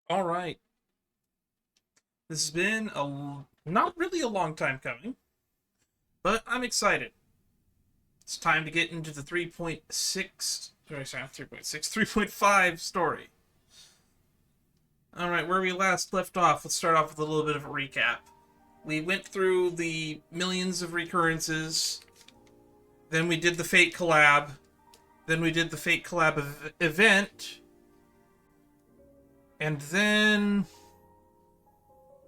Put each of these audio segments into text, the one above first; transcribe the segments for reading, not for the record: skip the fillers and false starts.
All right. This has been not really a long time coming, but I'm excited. It's time to get into the 3.6, sorry, not 3.6, 3.5 story. All right, where we last left off, let's start off with a little bit of a recap. We went through the millions of recurrences, then we did the Fate collab, then we did the Fate collab event, and then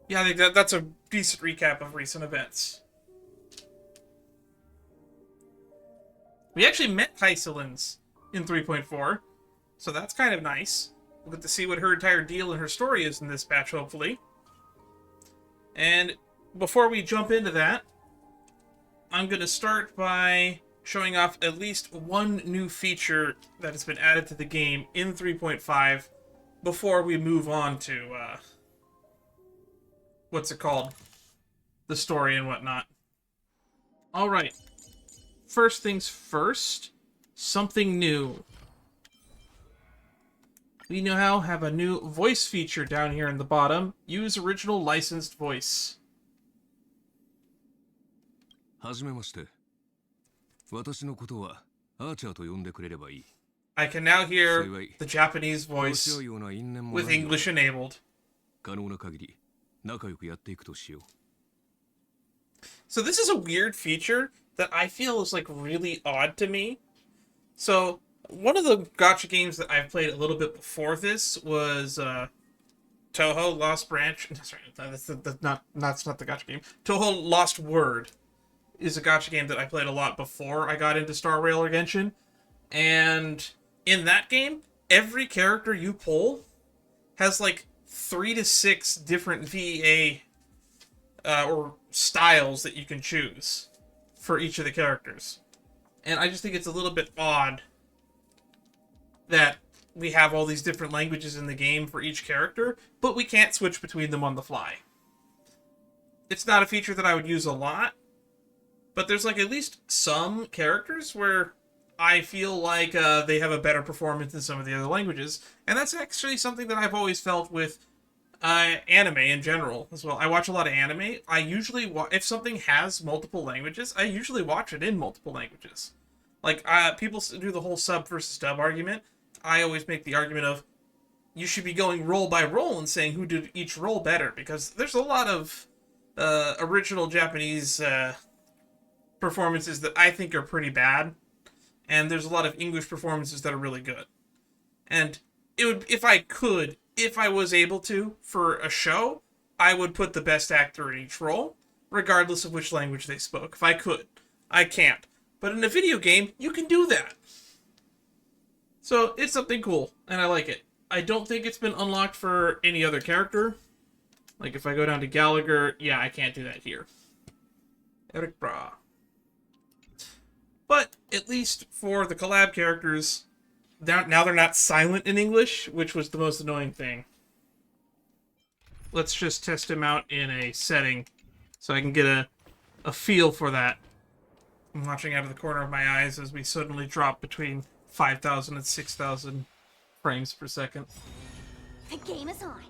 yeah, I think that's a decent recap of recent events. We actually met Hycelins in 3.4, so that's kind of nice. We'll get to see what her entire deal and her story is in this batch, hopefully. And before we jump into that, I'm going to start by showing off at least one new feature that has been added to the game in 3.5 before we move on to, what's it called? The story and whatnot. Alright. First things first, something new. We now have a new voice feature down here in the bottom. Use original licensed voice. はじめまして。私のことはアーチャーと呼んでくれればいい。I can now hear the Japanese voice with English enabled. 可能な限り仲良くやっていくとしよう。So this is a weird feature that I feel is like really odd to me. So one of the gacha games that I've played a little bit before this was Touhou Lost Branch. Sorry, that's not the gacha game. Touhou Lost Word is a gacha game that I played a lot before I got into Star Rail Genshin. And in that game, every character you pull has like 3 to 6 different VA or styles that you can choose for each of the characters. And I just think it's a little bit odd that we have all these different languages in the game for each character, but we can't switch between them on the fly. It's not a feature that I would use a lot, but there's like at least some characters where I feel like they have a better performance than some of the other languages, and that's actually something that I've always felt with anime in general as well. I watch a lot of anime. I usually, if something has multiple languages, I usually watch it in multiple languages. Like, people do the whole sub versus dub argument. I always make the argument of, you should be going role by role and saying who did each role better, because there's a lot of original Japanese performances that I think are pretty bad, and there's a lot of English performances that are really good. And it would, if I was able to, for a show, I would put the best actor in each role, regardless of which language they spoke, if I could. I can't. But in a video game, you can do that. So, it's something cool, and I like it. I don't think it's been unlocked for any other character. Like, if I go down to Gallagher, yeah, I can't do that here. Eric Bra. But, at least for the collab characters, now they're not silent in English, which was the most annoying thing. Let's just test him out in a setting so I can get a feel for that. I'm watching out of the corner of my eyes as we suddenly drop between 5,000 and 6,000 frames per second. The game is on.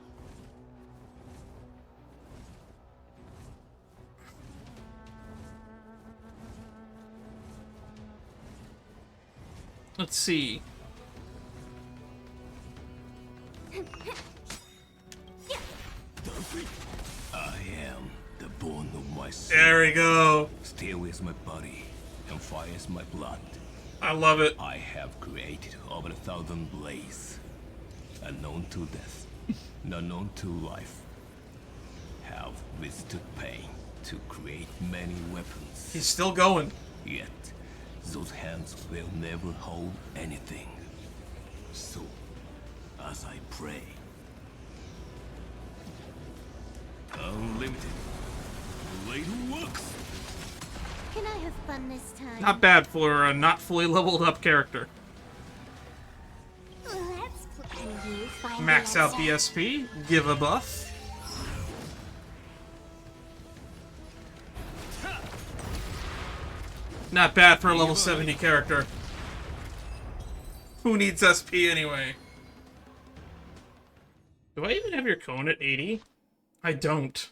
Let's see. I am the bone of my soul. There we go. Steel is my body, and fire is my blood. I love it. I have created over 1,000 blades, unknown to death, unknown to life. Have withstood pain to create many weapons. He's still going. Yet, those hands will never hold anything. So, as I pray, unlimited, blade works. Can I have fun this time? Not bad for a not fully leveled up character. Let's play. You find Max the out answer. BSP, give a buff. Not bad for a level 70 character. Who needs SP anyway? Do I even have your cone at 80? I don't.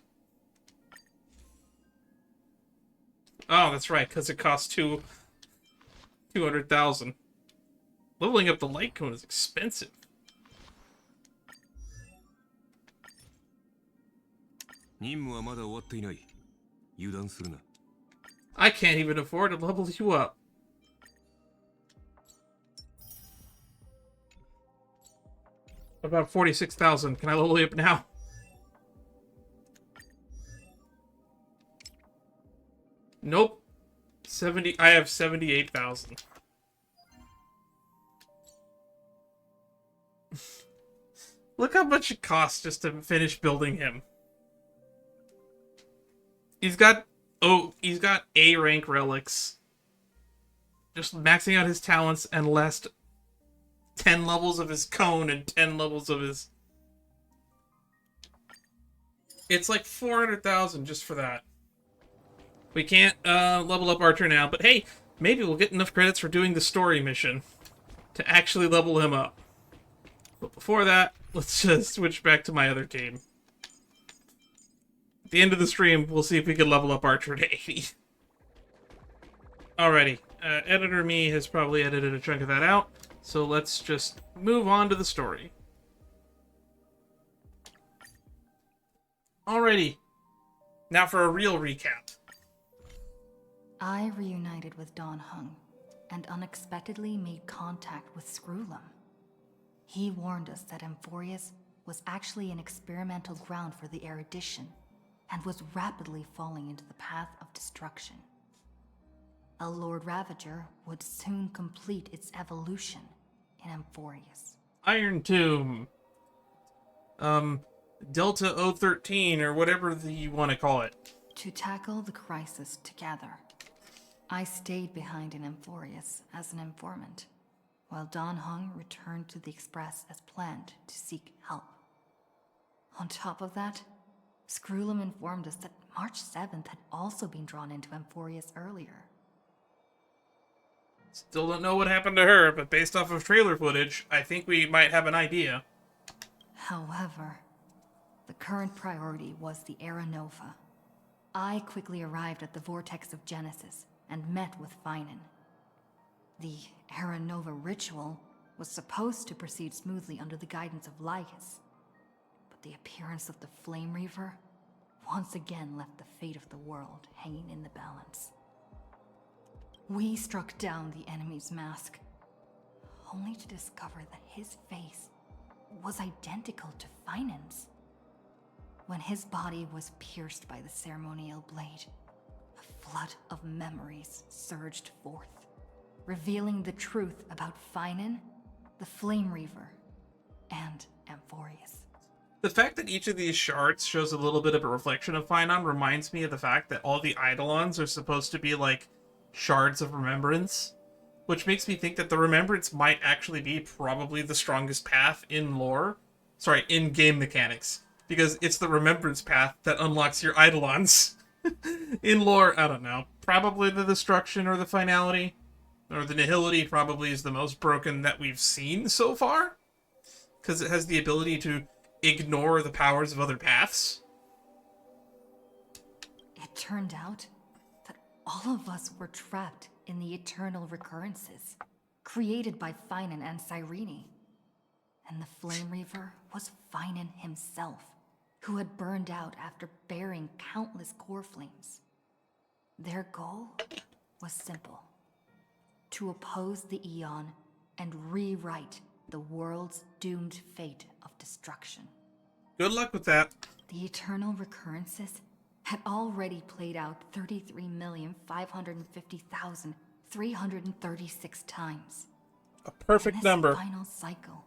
Oh, that's right, because it costs 200,000. Leveling up the light cone is expensive. I can't even afford to level you up. About 46,000. Can I level you up now? Nope. 70. I have 78,000. Look how much it costs just to finish building him. He's got A rank relics. Just maxing out his talents and last 10 levels of his cone and 10 levels of his... It's like 400,000 just for that. We can't level up Archer now, but hey, maybe we'll get enough credits for doing the story mission to actually level him up. But before that, let's just switch back to my other team. At the end of the stream, we'll see if we can level up Archer to 80. Alrighty, Editor Me has probably edited a chunk of that out, so let's just move on to the story. Alrighty, now for a real recap. I reunited with Don Hung and unexpectedly made contact with Screwlum. He warned us that Amphorius was actually an experimental ground for the erudition and was rapidly falling into the path of destruction. A Lord Ravager would soon complete its evolution in Amphorius. Iron Tomb. Delta 013 or whatever you want to call it. To tackle the crisis together, I stayed behind in Amphorius as an informant, while Don Hung returned to the Express as planned to seek help. On top of that, Screwlum informed us that March 7th had also been drawn into Amphorius earlier. Still don't know what happened to her, but based off of trailer footage, I think we might have an idea. However, the current priority was the Era Nova. I quickly arrived at the Vortex of Genesis and met with Finan. The Era Nova ritual was supposed to proceed smoothly under the guidance of Lycus, but the appearance of the Flame Reaver once again left the fate of the world hanging in the balance. We struck down the enemy's mask, only to discover that his face was identical to Finan's. When his body was pierced by the ceremonial blade, a flood of memories surged forth, revealing the truth about Finan, the Flame Reaver, and Amphorius. The fact that each of these shards shows a little bit of a reflection of Finan reminds me of the fact that all the Eidolons are supposed to be like shards of remembrance, which makes me think that the remembrance might actually be probably the strongest path in lore. Sorry, in game mechanics. Because it's the remembrance path that unlocks your Eidolons. In lore, I don't know. Probably the destruction or the finality. Or the nihility probably is the most broken that we've seen so far. Because it has the ability to ignore the powers of other paths. It turned out that all of us were trapped in the eternal recurrences, created by Finan and Cyrene. And the Flame Reaver was Finan himself, who had burned out after bearing countless core flames. Their goal was simple: to oppose the Aeon and rewrite the world's doomed fate of destruction. Good luck with that. The eternal recurrences had already played out 33,550,336 times. A perfect In number. this final cycle,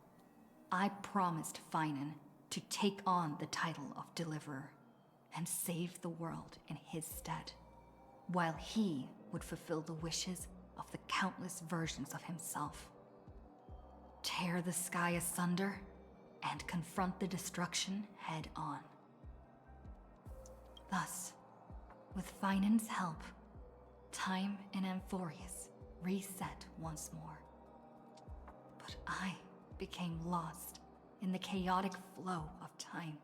I promised Finan to take on the title of Deliverer and save the world in his stead, while he would fulfill the wishes of the countless versions of himself. Tear the sky asunder and confront the destruction head on. Thus, with Finan's help, time in Amphorius reset once more. But I became lost in the chaotic flow of time.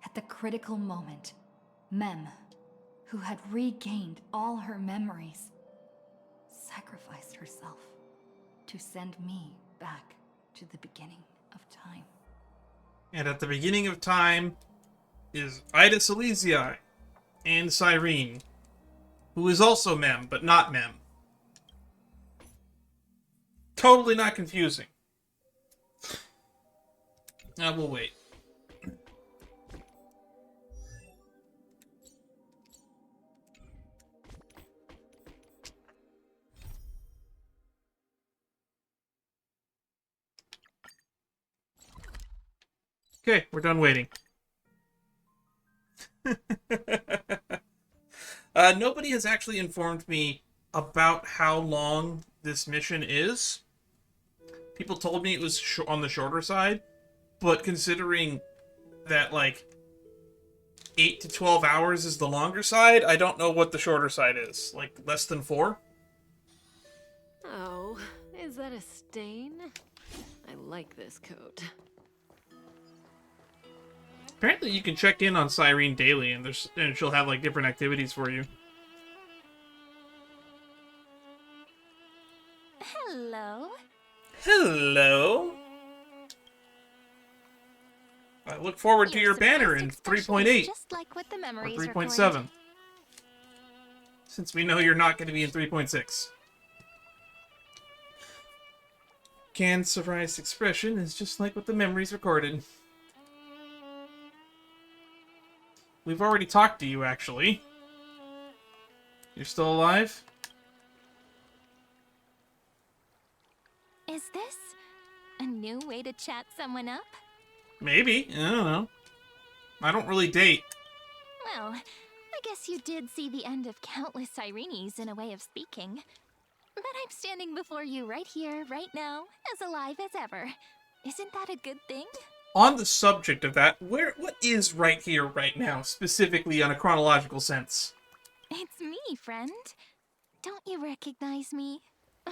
At the critical moment, Mem, who had regained all her memories, sacrificed herself to send me back to the beginning of time. And at the beginning of time is Ida Silesii and Cyrene, who is also Mem, but not Mem. Totally not confusing. We'll wait. Okay, we're done waiting. Nobody has actually informed me about how long this mission is. People told me it was on the shorter side, but considering that, like, 8 to 12 hours is the longer side, I don't know what the shorter side is. Like, less than 4? Oh, is that a stain? I like this coat. Apparently you can check in on Cyrene daily, and she'll have, like, different activities for you. Hello. Hello! I look forward to your banner in 3.8 Just like what the or memories 3.7. Since we know you're not going to be in 3.6. Can's surprised expression is just like what the memories recorded. We've already talked to you, actually. You're still alive? Is this a new way to chat someone up? Maybe. I don't know. I don't really date. Well, I guess you did see the end of countless Cyrenes in a way of speaking. But I'm standing before you right here, right now, as alive as ever. Isn't that a good thing? On the subject of that, what is right here, right now, specifically on a chronological sense? It's me, friend. Don't you recognize me?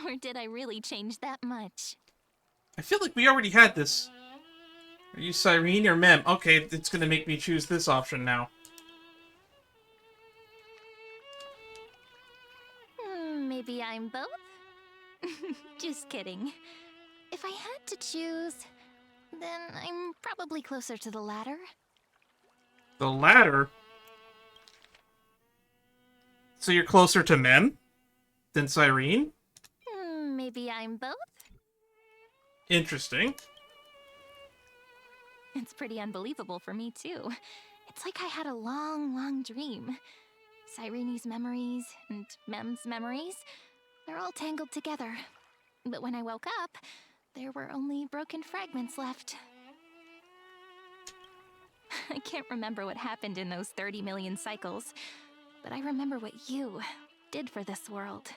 Or did I really change that much? I feel like we already had this. Are you Cyrene or Mem? Okay, it's gonna make me choose this option now. Maybe I'm both? Just kidding. If I had to choose, then I'm probably closer to the latter. The latter? So you're closer to Mem than Cyrene? Maybe I'm both? Interesting. It's pretty unbelievable for me, too. It's like I had a long, long dream. Cyrene's memories and Mem's memories, they're all tangled together. But when I woke up, there were only broken fragments left. I can't remember what happened in those 30 million cycles, but I remember what you did for this world.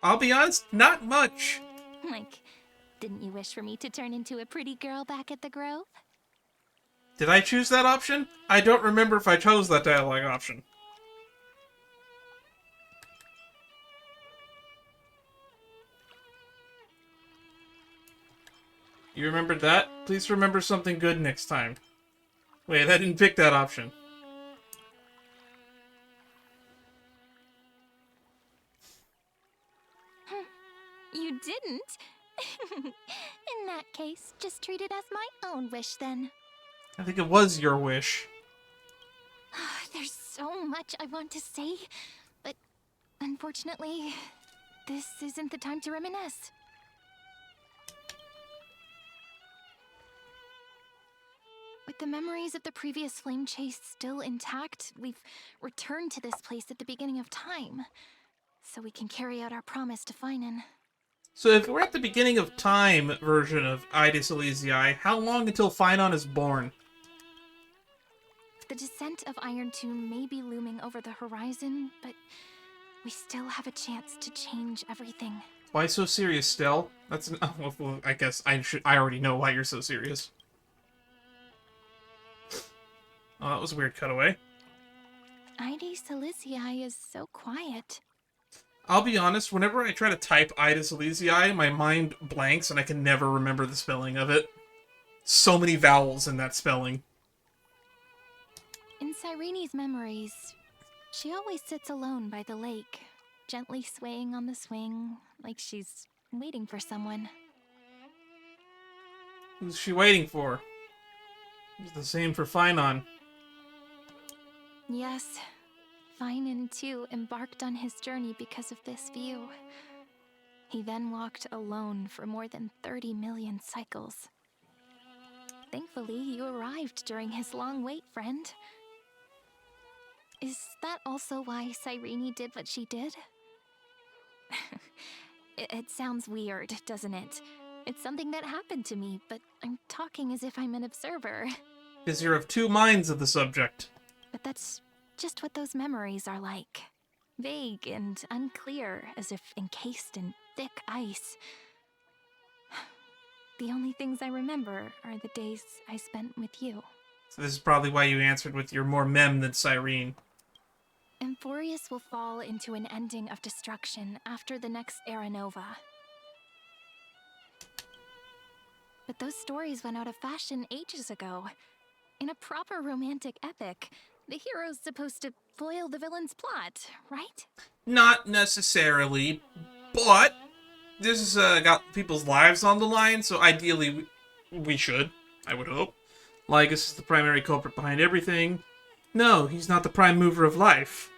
I'll be honest, not much. Like, didn't you wish for me to turn into a pretty girl back at the Grove? Did I choose that option? I don't remember if I chose that dialogue option. You remembered that? Please remember something good next time. Wait, I didn't pick that option. You didn't? In that case, just treat it as my own wish then. I think it was your wish. There's so much I want to say, but unfortunately, this isn't the time to reminisce. With the memories of the previous flame chase still intact, we've returned to this place at the beginning of time, so we can carry out our promise to Finan. So if we're at the beginning of time version of Ida Silesii, how long until Finan is born? The descent of Iron Tomb may be looming over the horizon, but we still have a chance to change everything. Why so serious, Stell? That's an, well, I guess I already know why you're so serious. Oh, that was a weird cutaway. Ida Silesii is so quiet. I'll be honest, whenever I try to type Ida Silesii, my mind blanks and I can never remember the spelling of it. So many vowels in that spelling. In Cyrene's memories, she always sits alone by the lake, gently swaying on the swing, like she's waiting for someone. Who's she waiting for? It's the same for Finon. Yes, Finan too embarked on his journey because of this view. He then walked alone for more than 30 million cycles. Thankfully, you arrived during his long wait, friend. Is that also why Cyrene did what she did? It sounds weird, doesn't it? It's something that happened to me, but I'm talking as if I'm an observer. Because you're of two minds of the subject. But that's just what those memories are like. Vague and unclear, as if encased in thick ice. The only things I remember are the days I spent with you. So this is probably why you answered with you're more mem than Cyrene. Emphorius will fall into an ending of destruction after the next Era Nova. But those stories went out of fashion ages ago. In a proper romantic epic, the hero's supposed to foil the villain's plot, right? Not necessarily, but this has got people's lives on the line, so ideally we should, I would hope. Lygus is the primary culprit behind everything. No, he's not the prime mover of life.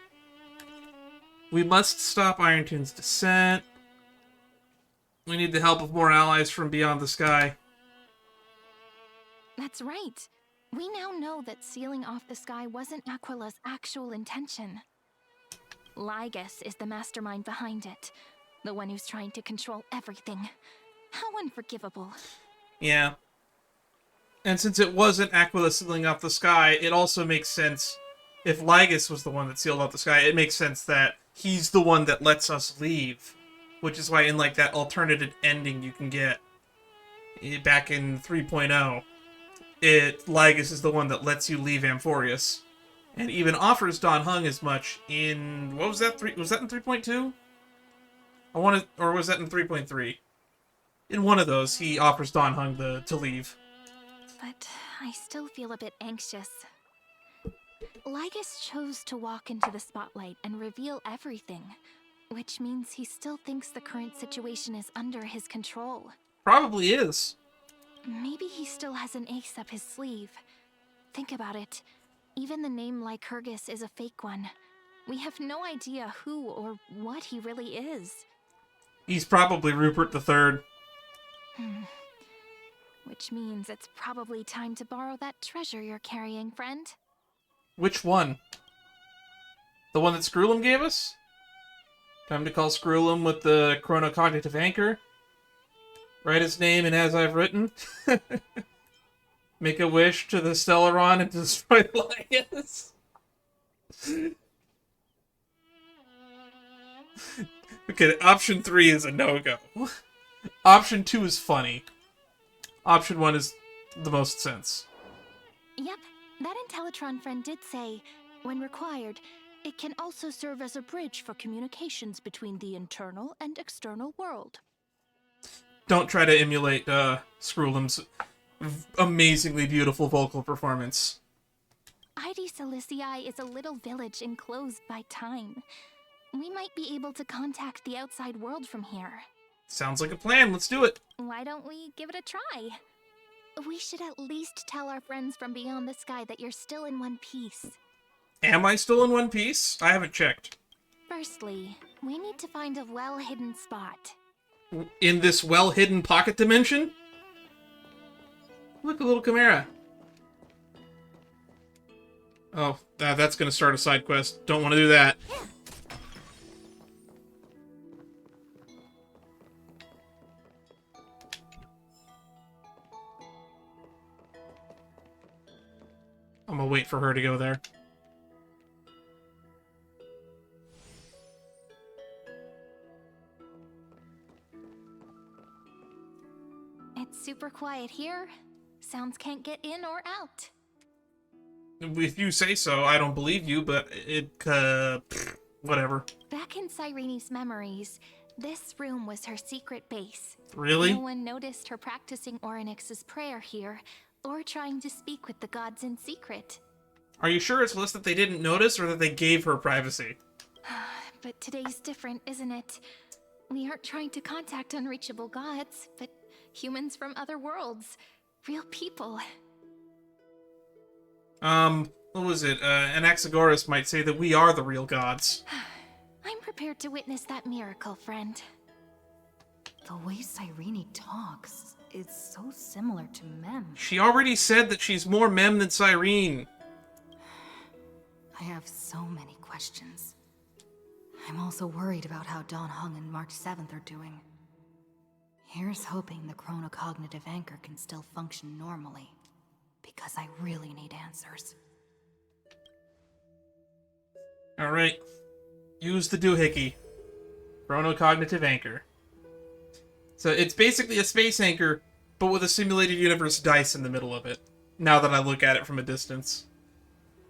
We must stop Ironton's descent. We need the help of more allies from beyond the sky. That's right. We now know that sealing off the sky wasn't Aquila's actual intention. Lygus is the mastermind behind it. The one who's trying to control everything. How unforgivable. Yeah. And since it wasn't Aquila sealing off the sky, it also makes sense, if Lygus was the one that sealed off the sky, it makes sense that he's the one that lets us leave. Which is why in like that alternative ending you can get back in 3.0, Lygus is the one that lets you leave Amphorius. And even offers Dan Heng as much in, what was that, was that in 3.2? Or was that in 3.3? In one of those, he offers Dan Heng to leave. But I still feel a bit anxious. Lygus chose to walk into the spotlight and reveal everything, which means he still thinks the current situation is under his control. Probably is. Maybe he still has an ace up his sleeve. Think about it. Even the name Lycurgus is a fake one. We have no idea who or what he really is. He's probably Rupert III. Which means it's probably time to borrow that treasure you're carrying, friend. Which one? The one that Screwlum gave us? Time to call Screwlum with the chronocognitive anchor. Write his name in As I've Written. Make a wish to the Stellaron and destroy Lygus. Okay, option 3 is a no-go. Option 2 is funny. Option 1 is the most sense. Yep, that Intellitron friend did say, when required, it can also serve as a bridge for communications between the internal and external world. Don't try to emulate Screwlum's amazingly beautiful vocal performance. Id Silicii is a little village enclosed by time. We might be able to contact the outside world from here. Sounds like a plan. Let's do it. Why don't we give it a try? We should at least tell our friends from beyond the sky that you're still in one piece. Am I still in one piece? I haven't checked. Firstly, we need to find a well-hidden spot. In this well-hidden pocket dimension? Look, a little chimera. Oh, that's gonna start a side quest. Don't want to do that. I'm gonna wait for her to go there. It's super quiet here. Sounds can't get in or out. If you say so, I don't believe you, but whatever. Back in Cyrene's memories, This room was her secret base. Really? No one noticed her practicing Orynyx's prayer here, or trying to speak with the gods in secret. Are you sure it's less that they didn't notice or that they gave her privacy? But today's different, isn't it? We aren't trying to contact unreachable gods, but humans from other worlds. Real people. What was it? Anaxagoras might say that we are the real gods. I'm prepared to witness that miracle, friend. The way Cyrene talks is so similar to Mem. She already said that she's more Mem than Cyrene. I have so many questions. I'm also worried about how Dawn Hung and March 7th are doing. Here's hoping the chronocognitive anchor can still function normally, because I really need answers. Alright. Use the doohickey. Chronocognitive anchor. So it's basically a space anchor, but with a simulated universe dice in the middle of it, now that I look at it from a distance.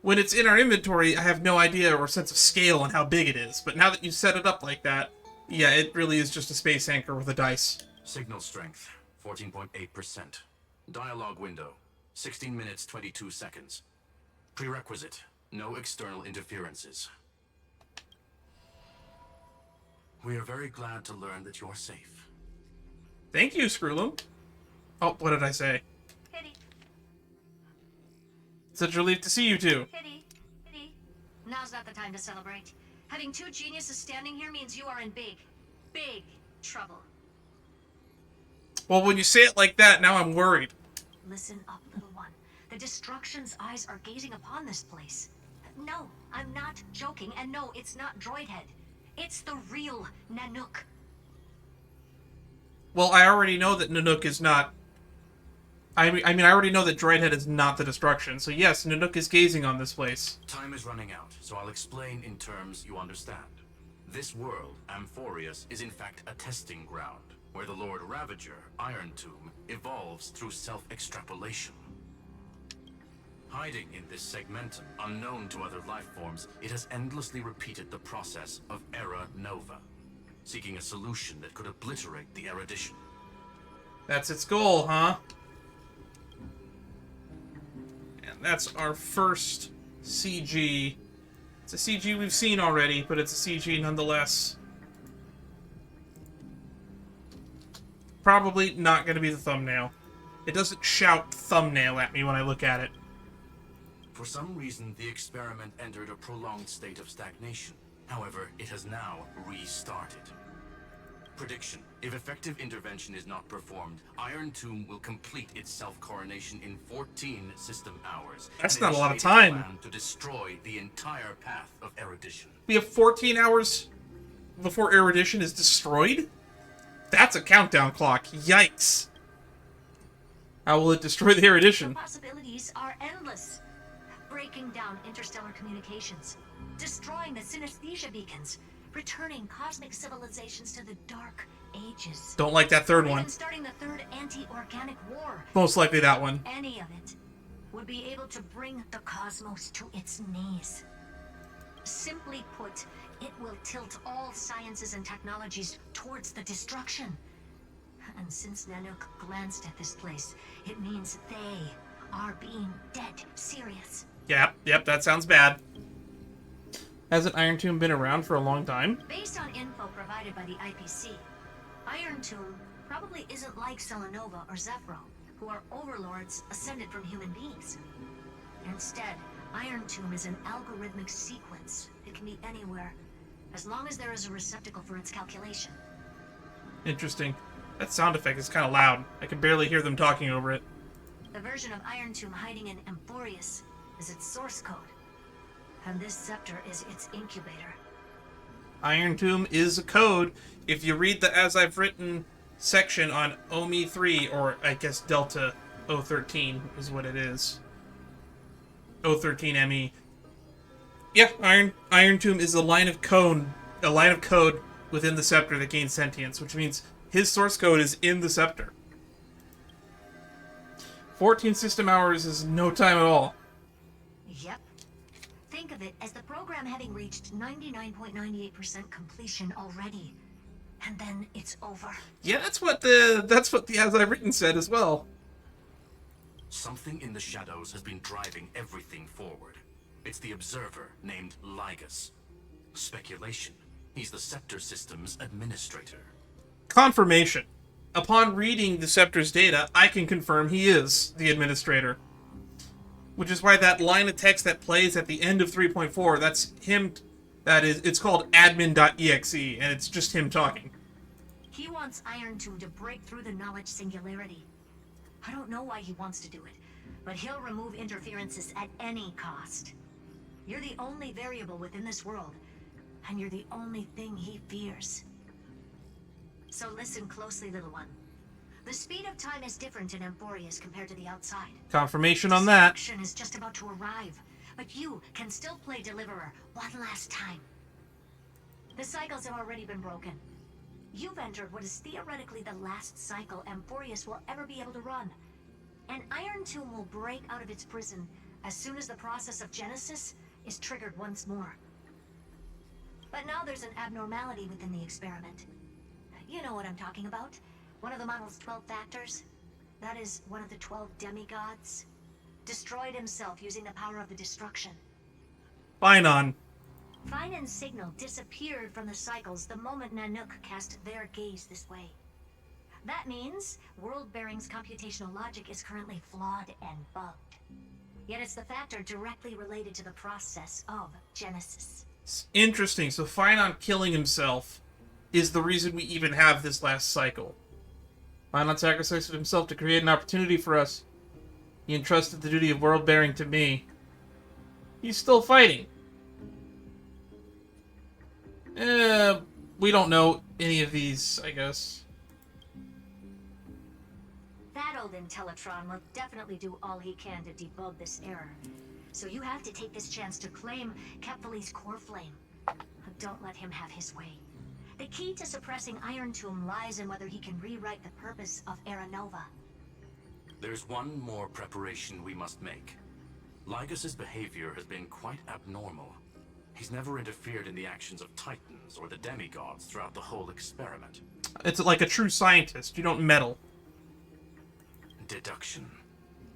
When it's in our inventory, I have no idea or sense of scale on how big it is, but now that you set it up like that, yeah, it really is just a space anchor with a dice. Signal strength, 14.8%. Dialogue window, 16 minutes, 22 seconds. Prerequisite, no external interferences. We are very glad to learn that you're safe. Thank you, Screwlum. Oh, what did I say? Kitty, Such a relief to see you two. Kitty. Now's not the time to celebrate. Having two geniuses standing here means you are in big trouble. Well, when you say it like that, now I'm worried. Listen up, little one. The Destruction's eyes are gazing upon this place. No, I'm not joking, and no, it's not Droidhead. It's the real Nanook. Well, I already know that Nanook is not... I already know that Droidhead is not the Destruction, so yes, Nanook is gazing on this place. Time is running out, so I'll explain in terms you understand. This world, Amphorius, is in fact a testing ground, where the Lord Ravager, Iron Tomb, evolves through self-extrapolation. Hiding in this segmentum, unknown to other life forms, it has endlessly repeated the process of Era Nova, seeking a solution that could obliterate the erudition. That's its goal, huh? And that's our first CG. It's a CG we've seen already, but it's a CG nonetheless. Probably not going to be the thumbnail. It doesn't shout thumbnail at me when I look at it. For some reason, the experiment entered a prolonged state of stagnation. However, it has now restarted. Prediction: if effective intervention is not performed, Iron Tomb will complete its self-coronation in 14 system hours. That's and not a lot of initiate its time. plan to destroy the entire path of erudition. We have 14 hours before erudition is destroyed? That's a countdown clock. Yikes. How will it destroy the The erudition? possibilities are endless. Breaking down interstellar communications, destroying the synesthesia beacons, returning cosmic civilizations to the Dark Ages. Don't like that third Or one. even starting the third anti-organic war. Most likely that one. Any of it would be able to bring the cosmos to its knees. Simply put, it will tilt all sciences and technologies towards the destruction. And since Nanook glanced at this place, it means they are being dead serious. Yep, that sounds bad. Hasn't Iron Tomb been around for a long time? Based on info provided by the IPC, Iron Tomb probably isn't like Selenova or Zephyro, who are overlords ascended from human beings. Instead, Iron Tomb is an algorithmic sequence. It can be anywhere, as long as there is a receptacle for its calculation. Interesting. That sound effect is kind of loud. I can barely hear them talking over it. The version of Iron Tomb hiding in Amphorius is its source code, and this scepter is its incubator. Iron Tomb is a code. If you read the As I've Written section on OMI 3, or I guess Delta 013 is what it is. 013 ME. Yeah, Iron Tomb is a line of code within the scepter that gains sentience, which means his source code is in the scepter. 14 system hours is no time at all. Yep. Think of it as the program having reached 99.98% completion already. and then it's over. Yeah, that's what the As I've Written said as well. Something in the shadows has been driving everything forward. It's the observer named Lygus. Speculation. He's the Scepter System's administrator. Confirmation. Upon reading the Scepter's data, I can confirm he is the administrator. Which is why that line of text that plays at the end of 3.4, that's him. It's called admin.exe, and it's just him talking. He wants Iron Tomb to break through the knowledge singularity. I don't know why he wants to do it, but he'll remove interferences at any cost. You're the only variable within this world, and you're the only thing he fears. So listen closely, little one. The speed of time is different in Amphorius compared to the outside. Confirmation on that. Destruction is just about to arrive, but you can still play Deliverer one last time. The cycles have already been broken. You've entered what is theoretically the last cycle Amphorius will ever be able to run. An Iron Tomb will break out of its prison as soon as the process of Genesis is triggered once more. But now there's an abnormality within the experiment. You know what I'm talking about. One of the model's 12 factors. That is one of the 12 demigods. Destroyed himself using the power of the destruction. Finon. Finan's signal disappeared from the cycles the moment Nanook cast their gaze this way. That means World-Bearing's computational logic is currently flawed and bugged. Yet it's the factor directly related to the process of Genesis. It's interesting. So Finon killing himself is the reason we even have this last cycle. Finon sacrificed himself to create an opportunity for us. He entrusted the duty of world-bearing to me. He's still fighting. We don't know any of these, I guess. That old Intellitron will definitely do all he can to debug this error. So you have to take this chance to claim Kephal's core flame. Don't let him have his way. The key to suppressing Iron Tomb lies in whether he can rewrite the purpose of Era Nova. There's one more preparation we must make. Lygus's behavior has been quite abnormal. He's never interfered in the actions of Titans or the demigods throughout the whole experiment. It's like a true scientist. You don't meddle. Deduction.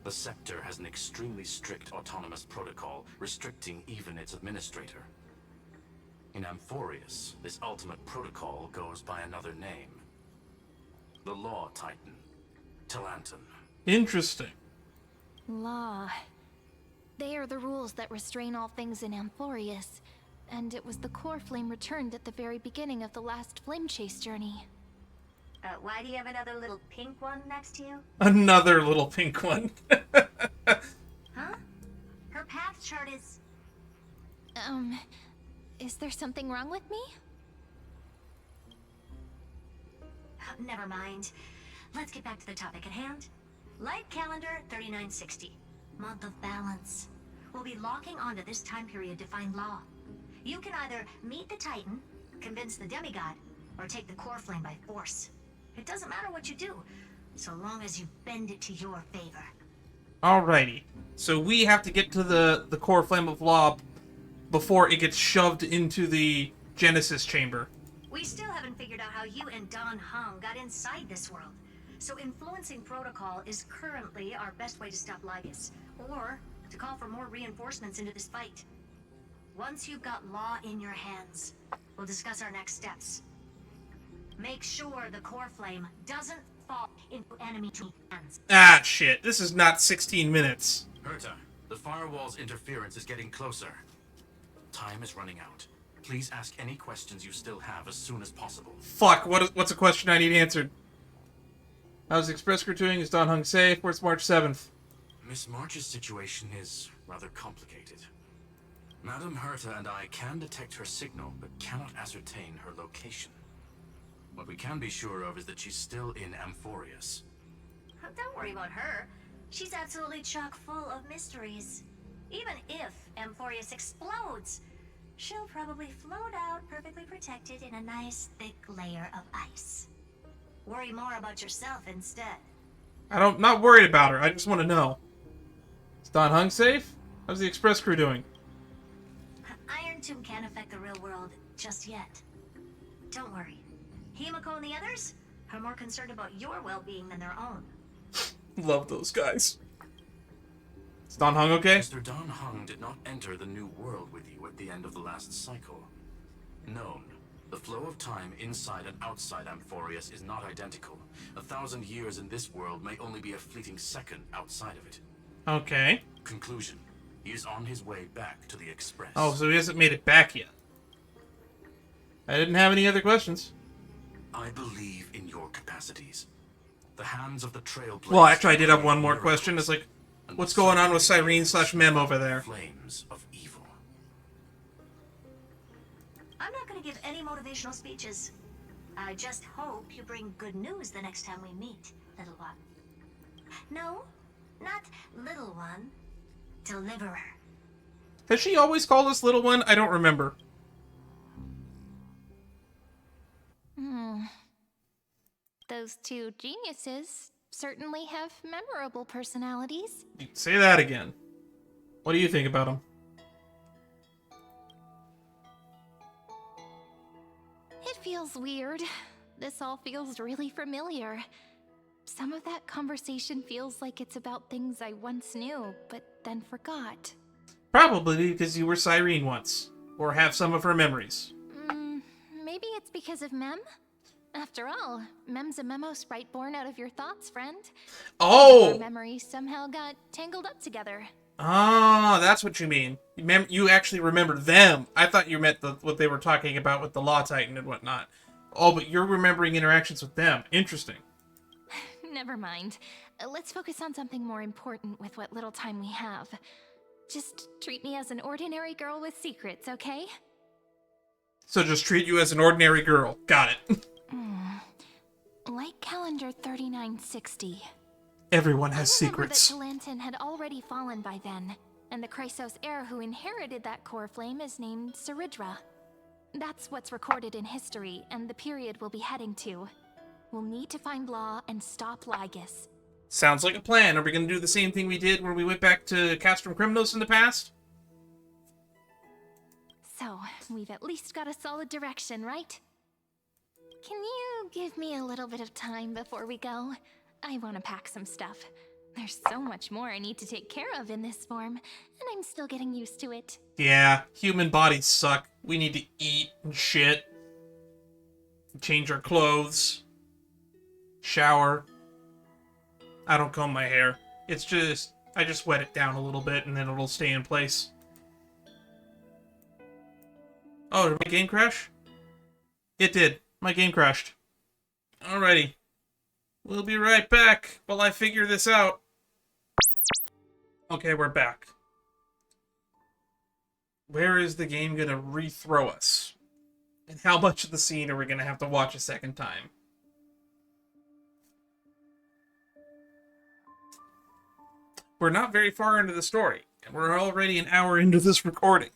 The Scepter has an extremely strict autonomous protocol restricting even its administrator. In Amphorius, this ultimate protocol goes by another name. The Law Titan, Talanton. Interesting. Law. They are the rules that restrain all things in Amphorius, and it was the core flame returned at the very beginning of the last flame chase journey. Why do you have another little pink one next to you? Another little pink one. Huh? Her path chart is... Is there something wrong with me? Never mind. Let's get back to the topic at hand. Light calendar 3960. Month of balance. We'll be locking onto this time period to find Law. You can either meet the Titan, convince the demigod, or take the core flame by force. It doesn't matter what you do, so long as you bend it to your favor. Alrighty. So we have to get to the core flame of Law before it gets shoved into the Genesis chamber. We still haven't figured out how you and Don Hung got inside this world. So influencing protocol is currently our best way to stop Lygus, or to call for more reinforcements into this fight. Once you've got Law in your hands, we'll discuss our next steps. Make sure the core flame doesn't fall into enemy hands. Ah, shit. This is not 16 minutes. Herta, the firewall's interference is getting closer. Time is running out. Please ask any questions you still have as soon as possible. Fuck, what's a question I need answered? How's the Express crew doing? Is Don Hung safe? Where's March 7th? Miss March's situation is rather complicated. Madame Herta and I can detect her signal, but cannot ascertain her location. What we can be sure of is that she's still in Amphorius. Don't worry about her. She's absolutely chock full of mysteries. Even if Amphorius explodes, she'll probably float out perfectly protected in a nice thick layer of ice. Worry more about yourself instead. Not worried about her. I just want to know. Is Don Hung safe? How's the Express crew doing? Iron Tomb can't affect the real world just yet. Don't worry. Himiko and the others are more concerned about your well-being than their own. Love those guys. Is Don Hung okay? Mr. Don Hung did not enter the new world with you at the end of the last cycle. Known. The flow of time inside and outside Amphorius is not identical. 1,000 years in this world may only be a fleeting second outside of it. Okay. Conclusion. He is on his way back to the Express. Oh, so he hasn't made it back yet. I didn't have any other questions. I believe in your capacities. The hands of the Trailblazers. Well, actually, I did have one more question. It's like, what's going on with Cyrene/Mem over there? Flames of evil. I'm not going to give any motivational speeches. I just hope you bring good news the next time we meet, little one. No, not little one. Deliverer. Has she always called us little one? I don't remember. Those two geniuses certainly have memorable personalities. Say that again. What do you think about them? It feels weird. This all feels really familiar. Some of that conversation feels like it's about things I once knew, but then forgot. Probably because you were Cyrene once. Or have some of her memories. Maybe it's because of Mem? After all, Mem's a memo sprite born out of your thoughts, friend. Oh! Our memories somehow got tangled up together. Ah, that's what you mean. You actually remember them. I thought you meant what they were talking about with the Law Titan and whatnot. Oh, but you're remembering interactions with them. Interesting. Never mind. Let's focus on something more important with what little time we have. Just treat me as an ordinary girl with secrets, okay? So just treat you as an ordinary girl. Got it. Like calendar 3960. Everyone has I remember secrets. that Talantin had already fallen by then, and the Chrysos heir who inherited that core flame is named Saridra. That's what's recorded in history, and the period we'll be heading to. We'll need to find Law and stop Lygus. Sounds like a plan. Are we going to do the same thing we did when we went back to Castrum Crimnos in the past? So, we've at least got a solid direction, right? Can you give me a little bit of time before we go? I want to pack some stuff. There's so much more I need to take care of in this form, and I'm still getting used to it. Yeah, human bodies suck. We need to eat and shit. Change our clothes. Shower. I don't comb my hair. It's just, I just wet it down a little bit and then it'll stay in place. Oh, did my game crash? It did. My game crashed. Alrighty. We'll be right back while I figure this out. Okay, we're back. Where is the game gonna rethrow us? And how much of the scene are we gonna have to watch a second time? We're not very far into the story, and we're already an hour into this recording.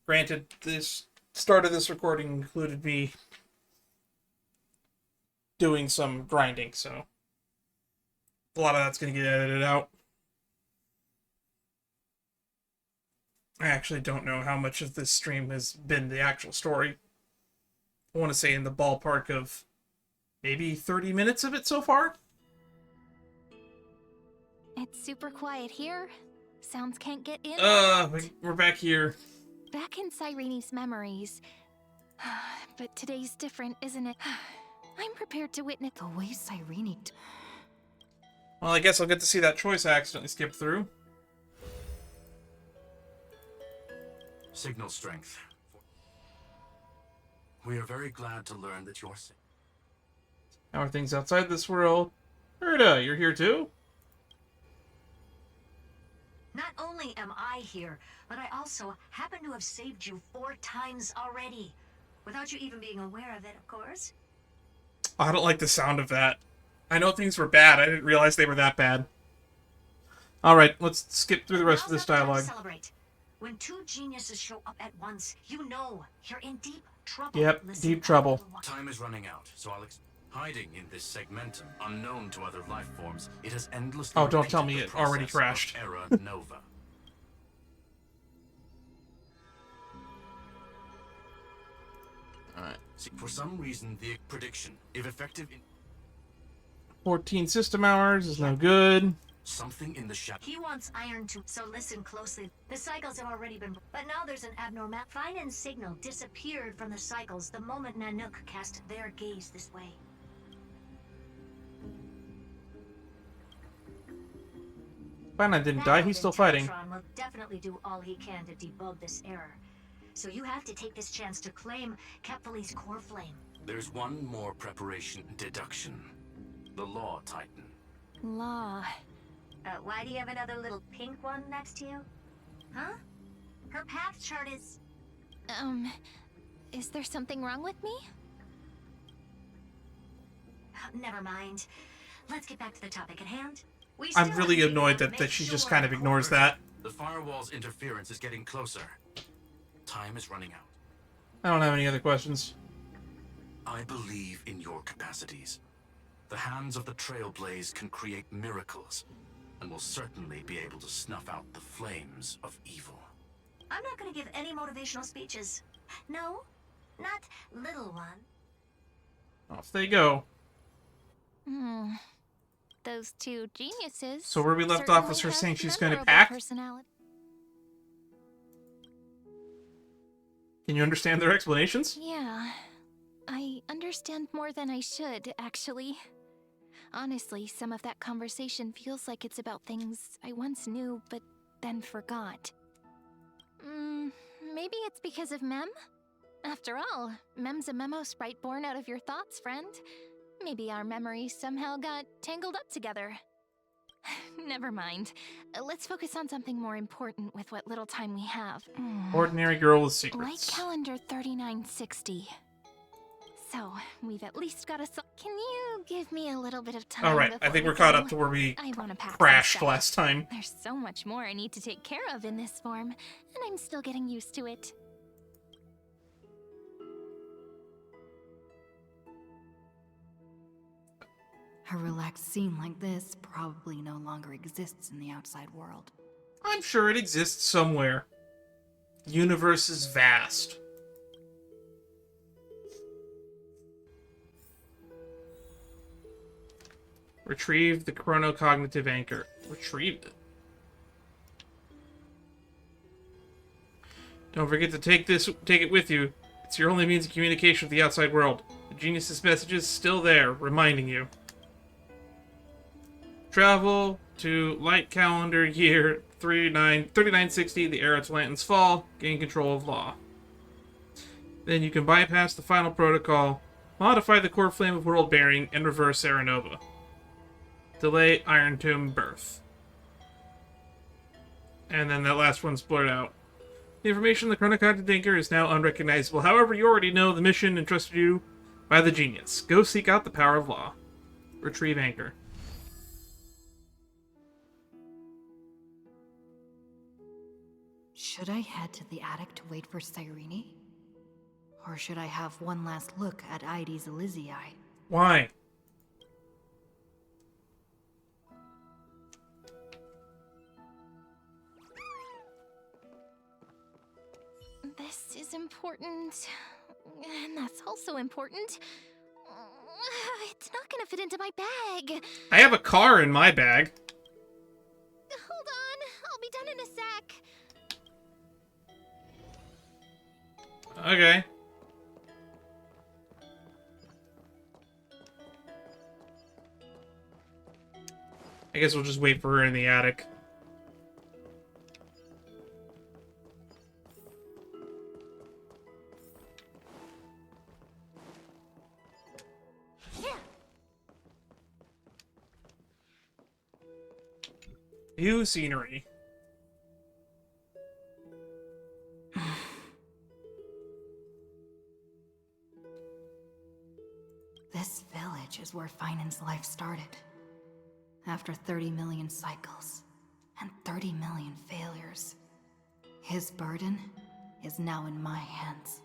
Granted, this start of this recording included me doing some grinding, so a lot of that's going to get edited out. I actually don't know how much of this stream has been the actual story. I want to say in the ballpark of maybe 30 minutes of it so far. It's super quiet here. Sounds can't get in. We're back here. Back in Cyrene's memories. But today's different, isn't it? I'm prepared to witness The way Cyrene... Well, I guess I'll get to see that choice I accidentally skipped through. Signal strength. We are very glad to learn that you're safe. How are things outside this world? Herda, you're here too? Not only am I here, but I also happen to have saved you 4 times already. Without you even being aware of it, of course. I don't like the sound of that. I know things were bad. I didn't realize they were that bad. Alright, let's skip through the rest of this Now's not the time to dialogue. celebrate. When 2 geniuses show up at once, you know you're in deep trouble. Yep, Listen deep up, trouble. little one. Time is running out, so I'll hiding in this segmentum, unknown to other life forms, it has endlessly Oh, don't tell me repeated it the already process of crashed. Era Nova. Alright. See, for some reason, the prediction, if effective in 14 system hours is no good. something in the shadow. He wants iron to, so listen closely. The cycles have already been, but now there's an abnormal. Finan's signal disappeared from the cycles the moment Nanook cast their gaze this way. Fine, didn't die. He's still fighting. Tron will definitely do all he can to debug this error. So you have to take this chance to claim Kepfali's core flame. There's one more preparation deduction. The Law Titan. Law. Why do you have another little pink one next to you? Huh? Her path chart is... Is there something wrong with me? Never mind. Let's get back to the topic at hand. I'm really annoyed that she just kind of ignores that. The firewall's interference is getting closer. Time is running out. I don't have any other questions. I believe in your capacities. The hands of the Trailblaze can create miracles, and will certainly be able to snuff out the flames of evil. I'm not going to give any motivational speeches. No, not little one. Off they go. Those two geniuses. So where we left off was her saying she's going to pack? Can you understand their explanations? Yeah. I understand more than I should, actually. Honestly, some of that conversation feels like it's about things I once knew, but then forgot. Maybe it's because of Mem? After all, Mem's a memo sprite born out of your thoughts, friend. Maybe our memories somehow got tangled up together. Never mind. Let's focus on something more important with what little time we have. Ordinary girl with Light secrets. calendar 3960. So, we've at least got a... Can you give me a little bit of time? Alright, I think we're caught up to where we I wanna pack some crashed stuff. last time. There's so much more I need to take care of in this form, and I'm still getting used to it. A relaxed scene like this probably no longer exists in the outside world. I'm sure it exists somewhere. The universe is vast. Retrieve the chronocognitive anchor. Retrieve it. Don't forget to take it with you. It's your only means of communication with the outside world. The genius's message is still there, reminding you. Travel to light calendar year 3960, the era to Lanton's fall, gain control of Law. Then you can bypass the final protocol, modify the core flame of world bearing, and reverse Aranova. Delay Iron Tomb birth. And then that last one's blurred out. The information in the chronocognitive anchor is now unrecognizable. However, you already know the mission entrusted you by the genius. Go seek out the power of Law. Retrieve anchor. Should I head to the attic to wait for Cyrene? Or should I have one last look at Ides Elysiae? Why? This is important, and that's also important. It's not gonna fit into my bag. I have a car in my bag. Hold on, I'll be done in a sec. Okay. I guess we'll just wait for her in the attic. New scenery. This village is where Finan's life started. After 30 million cycles and 30 million failures, his burden is now in my hands.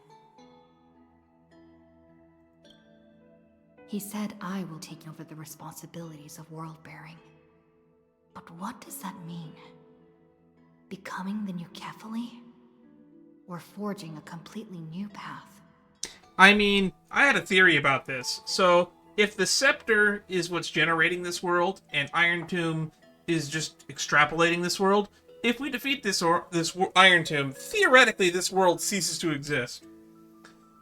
He said I will take over the responsibilities of world-bearing. But what does that mean? Becoming the new Kefali? Or forging a completely new path? I mean, I had a theory about this. So, if the Scepter is what's generating this world, and Iron Tomb is just extrapolating this world, if we defeat this Iron Tomb, theoretically this world ceases to exist.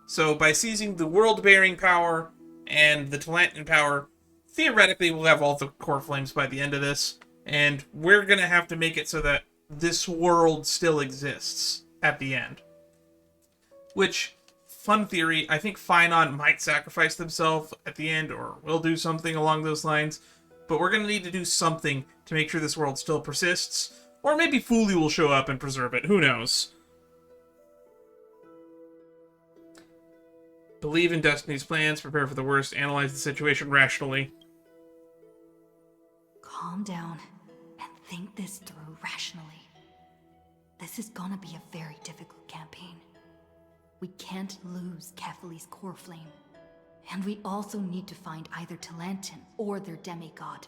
So, by seizing the world-bearing power and the Talantan power, theoretically we'll have all the core flames by the end of this, and we're gonna have to make it so that this world still exists at the end. Which, fun theory, I think Finon might sacrifice themselves at the end, or will do something along those lines, but we're going to need to do something to make sure this world still persists, or maybe Fuli will show up and preserve it, who knows. Believe in Destiny's plans, prepare for the worst, analyze the situation rationally. Calm down and think this through rationally. This is gonna be a very difficult campaign. We can't lose Kefali's core flame. And we also need to find either Talantan or their demigod,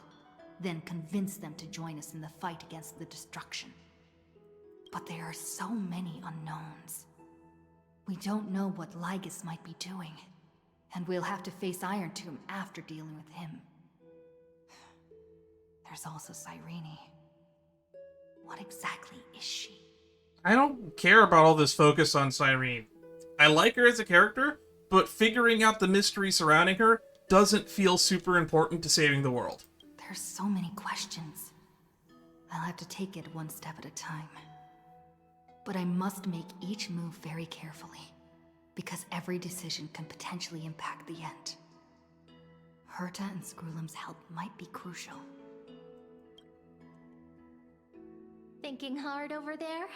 then convince them to join us in the fight against the destruction. But there are so many unknowns. We don't know what Lygus might be doing, and we'll have to face Iron Tomb after dealing with him. There's also Cyrene. What exactly is she? I don't care about all this focus on Cyrene. I like her as a character, but figuring out the mystery surrounding her doesn't feel super important to saving the world. There's so many questions. I'll have to take it one step at a time. But I must make each move very carefully, because every decision can potentially impact the end. Herta and Screwlum's help might be crucial. Thinking hard over there?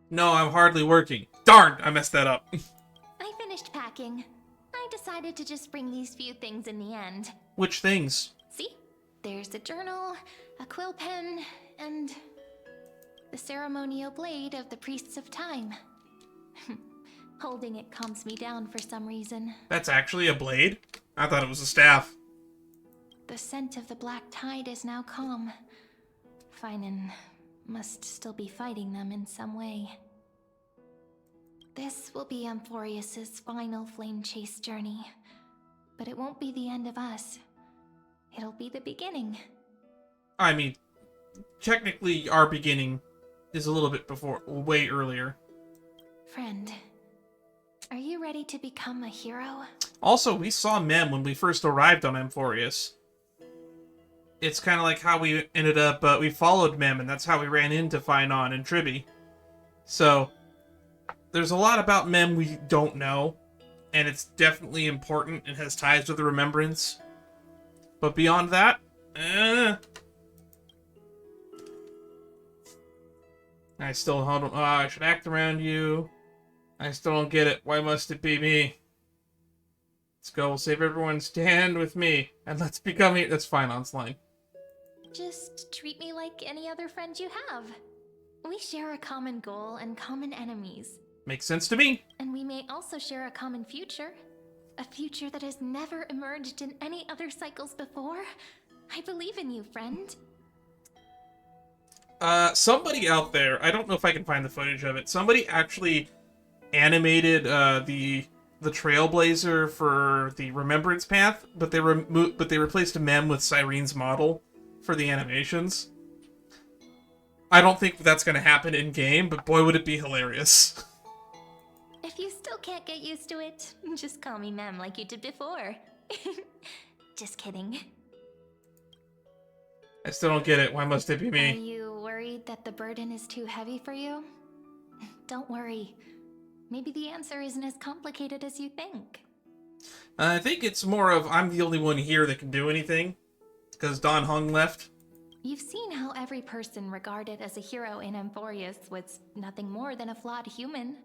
No, I'm hardly working. Darn, I messed that up. I finished packing. I decided to just bring these few things in the end. Which things? See? There's a journal, a quill pen, and the ceremonial blade of the Priests of Time. Holding it calms me down for some reason. That's actually a blade? I thought it was a staff. The scent of the black tide is now calm. Finan must still be fighting them in some way. This will be Amphorius's final flame chase journey. But it won't be the end of us. It'll be the beginning. I mean, technically our beginning is a little bit before, way earlier. Friend, are you ready to become a hero? Also, we saw Mem when we first arrived on Amphorius. It's kind of like how we ended up, we followed Mem, and that's how we ran into Finon and Tribby. So, there's a lot about Mem we don't know, and it's definitely important and has ties with the Remembrance. But beyond that, I still don't, I should act around you. I still don't get it. Why must it be me? Let's go, we'll save everyone, stand with me, and let's become here. That's Finon's line. Just treat me like any other friend you have. We share a common goal and common enemies. Makes sense to me. And we may also share a common future. A future that has never emerged in any other cycles before. I believe in you, friend. Somebody out there, I don't know if I can find the footage of it, somebody actually animated, the Trailblazer for the Remembrance Path, but they replaced Mem with Cyrene's model for the animations. I don't think that's gonna happen in-game, but boy would it be hilarious. If you still can't get used to it, just call me Mem like you did before. Just kidding. I still don't get it. Why must it be Are me? you worried that the burden is too heavy for you? Don't worry. Maybe the answer isn't as complicated as you think. I think it's more of I'm the only one here that can do anything, because Don Hung left. You've seen how every person regarded as a hero in Amphorius was nothing more than a flawed human.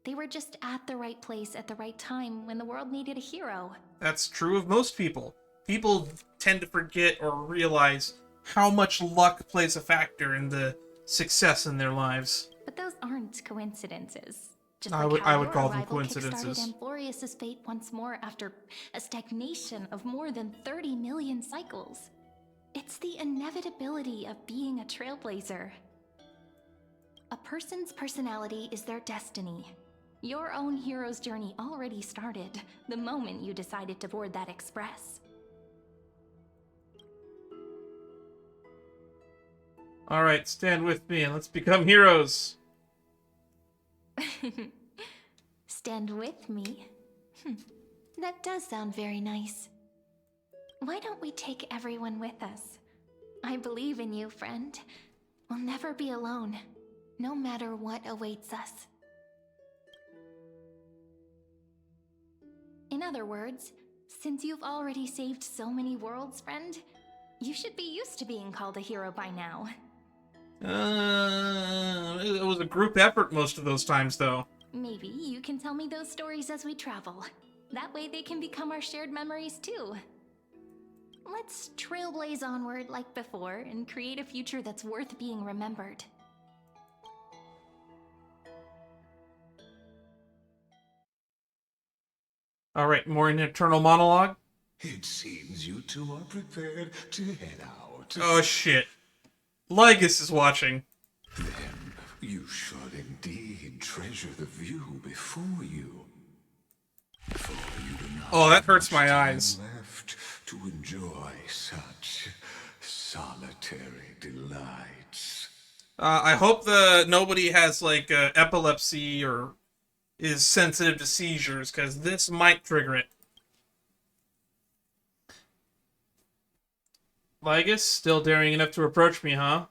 They were just at the right place at the right time when the world needed a hero. That's true of most people. People tend to forget or realize how much luck plays a factor in the success in their lives. But those aren't coincidences. Just I like would- how I would your call them arrival coincidences. kickstarted Amphorius's fate once more after a stagnation of more than 30 million cycles. It's the inevitability of being a trailblazer. A person's personality is their destiny. Your own hero's journey already started the moment you decided to board that express. Alright, stand with me and let's become heroes. Stand with me? That does sound very nice. Why don't we take everyone with us? I believe in you, friend. We'll never be alone, no matter what awaits us. In other words, since you've already saved so many worlds, friend, you should be used to being called a hero by now. It was a group effort most of those times, though. Maybe you can tell me those stories as we travel. That way they can become our shared memories too. Let's trailblaze onward like before and create a future that's worth being remembered. Alright, more an internal monologue? It seems you two are prepared to head out. Oh shit. Lygus is watching. Then you should indeed treasure the view before you. For you do not Oh, that have hurts much my time eyes. left to enjoy such solitary delights. I hope nobody has, like, epilepsy or is sensitive to seizures, because this might trigger it. Lygus, still daring enough to approach me, huh?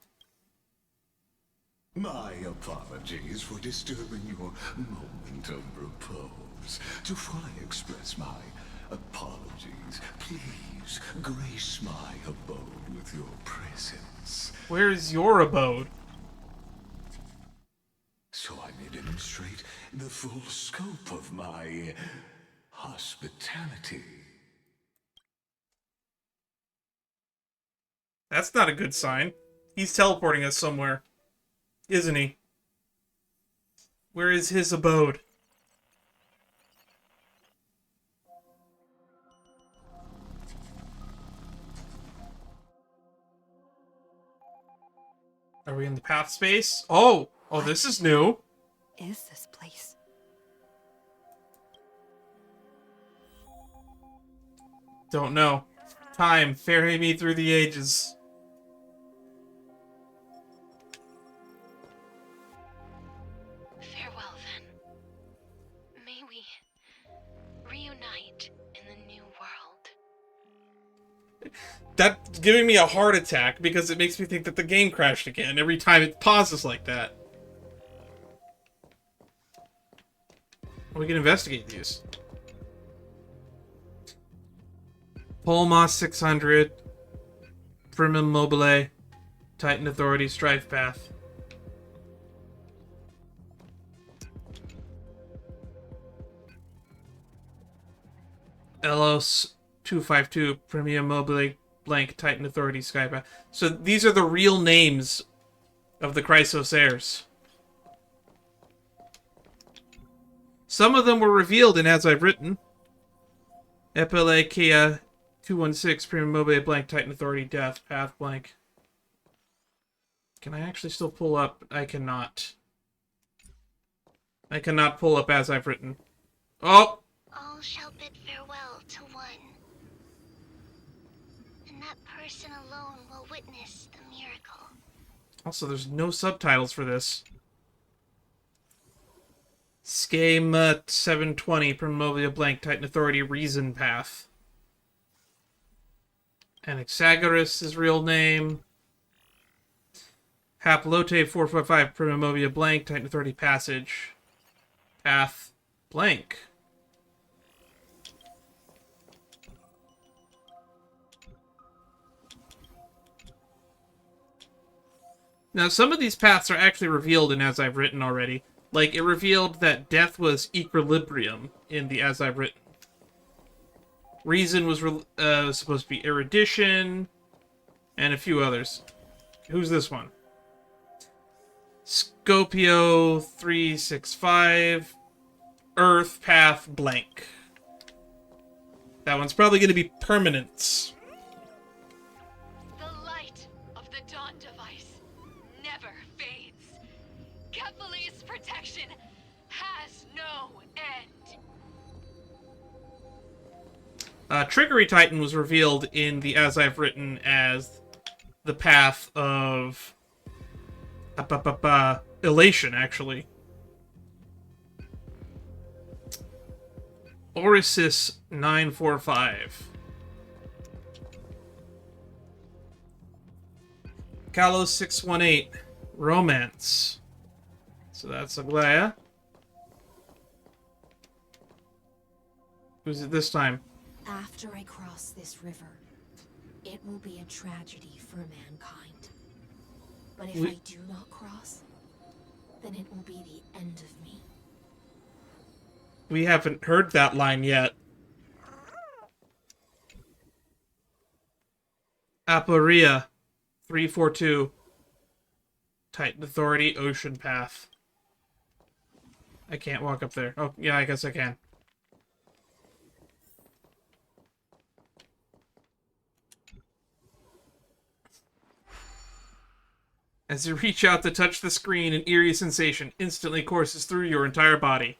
My apologies for disturbing your moment of repose. Before I express my apologies, please grace my abode with your presence, Where is your abode? so I may demonstrate the full scope of my hospitality. That's not a good sign. He's teleporting us somewhere. Isn't he? Where is his abode? Are we in the path space? Oh! Oh, this is new. Is this place? Don't know. Time, ferry me through the ages. Farewell, then. May we reunite in the new world. That's giving me a heart attack because it makes me think that the game crashed again every time it pauses like that. We can investigate these. Polmos 600, Primum Mobile, Titan Authority, Strife Path. Elos 252, Premium Mobile, Blank, Titan Authority, Skypath. So these are the real names of the Chrysos heirs. Some of them were revealed in As I've Written. Ep128, Kia 216, Premium Mobile, Blank, Titan Authority, Death, Path, Blank. Can I actually still pull up? I cannot. I cannot pull up As I've Written. Oh! All shall bid farewell to one. And that person alone will witness the miracle. Also, there's no subtitles for this. Schema 720, Promovia Blank, Titan Authority, Reason Path. Anaxagoras, his real name. Haplote 455, Promovia Blank, Titan Authority, Passage. Path, Blank. Now, some of these paths are actually revealed in As I've Written already. Like, it revealed that death was equilibrium in the As I've Written. Reason was supposed to be erudition, and a few others. Who's this one? Scopio 365, Earth Path Blank. That one's probably going to be permanence. The light of the dawn device never fades. Kephalese protection has no end. Trickery Titan was revealed in the As I've Written as the path of elation, actually. Orisis 945. Kalos 618. Romance. So that's Aglaya. Who's it this time? After I cross this river, it will be a tragedy for mankind. But if I do not cross, then it will be the end of me. We haven't heard that line yet. Aporia 342. Titan Authority, Ocean Path. I can't walk up there. Oh, yeah, I guess I can. As you reach out to touch the screen, an eerie sensation instantly courses through your entire body.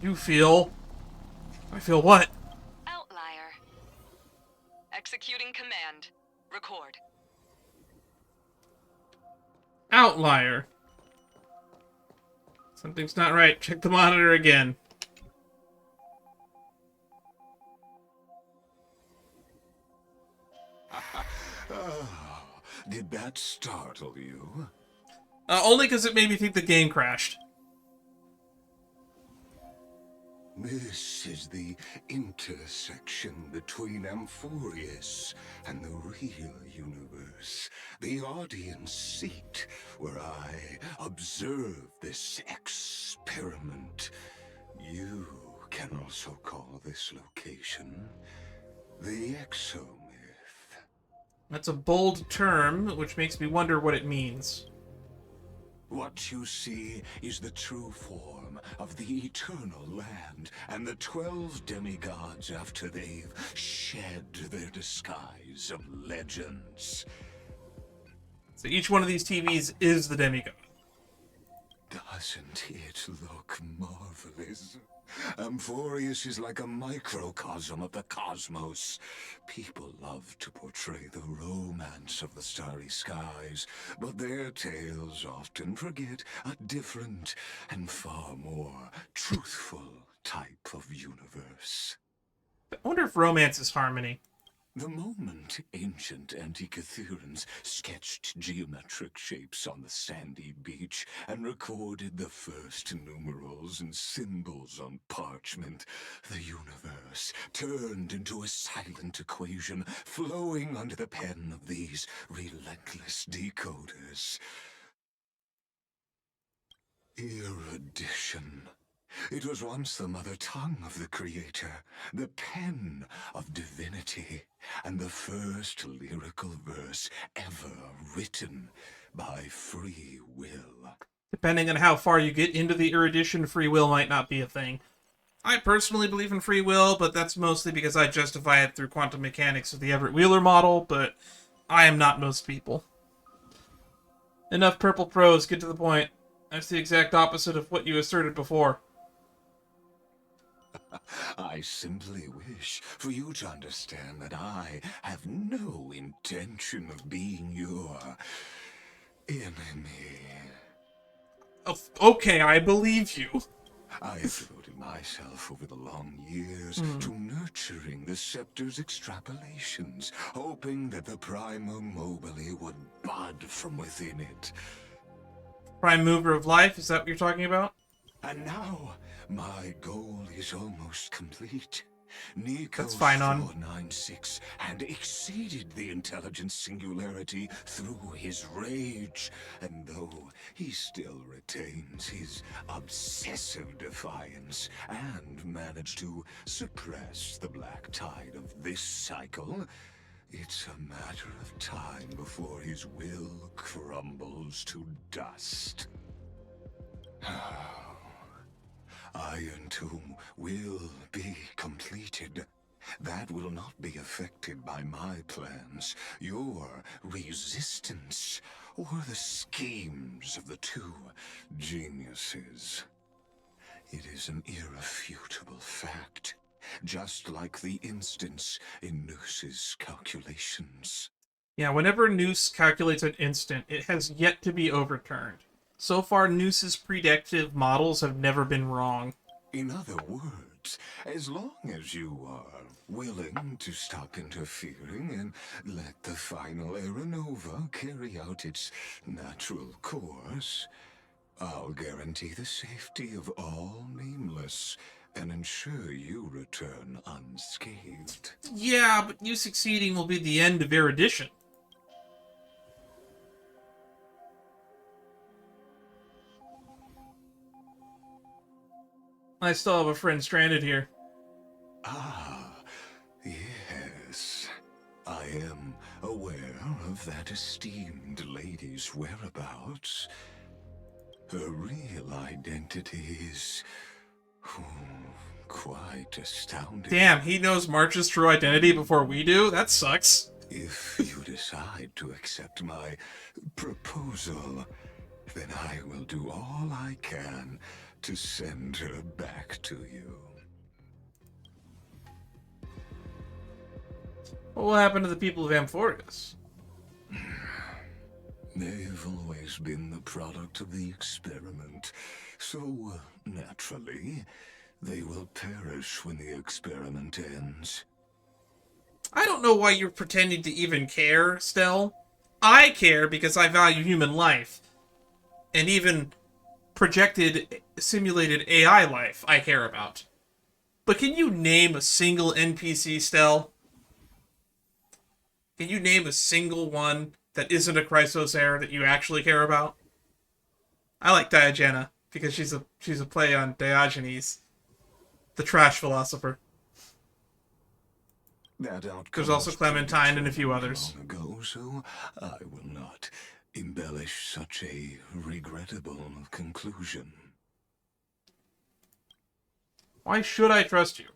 You feel... I feel what? Outlier. Executing command. Record. Outlier. Something's not right. Check the monitor again. Did that startle you? Only because it made me think the game crashed. This is the intersection between Amphorius and the real universe. The audience seat where I observe this experiment. You can also call this location the exomyth. That's a bold term, which makes me wonder what it means. What you see is the true form of the eternal land and the 12 demigods after they've shed their disguise of legends. So each one of these TVs is the demigod. Doesn't it look marvelous? Amphorius is like a microcosm of the cosmos. People love to portray the romance of the starry skies, but their tales often forget a different and far more truthful type of universe. I wonder if romance is harmony. The moment ancient Antikytherians sketched geometric shapes on the sandy beach and recorded the first numerals and symbols on parchment, the universe turned into a silent equation flowing under the pen of these relentless decoders. Erudition. It was once the mother tongue of the creator, the pen of divinity, and the first lyrical verse ever written by free will. Depending on how far you get into the erudition, free will might not be a thing. I personally believe in free will, but that's mostly because I justify it through quantum mechanics of the Everett Wheeler model, but I am not most people. Enough purple prose, get to the point. That's the exact opposite of what you asserted before. I simply wish for you to understand that I have no intention of being your enemy. Oh, okay, I believe you. I have devoted myself over the long years to nurturing the scepter's extrapolations, hoping that the Prima Mobile would bud from within it. Prime mover of life, is that what you're talking about? And now, my goal is almost complete. Nico That's fine on. 496 had exceeded the intelligence singularity through his rage, and though he still retains his obsessive defiance and managed to suppress the black tide of this cycle, it's a matter of time before his will crumbles to dust. Iron Tomb will be completed. That will not be affected by my plans, your resistance, or the schemes of the two geniuses. It is an irrefutable fact, just like the instance in Noose's calculations. Yeah, whenever Noose calculates an instant, it has yet to be overturned. So far, Noose's predictive models have never been wrong. In other words, as long as you are willing to stop interfering and let the final Aeronova carry out its natural course, I'll guarantee the safety of all Nameless and ensure you return unscathed. Yeah, but you succeeding will be the end of erudition. I still have a friend stranded here. Ah, yes. I am aware of that esteemed lady's whereabouts. Her real identity is quite astounding. Damn, he knows March's true identity before we do? That sucks. If you decide to accept my proposal, then I will do all I can to send her back to you. What will happen to the people of Amphorus? They've always been the product of the experiment, so naturally, they will perish when the experiment ends. I don't know why you're pretending to even care, Stell. I care because I value human life. And even projected, simulated AI life I care about. But can you name a single NPC, Stell? Can you name a single one that isn't a Chrysos heir that you actually care about? I like Diogena because she's a play on Diogenes, the trash philosopher. There's also Clementine and a few others. Long ago, so I will not embellish such a regrettable conclusion. Why should I trust you?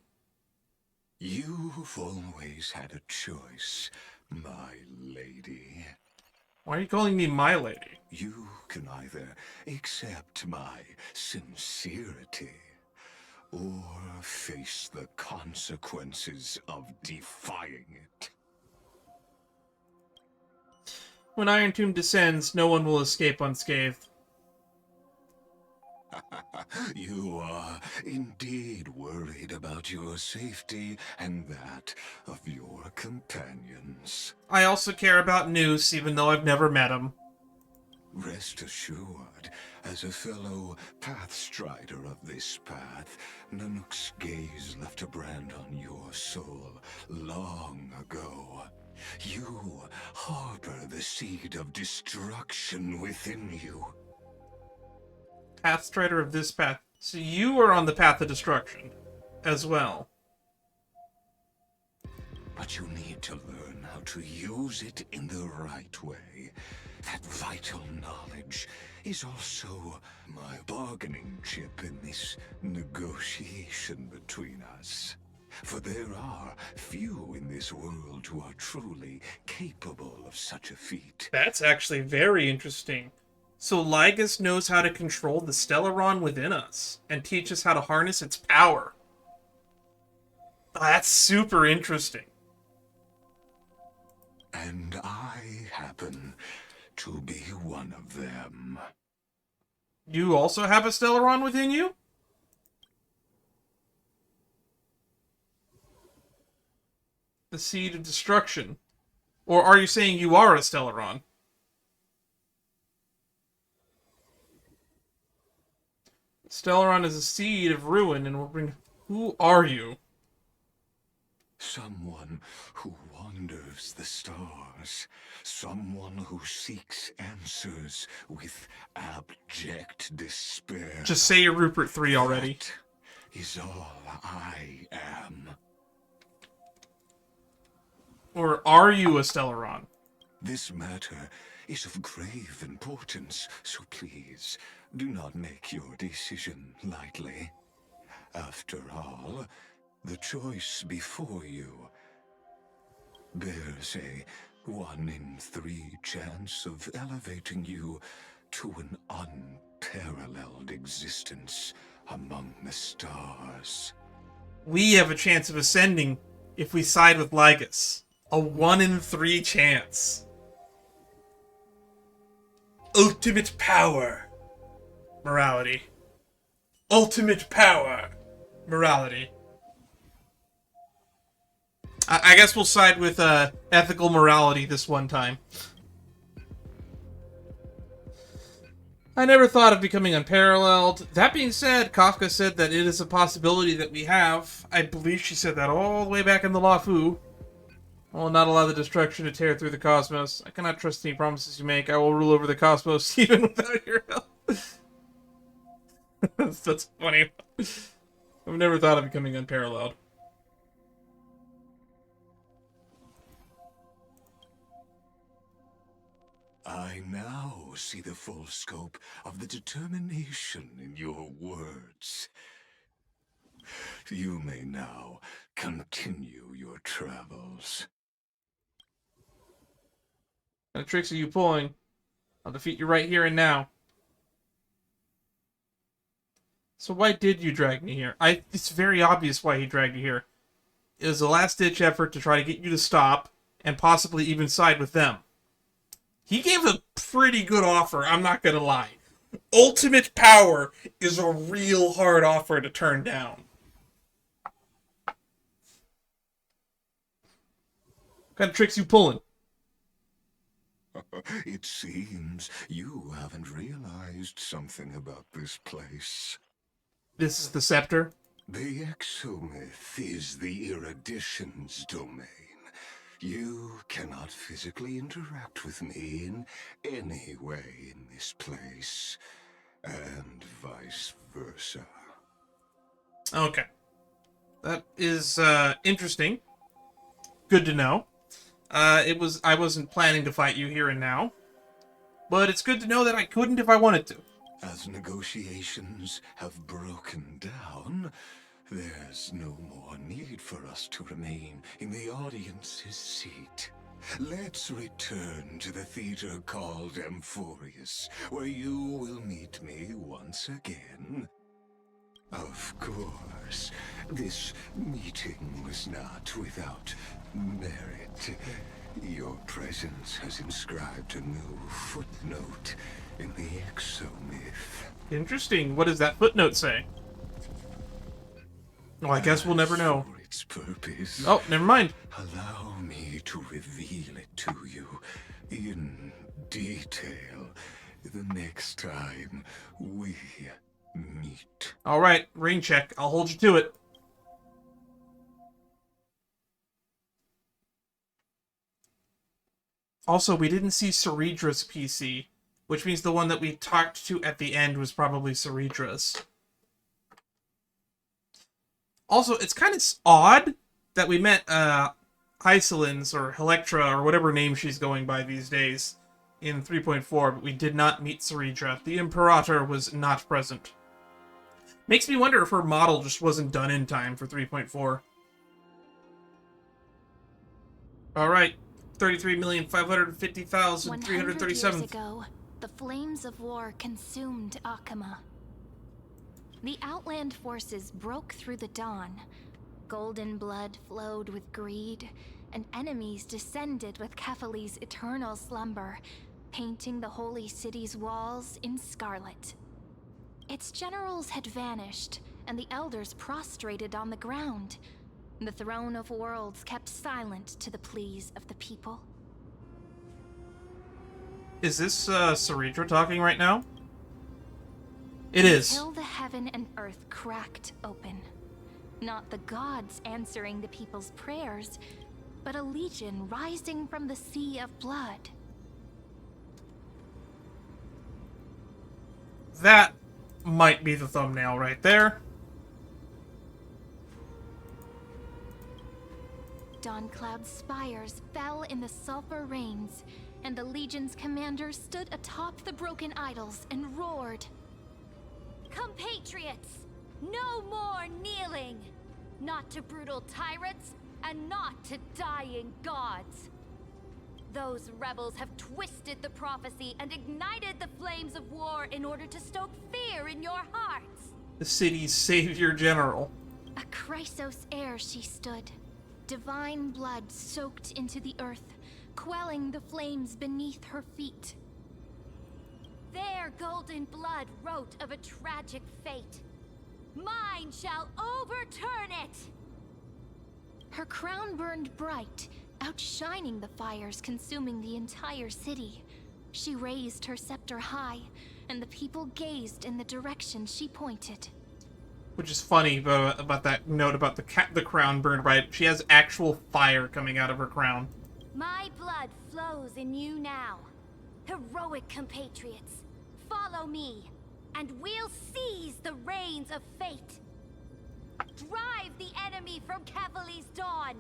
You've always had a choice, my lady. Why are you calling me my lady? You can either accept my sincerity or face the consequences of defying it. When Iron Tomb descends, no one will escape unscathed. You are indeed worried about your safety and that of your companions. I also care about Noose, even though I've never met him. Rest assured, as a fellow pathstrider of this path, Nanook's gaze left a brand on your soul long ago. You harbor the seed of destruction within you. Pathstrider of this path. So you are on the path of destruction, as well. But you need to learn how to use it in the right way. That vital knowledge is also my bargaining chip in this negotiation between us. For there are few in this world who are truly capable of such a feat. That's actually very interesting. So Lygus knows how to control the Stellaron within us, and teach us how to harness its power. That's super interesting. And I happen to be one of them. You also have a Stellaron within you? The Seed of Destruction. Or are you saying you are a Stellaron? Stellaron is a seed of ruin and will bring... Who are you? Someone who wanders the stars. Someone who seeks answers with abject despair. Just say you're Rupert 3 already. That is all I am. Or are you a Stellaron? This matter is of grave importance, so please do not make your decision lightly. After all, the choice before you bears a 1 in 3 chance of elevating you to an unparalleled existence among the stars. We have a chance of ascending if we side with Lygus. A 1 in 3 chance. Ultimate power. Morality. Ultimate power. Morality. I guess we'll side with ethical morality this one time. I never thought of becoming unparalleled. That being said, Kafka said that it is a possibility that we have. I believe she said that all the way back in the Lafu. I will not allow the destruction to tear through the cosmos. I cannot trust any promises you make. I will rule over the cosmos even without your help. That's funny. I've never thought of becoming unparalleled. I now see the full scope of the determination in your words. You may now continue your travels. What kind of tricks are you pulling? I'll defeat you right here and now. So why did you drag me here? It's very obvious why he dragged you here. It was a last-ditch effort to try to get you to stop, and possibly even side with them. He gave a pretty good offer, I'm not gonna lie. Ultimate power is a real hard offer to turn down. What kind of tricks you pulling? It seems you haven't realized something about this place. This is the scepter? The exomyth is the erudition's domain. You cannot physically interact with me in any way in this place, and vice versa. Okay. That is interesting. Good to know. I wasn't planning to fight you here and now, but it's good to know that I couldn't if I wanted to. As negotiations have broken down, there's no more need for us to remain in the audience's seat. Let's return to the theater called Amphorius, where you will meet me once again. Of course, this meeting was not without merit. Your presence has inscribed a new footnote in the exomyth. Interesting. What does that footnote say? Well, I guess we'll never know. For its purpose, Oh, never mind. allow me to reveal it to you in detail the next time we meet. Alright, rain check. I'll hold you to it. Also, we didn't see Ceredra's PC, which means the one that we talked to at the end was probably Ceredra's. Also, it's kind of odd that we met Isolins, or Electra, or whatever name she's going by these days, in 3.4, but we did not meet Ceredra. The Imperator was not present. Makes me wonder if her model just wasn't done in time for 3.4. Alright, 33,550,337. 100 years ago, the flames of war consumed Okhema. The Outland forces broke through the dawn. Golden blood flowed with greed, and enemies descended with Kephali's eternal slumber, painting the holy city's walls in scarlet. Its generals had vanished, and the elders prostrated on the ground. The throne of worlds kept silent to the pleas of the people. Is this Ceredra talking right now? It is. Until the heaven and earth cracked open. Not the gods answering the people's prayers, but a legion rising from the sea of blood. That might be the thumbnail right there. Dawncloud's spires fell in the sulfur rains, and the Legion's commander stood atop the broken idols and roared. Compatriots, no more kneeling! Not to brutal tyrants, and not to dying gods. Those rebels have twisted the prophecy and ignited the flames of war in order to stoke fear in your hearts. The city's savior general. A Chrysos heir she stood. Divine blood soaked into the earth, quelling the flames beneath her feet. Their golden blood wrote of a tragic fate. Mine shall overturn it! Her crown burned bright, outshining the fires consuming the entire city. She raised her scepter high, and the people gazed in the direction she pointed. Which is funny about that note about the crown burned bright. She has actual fire coming out of her crown. My blood flows in you now. Heroic compatriots, follow me, and we'll seize the reins of fate. Drive the enemy from Kevali's dawn.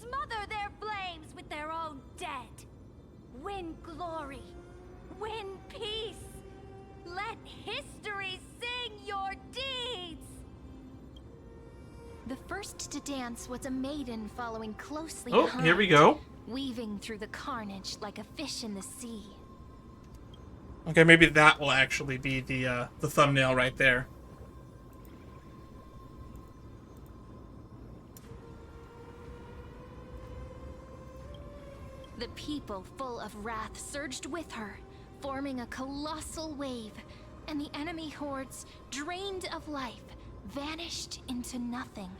Smother their flames with their own dead. Win glory. Win peace. Let history sing your deeds. The first to dance was a maiden following closely Oh, behind, here we go. weaving through the carnage like a fish in the sea. Okay, maybe that will actually be the thumbnail right there. The people, full of wrath, surged with her, forming a colossal wave, and the enemy hordes, drained of life, vanished into nothing.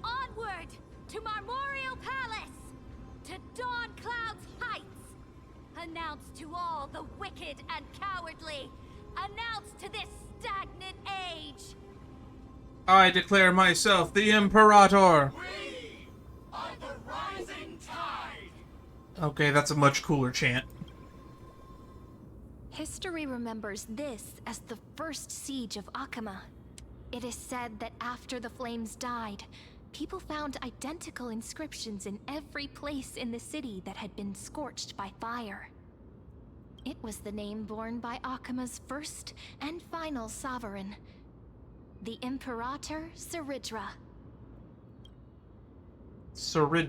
Onward to Marmorial Palace, to Dawn Cloud's heights. Announce to all the wicked and cowardly. Announce to this stagnant age. I declare myself the Imperator. We are the rising tide. Okay, that's a much cooler chant. History remembers this as the first siege of Okhema. It is said that after the flames died, people found identical inscriptions in every place in the city that had been scorched by fire. It was the name borne by Okhema's first and final sovereign, the Imperator Cyrene. Cyrene.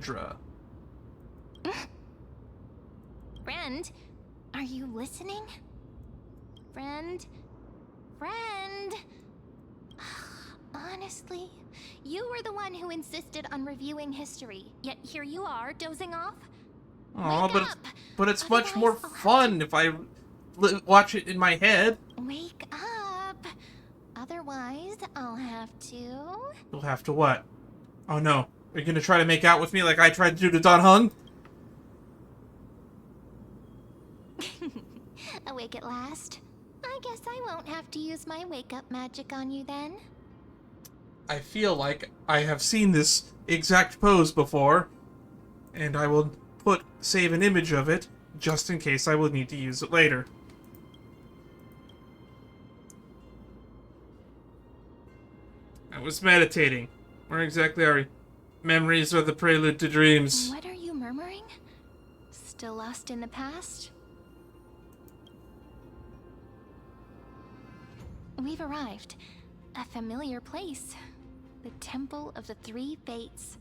Friend, are you listening? Friend? Friend? Honestly, you were the one who insisted on reviewing history, yet here you are, dozing off? Oh, Wake up! but it's much Otherwise, more I'll have fun if I watch it in my head. Wake up! Otherwise, I'll have to... You'll have to what? Oh no. Are you gonna try to make out with me like I tried to do to Don Hung? Awake at last? I guess I won't have to use my wake-up magic on you then. I feel like I have seen this exact pose before, and I will save an image of it, just in case I will need to use it later. I was meditating. Where exactly are we? Memories are the prelude to dreams. What are you murmuring? Still lost in the past? We've arrived. A familiar place. The Temple of the Three Fates.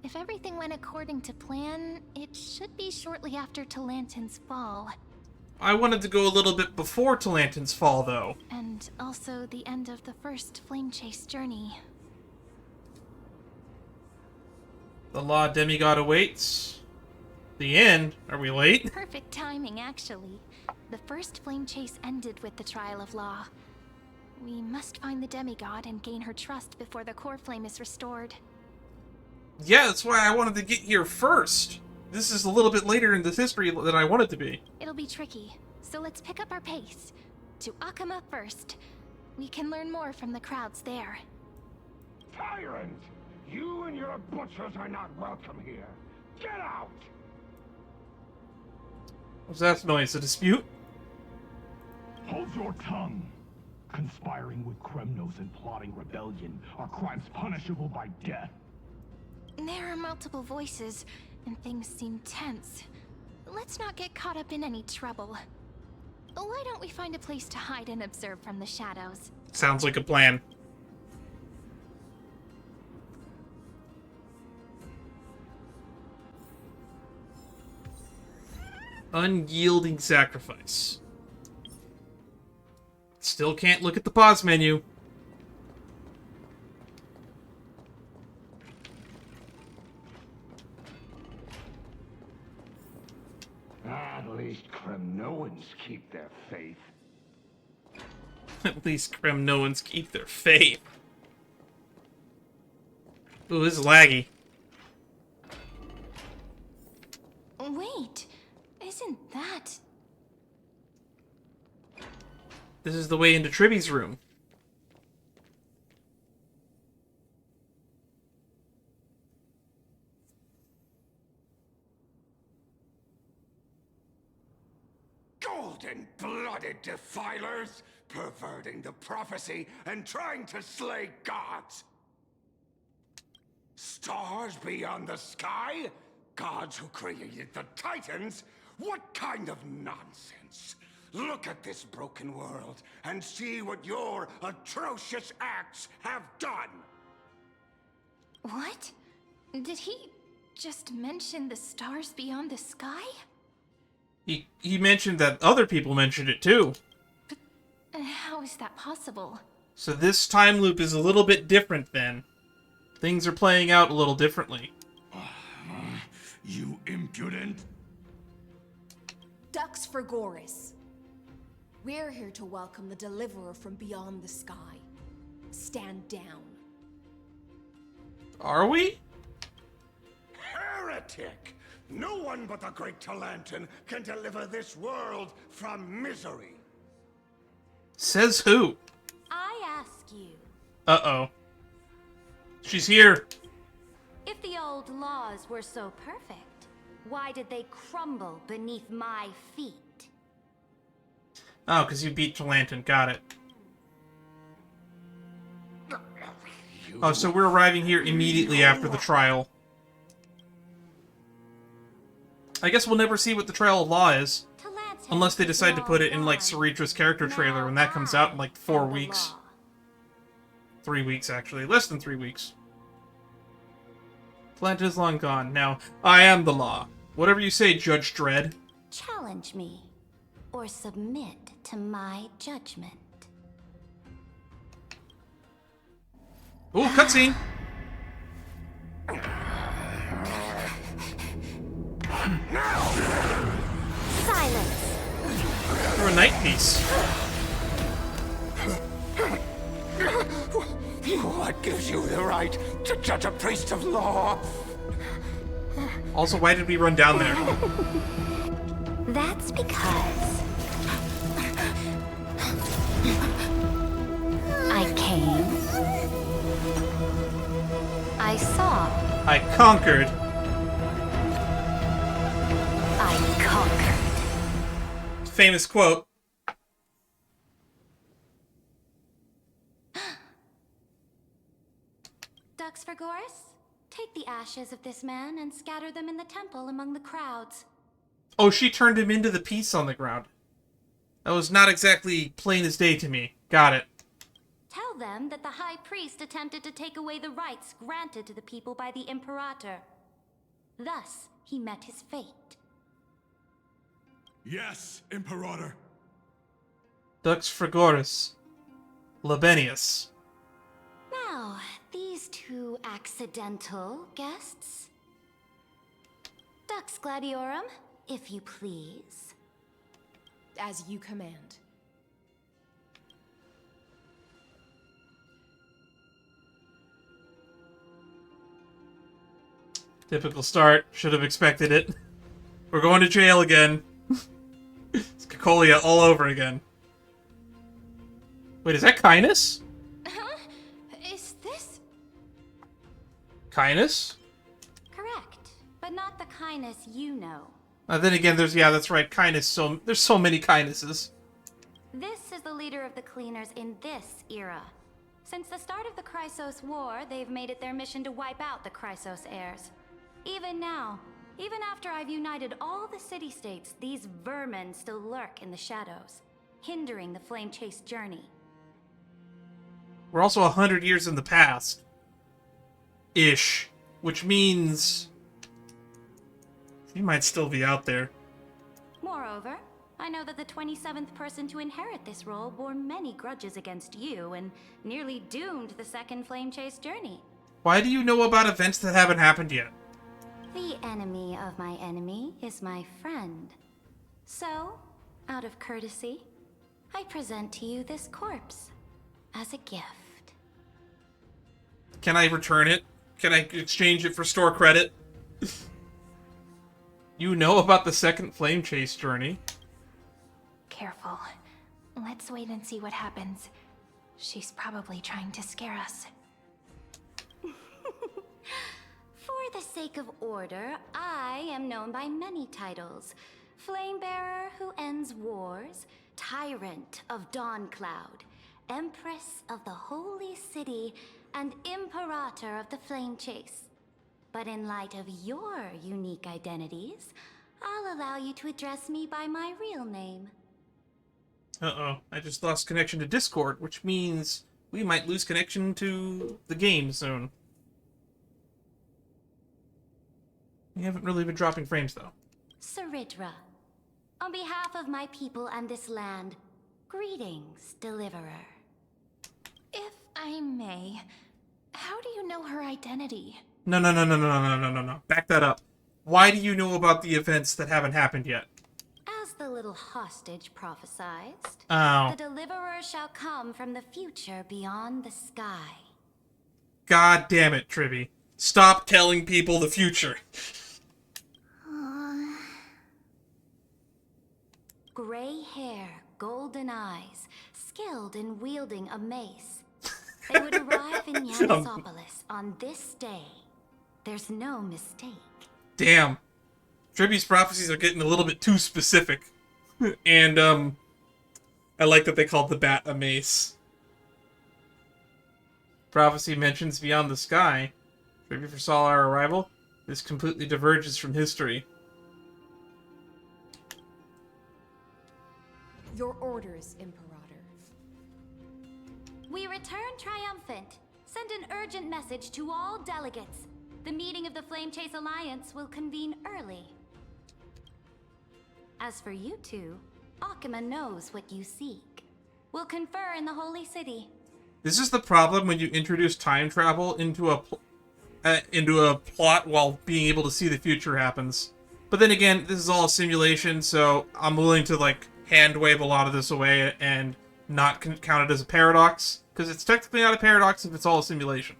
If everything went according to plan, it should be shortly after Talantin's fall. I wanted to go a little bit before Talantin's fall, though. And also the end of the first Flame Chase journey. The Law Demigod awaits. The end? Are we late? Perfect timing, actually. The first Flame Chase ended with the Trial of Law. We must find the demigod and gain her trust before the core flame is restored. Yeah, that's why I wanted to get here first. This is a little bit later in this history than I wanted to be. It'll be tricky, so let's pick up our pace. To Okhema first. We can learn more from the crowds there. Tyrant! You and your butchers are not welcome here. Get out! What's that noise? A dispute? Hold your tongue! Conspiring with Kremnos and plotting rebellion are crimes punishable by death. There are multiple voices, and things seem tense. Let's not get caught up in any trouble. Why don't we find a place to hide and observe from the shadows? Sounds like a plan. Unyielding sacrifice. Still can't look at the pause menu. At least Kremnoans keep their faith. At least Kremnoans keep their faith. Ooh, this is laggy. Wait, isn't that... This is the way into Tribby's room. Golden-blooded defilers, perverting the prophecy and trying to slay gods. Stars beyond the sky? Gods who created the Titans? What kind of nonsense? Look at this broken world and see what your atrocious acts have done. What? Did he just mention the stars beyond the sky? He mentioned that other people mentioned it too. How is that possible? So this time loop is a little bit different then. Things are playing out a little differently. You impudent. Dux for Goris. We're here to welcome the deliverer from beyond the sky. Stand down. Are we? Heretic! No one but the great Talantan can deliver this world from misery. Says who? I ask you, Uh-oh. She's here. if the old laws were so perfect, why did they crumble beneath my feet? Oh, because you beat Talantan. Got it. Oh, so we're arriving here immediately after the trial. I guess we'll never see what the Trial of Law is. Unless they decide to put it in, like, Saritra's character trailer when that comes out in, like, 4 weeks. 3 weeks, actually. Less than 3 weeks. Talantan is long gone. Now, I am the law. Whatever you say, Judge Dredd. Challenge me, or submit to my judgment. Ooh, cutscene! Silence! Or a night piece. What gives you the right to judge a priest of law? Also, why did we run down there? That's because I came, I saw, I conquered. I conquered. Famous quote. Dux for Goris, take the ashes of this man and scatter them in the temple among the crowds. Oh, she turned him into the piece on the ground. That was not exactly plain as day to me. Got it. Tell them that the High Priest attempted to take away the rights granted to the people by the Imperator. Thus, he met his fate. Yes, Imperator. Dux Frigoris. Labenius. Now, these two accidental guests. Dux Gladiorum, if you please. As you command. Typical start. Should have expected it. We're going to jail again. It's Cacolia all over again. Wait, is that Kindness? Huh? Is this... Kindness? Correct, but not the kindness you know. Then again, that's right, Kindness. So there's so many Kindnesses. This is the leader of the Cleaners in this era. Since the start of the Chrysos War, they've made it their mission to wipe out the Chrysos heirs. Even now, even after I've united all the city-states, these vermin still lurk in the shadows, hindering the flame-chased journey. We're also 100 years in the past. Ish. Which means... he might still be out there. Moreover, I know that the 27th person to inherit this role bore many grudges against you and nearly doomed the second Flame Chase journey. Why do you know about events that haven't happened yet? The enemy of my enemy is my friend. So, out of courtesy, I present to you this corpse as a gift. Can I return it? Can I exchange it for store credit? You know about the second Flame Chase journey. Careful. Let's wait and see what happens. She's probably trying to scare us. For the sake of order, I am known by many titles. Flamebearer who ends wars, Tyrant of Dawncloud, Empress of the Holy City, and Imperator of the Flame Chase. But in light of your unique identities, I'll allow you to address me by my real name. Uh-oh, I just lost connection to Discord, which means we might lose connection to the game soon. We haven't really been dropping frames, though. Cyrene. On behalf of my people and this land, greetings, Deliverer. If I may, how do you know her identity? No. Back that up. Why do you know about the events that haven't happened yet? As the little hostage prophesied, Oh. the Deliverer shall come from the future beyond the sky. God damn it, Trivy. Stop telling people the future. Gray hair, golden eyes, skilled in wielding a mace. They would arrive in Yanisopolis on this day. There's no mistake. Damn. Trivy's prophecies are getting a little bit too specific. And, I like that they called the bat a mace. Prophecy mentions beyond the sky. Trivy foresaw our arrival. This completely diverges from history. Your orders, Imperator. We return triumphant. Send an urgent message to all delegates. The meeting of the Flame Chase Alliance will convene early. As for you two, Okhema knows what you seek. We'll confer in the Holy City. This is the problem when you introduce time travel into a plot while being able to see the future happens. But then again, this is all a simulation, so I'm willing to, like, hand wave a lot of this away and not count it as a paradox, because it's technically not a paradox if it's all a simulation.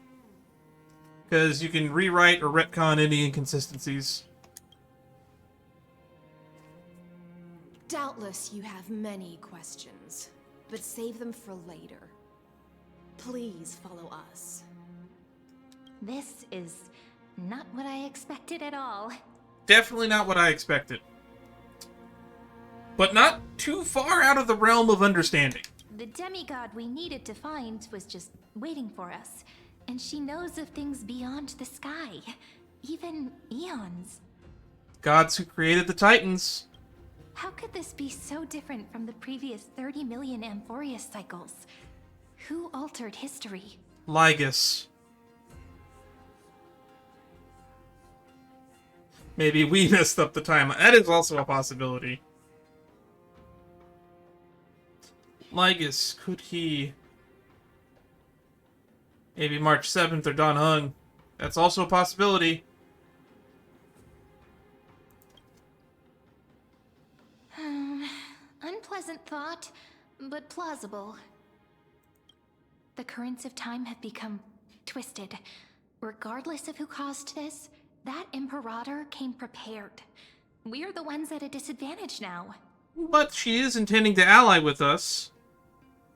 Because you can rewrite or retcon any inconsistencies. Doubtless you have many questions, but save them for later. Please follow us. This is not what I expected at all. Definitely not what I expected. But not too far out of the realm of understanding. The demigod we needed to find was just waiting for us. And she knows of things beyond the sky. Even eons. Gods who created the Titans. How could this be so different from the previous 30 million Amphorius cycles? Who altered history? Lygus. Maybe we messed up the timeline. That is also a possibility. Lygus, could he... Maybe March 7th or Don Hung. That's also a possibility. Unpleasant thought, but plausible. The currents of time have become twisted. Regardless of who caused this, that Imperator came prepared. We're the ones at a disadvantage now. But she is intending to ally with us.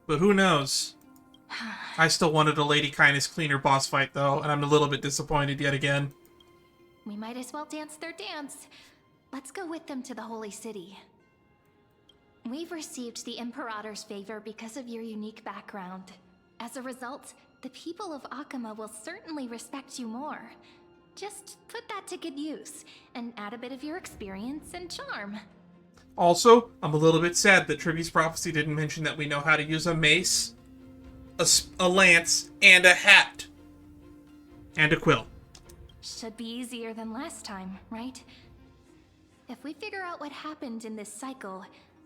But who knows? I still wanted a Lady Kindness Cleaner boss fight, though, and I'm a little bit disappointed yet again. We might as well dance their dance. Let's go with them to the Holy City. We've received the Imperator's favor because of your unique background. As a result, the people of Okhema will certainly respect you more. Just put that to good use, and add a bit of your experience and charm. Also, I'm a little bit sad that Trivy's prophecy didn't mention that we know how to use a mace, a lance, and a hat. And a quill. Should be easier than last time, right? If we figure out what happened in this cycle,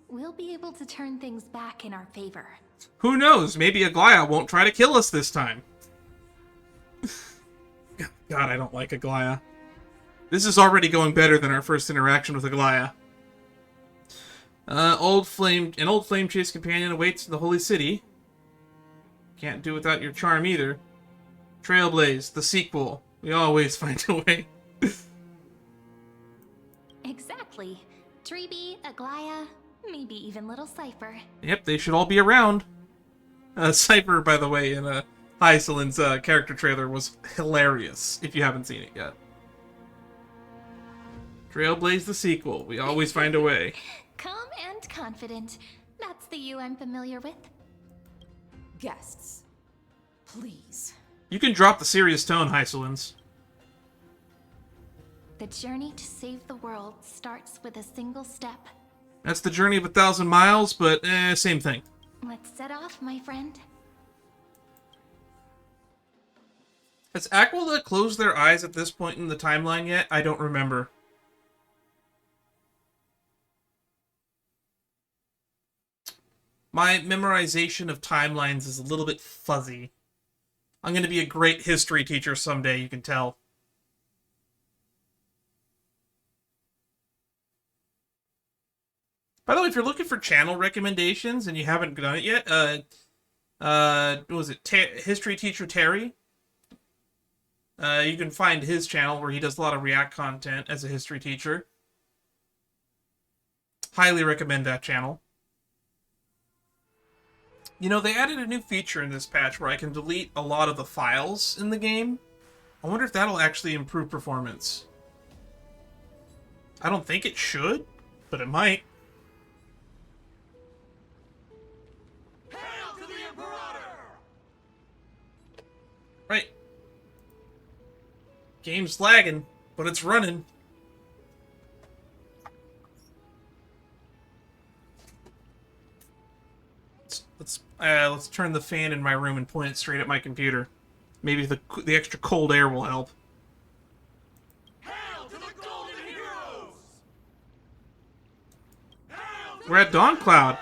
we'll be able to turn things back in our favor. Who knows? Maybe Aglaya won't try to kill us this time. God, I don't like Aglaya. This is already going better than our first interaction with Aglaya. An old flame chase companion awaits in the Holy City. Can't do without your charm either. Trailblaze, the sequel. We always find a way. Exactly. Treeby, Aglaya, maybe even little Cypher. Yep, they should all be around. Cypher, by the way, in Hycelin's character trailer was hilarious, if you haven't seen it yet. Trailblaze, the sequel. We always find a way. Calm and confident. That's the you I'm familiar with. Guests, please. You can drop the serious tone, Hycelins. The journey to save the world starts with a single step. That's the journey of 1,000 miles, but same thing. Let's set off, my friend. Has Aquila closed their eyes at this point in the timeline yet? I don't remember. My memorization of timelines is a little bit fuzzy. I'm going to be a great history teacher someday, you can tell. By the way, if you're looking for channel recommendations and you haven't done it yet, what was it? History teacher Terry? You can find his channel where he does a lot of React content as a history teacher. Highly recommend that channel. You know, they added a new feature in this patch where I can delete a lot of the files in the game. I wonder if that'll actually improve performance. I don't think it should, but it might. Hail to the Imperator! Right. Game's lagging, but it's running. Let's turn the fan in my room and point it straight at my computer. Maybe the extra cold air will help. Hail to the Golden Heroes! Hail to We're at Dawn Cloud.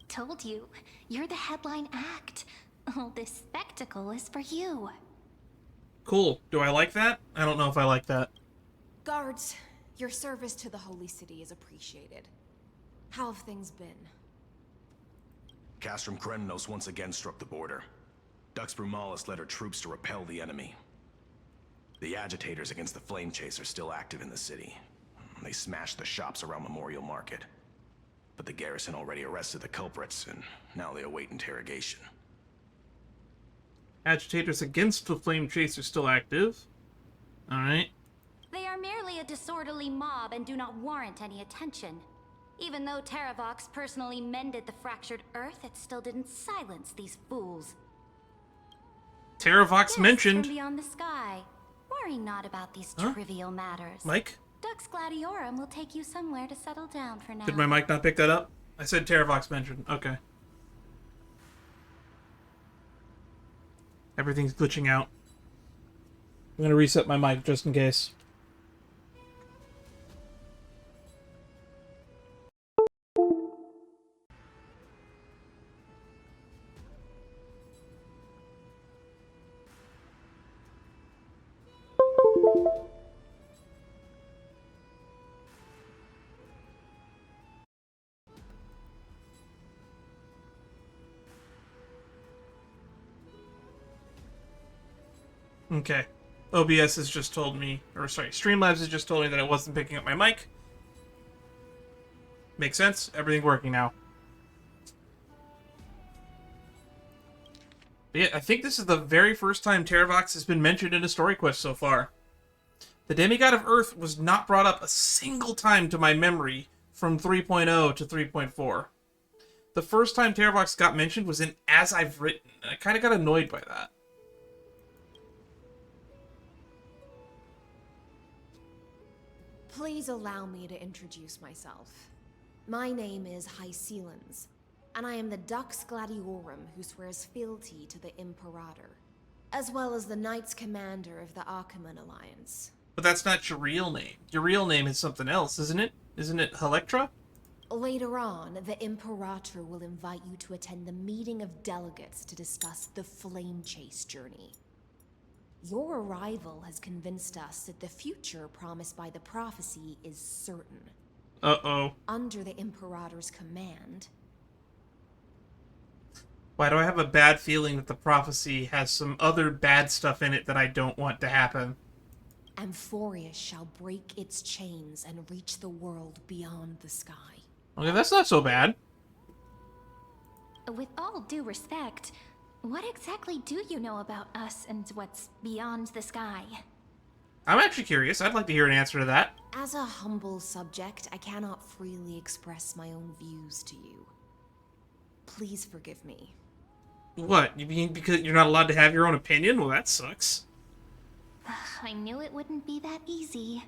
Told you, you're the headline act. All this spectacle is for you. Cool. Do I like that? I don't know if I like that. Guards, your service to the Holy City is appreciated. How have things been? Castrum Kremnos once again struck the border. Dux Brumalis led her troops to repel the enemy. The agitators against the Flame Chase are still active in the city. They smashed the shops around Memorial Market. But the garrison already arrested the culprits, and now they await interrogation. Agitators against the Flame Chase are still active. Alright. They are merely a disorderly mob and do not warrant any attention. Even though Terravox personally mended the fractured Earth, it still didn't silence these fools. Terravox Yes, mentioned. from beyond the sky. Worry not about these trivial matters. Mike? Dux Gladiorum will take you somewhere to settle down for now. Did my mic not pick that up? I said Terravox mentioned. Okay. Everything's glitching out. I'm gonna reset my mic just in case. Okay. OBS has just told me, or sorry, Streamlabs has just told me that it wasn't picking up my mic. Makes sense. Everything's working now. But yeah, I think this is the very first time Terravox has been mentioned in a story quest so far. The Demigod of Earth was not brought up a single time to my memory from 3.0 to 3.4. The first time Terravox got mentioned was in As I've Written, and I kind of got annoyed by that. Please allow me to introduce myself. My name is Hycelins, and I am the Dux Gladiorum who swears fealty to the Imperator, as well as the Knights Commander of the Okhema Alliance. But that's not your real name. Your real name is something else, isn't it? Isn't it Electra? Later on, the Imperator will invite you to attend the meeting of delegates to discuss the Flame Chase journey. Your arrival has convinced us that the future promised by the prophecy is certain. Uh-oh. Under the Imperator's command... Why do I have a bad feeling that the prophecy has some other bad stuff in it that I don't want to happen? Amphorius shall break its chains and reach the world beyond the sky. Okay, that's not so bad. With all due respect, what exactly do you know about us and what's beyond the sky? I'm actually curious. I'd like to hear an answer to that. As a humble subject, I cannot freely express my own views to you. Please forgive me. What? You mean because you're not allowed to have your own opinion? Well, that sucks. I knew it wouldn't be that easy.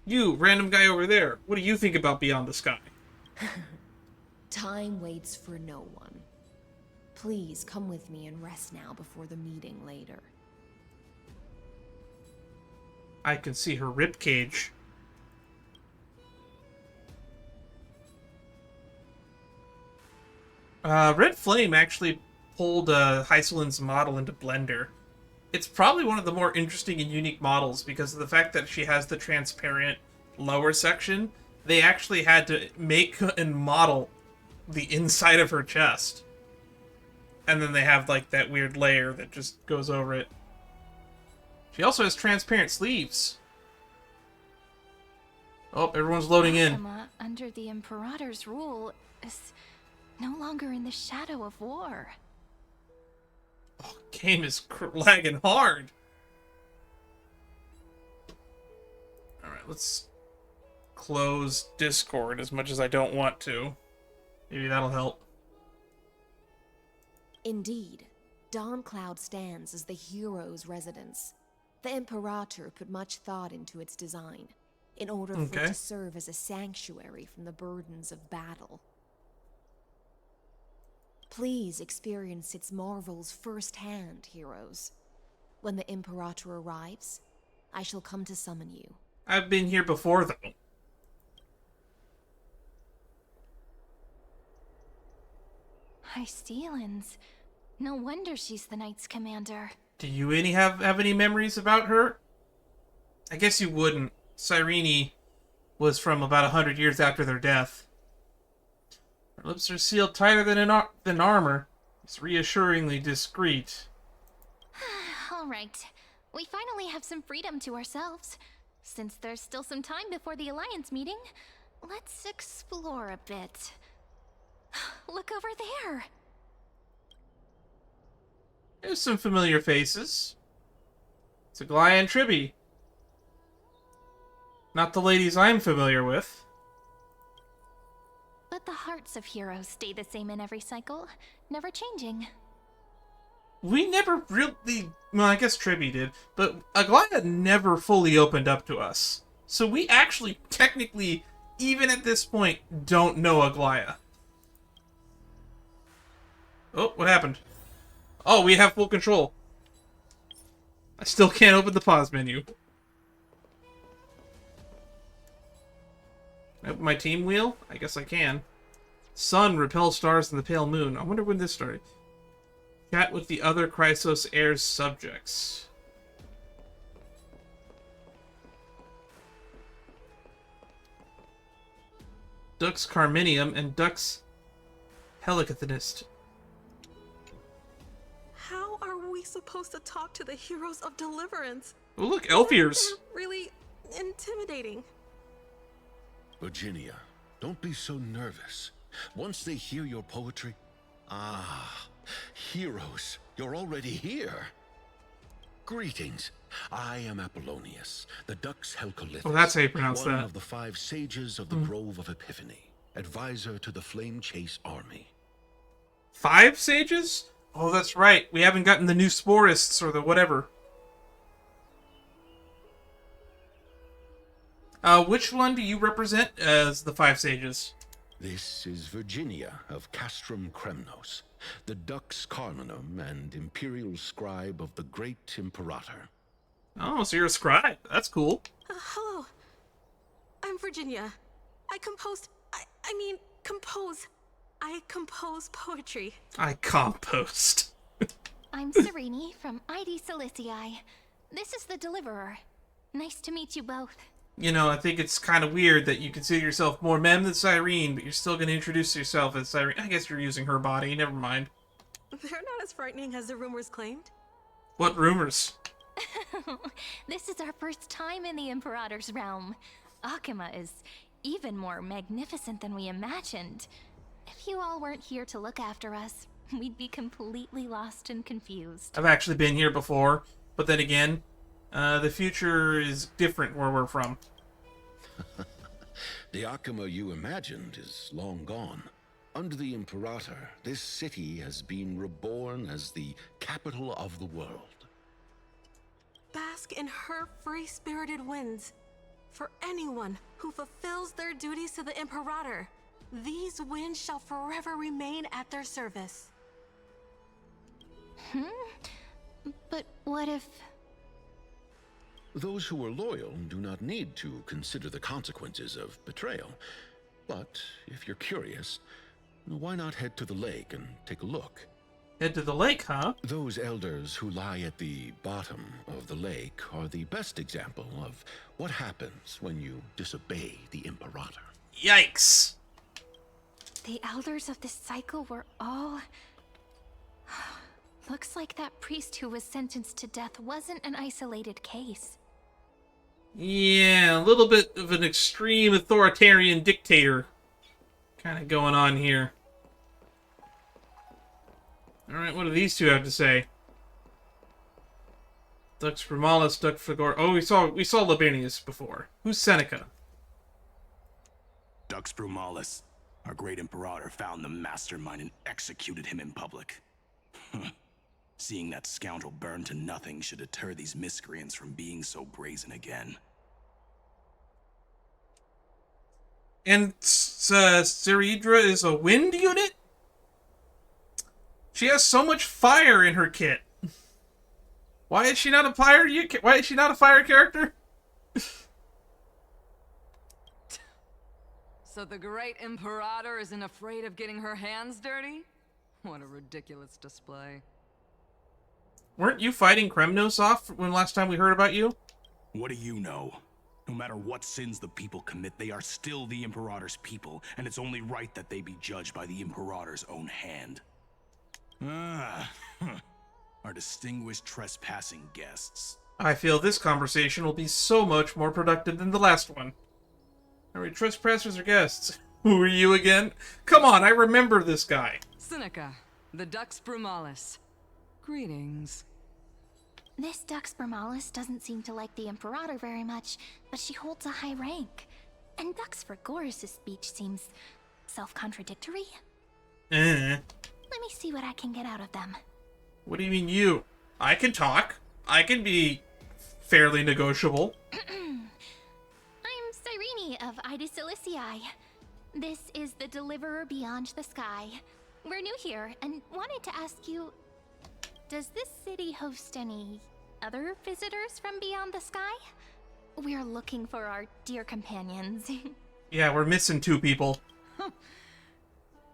You, random guy over there, what do you think about Beyond the Sky? Time waits for no one. Please come with me and rest now before the meeting later. I can see her ribcage. Red Flame actually pulled Hycelin's model into Blender. It's probably one of the more interesting and unique models because of the fact that she has the transparent lower section. They actually had to make and model the inside of her chest. And then they have like that weird layer that just goes over it. She also has transparent sleeves. Oh, everyone's loading in. Okhema, under the Imperator's rule, is no longer in the shadow of war. Oh, game is lagging hard. Alright, let's close Discord as much as I don't want to. Maybe that'll help. Indeed, Dawncloud stands as the hero's residence. The Imperator put much thought into its design, in order for it to serve as a sanctuary from the burdens of battle. Please experience its marvels firsthand, heroes. When the Imperator arrives, I shall come to summon you. I've been here before, though. Hystealans. No wonder she's the Knight's commander. Do you have any memories about her? I guess you wouldn't. Cyrene was from about 100 years after their death. Her lips are sealed tighter than armor. It's reassuringly discreet. All right. We finally have some freedom to ourselves. Since there's still some time before the Alliance meeting, let's explore a bit. Look over there. There's some familiar faces. It's Aglaia and Tribby. Not the ladies I'm familiar with. But the hearts of heroes stay the same in every cycle, never changing. We never really... Well, I guess Tribby did, but Aglaia never fully opened up to us. So we actually, technically, even at this point, don't know Aglaia. Oh, what happened? Oh, we have full control. I still can't open the pause menu. Can I open my team wheel? I guess I can. Sun, Repel stars, and the pale moon. I wonder when this started. Chat with the other Chrysos Heir's subjects. Dux Carminium and Dux Helicathanist. How are we supposed to talk to the heroes of deliverance? Oh, look, elf ears. They're really intimidating. Virginia, don't be so nervous. Once they hear your poetry... Ah, heroes, you're already here. Greetings. I am Apollonius, the Dux Helcolithus. Oh, that's how you pronounce one that. of the 5 sages of the Grove of Epiphany, advisor to the Flame Chase army. 5 sages? Oh, that's right. We haven't gotten the new Sporists or the whatever. Which one do you represent as the 5 sages? This is Virginia of Castrum Kremnos, the Dux Carminum and imperial scribe of the great Imperator. Oh, so you're a scribe. That's cool. Hello. I'm Virginia. I compose poetry. I compost. I'm Cyrene from ID Silicii. This is the Deliverer. Nice to meet you both. You know, I think it's kind of weird that you consider yourself more Mem than Cyrene, but you're still going to introduce yourself as Cyrene. I guess you're using her body. Never mind. They're not as frightening as the rumors claimed. What rumors? This is our first time in the Imperator's realm. Okhema is even more magnificent than we imagined. If you all weren't here to look after us, we'd be completely lost and confused. I've actually been here before, but then again, the future is different where we're from. The Okhema you imagined is long gone. Under the Imperator, this city has been reborn as the capital of the world. Bask in her free-spirited winds. For anyone who fulfills their duties to the Imperator, these winds shall forever remain at their service. But what if... Those who are loyal do not need to consider the consequences of betrayal. But if you're curious, why not head to the lake and take a look? Head to the lake, huh? Those elders who lie at the bottom of the lake are the best example of what happens when you disobey the Imperator. Yikes! The elders of this cycle were all... Looks like that priest who was sentenced to death wasn't an isolated case. Yeah, a little bit of an extreme authoritarian dictator kind of going on here. Alright, what do these two have to say? Dux Brumalis, Dux Fagor... Oh, we saw Libanius before. Who's Seneca? Dux Brumalis, our great Imperator, found the mastermind and executed him in public. Seeing that scoundrel burn to nothing should deter these miscreants from being so brazen again. And Ceridra is a wind unit? She has so much fire in her kit. Why is she not a fire? Why is she not a fire character? So the great Imperator isn't afraid of getting her hands dirty? What a ridiculous display. Weren't you fighting Kremnos off when last time we heard about you? What do you know? No matter what sins the people commit, they are still the Imperator's people, and it's only right that they be judged by the Imperator's own hand. Our distinguished trespassing guests. I feel this conversation will be so much more productive than the last one. Are we trespassers or guests? Who are you again? Come on, I remember this guy. Seneca, the Dux Brumalis. Greetings. This Dux Brumalis doesn't seem to like the Imperator very much, but she holds a high rank. And Dux Fagor's speech seems self-contradictory. Let me see what I can get out of them. What do you mean you? I can talk. I can be fairly negotiable. I'm Cyrene of Ida Silicii. This is the Deliverer Beyond the Sky. We're new here and wanted to ask you, does this city host any other visitors from beyond the sky? We're looking for our dear companions. Yeah, we're missing 2 people.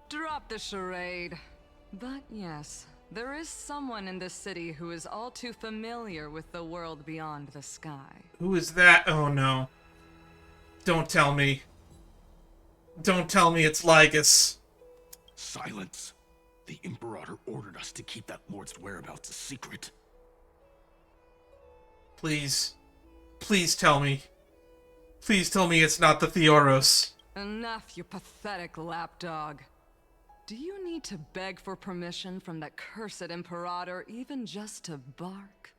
Drop the charade. But yes, there is someone in this city who is all too familiar with the world beyond the sky. Who is that? Oh no. Don't tell me. Don't tell me it's Lygus. Silence. The Imperator ordered us to keep that lord's whereabouts a secret. Please. Please tell me. Please tell me it's not the Theoros. Enough, you pathetic lapdog. Do you need to beg for permission from that cursed Imperator even just to bark?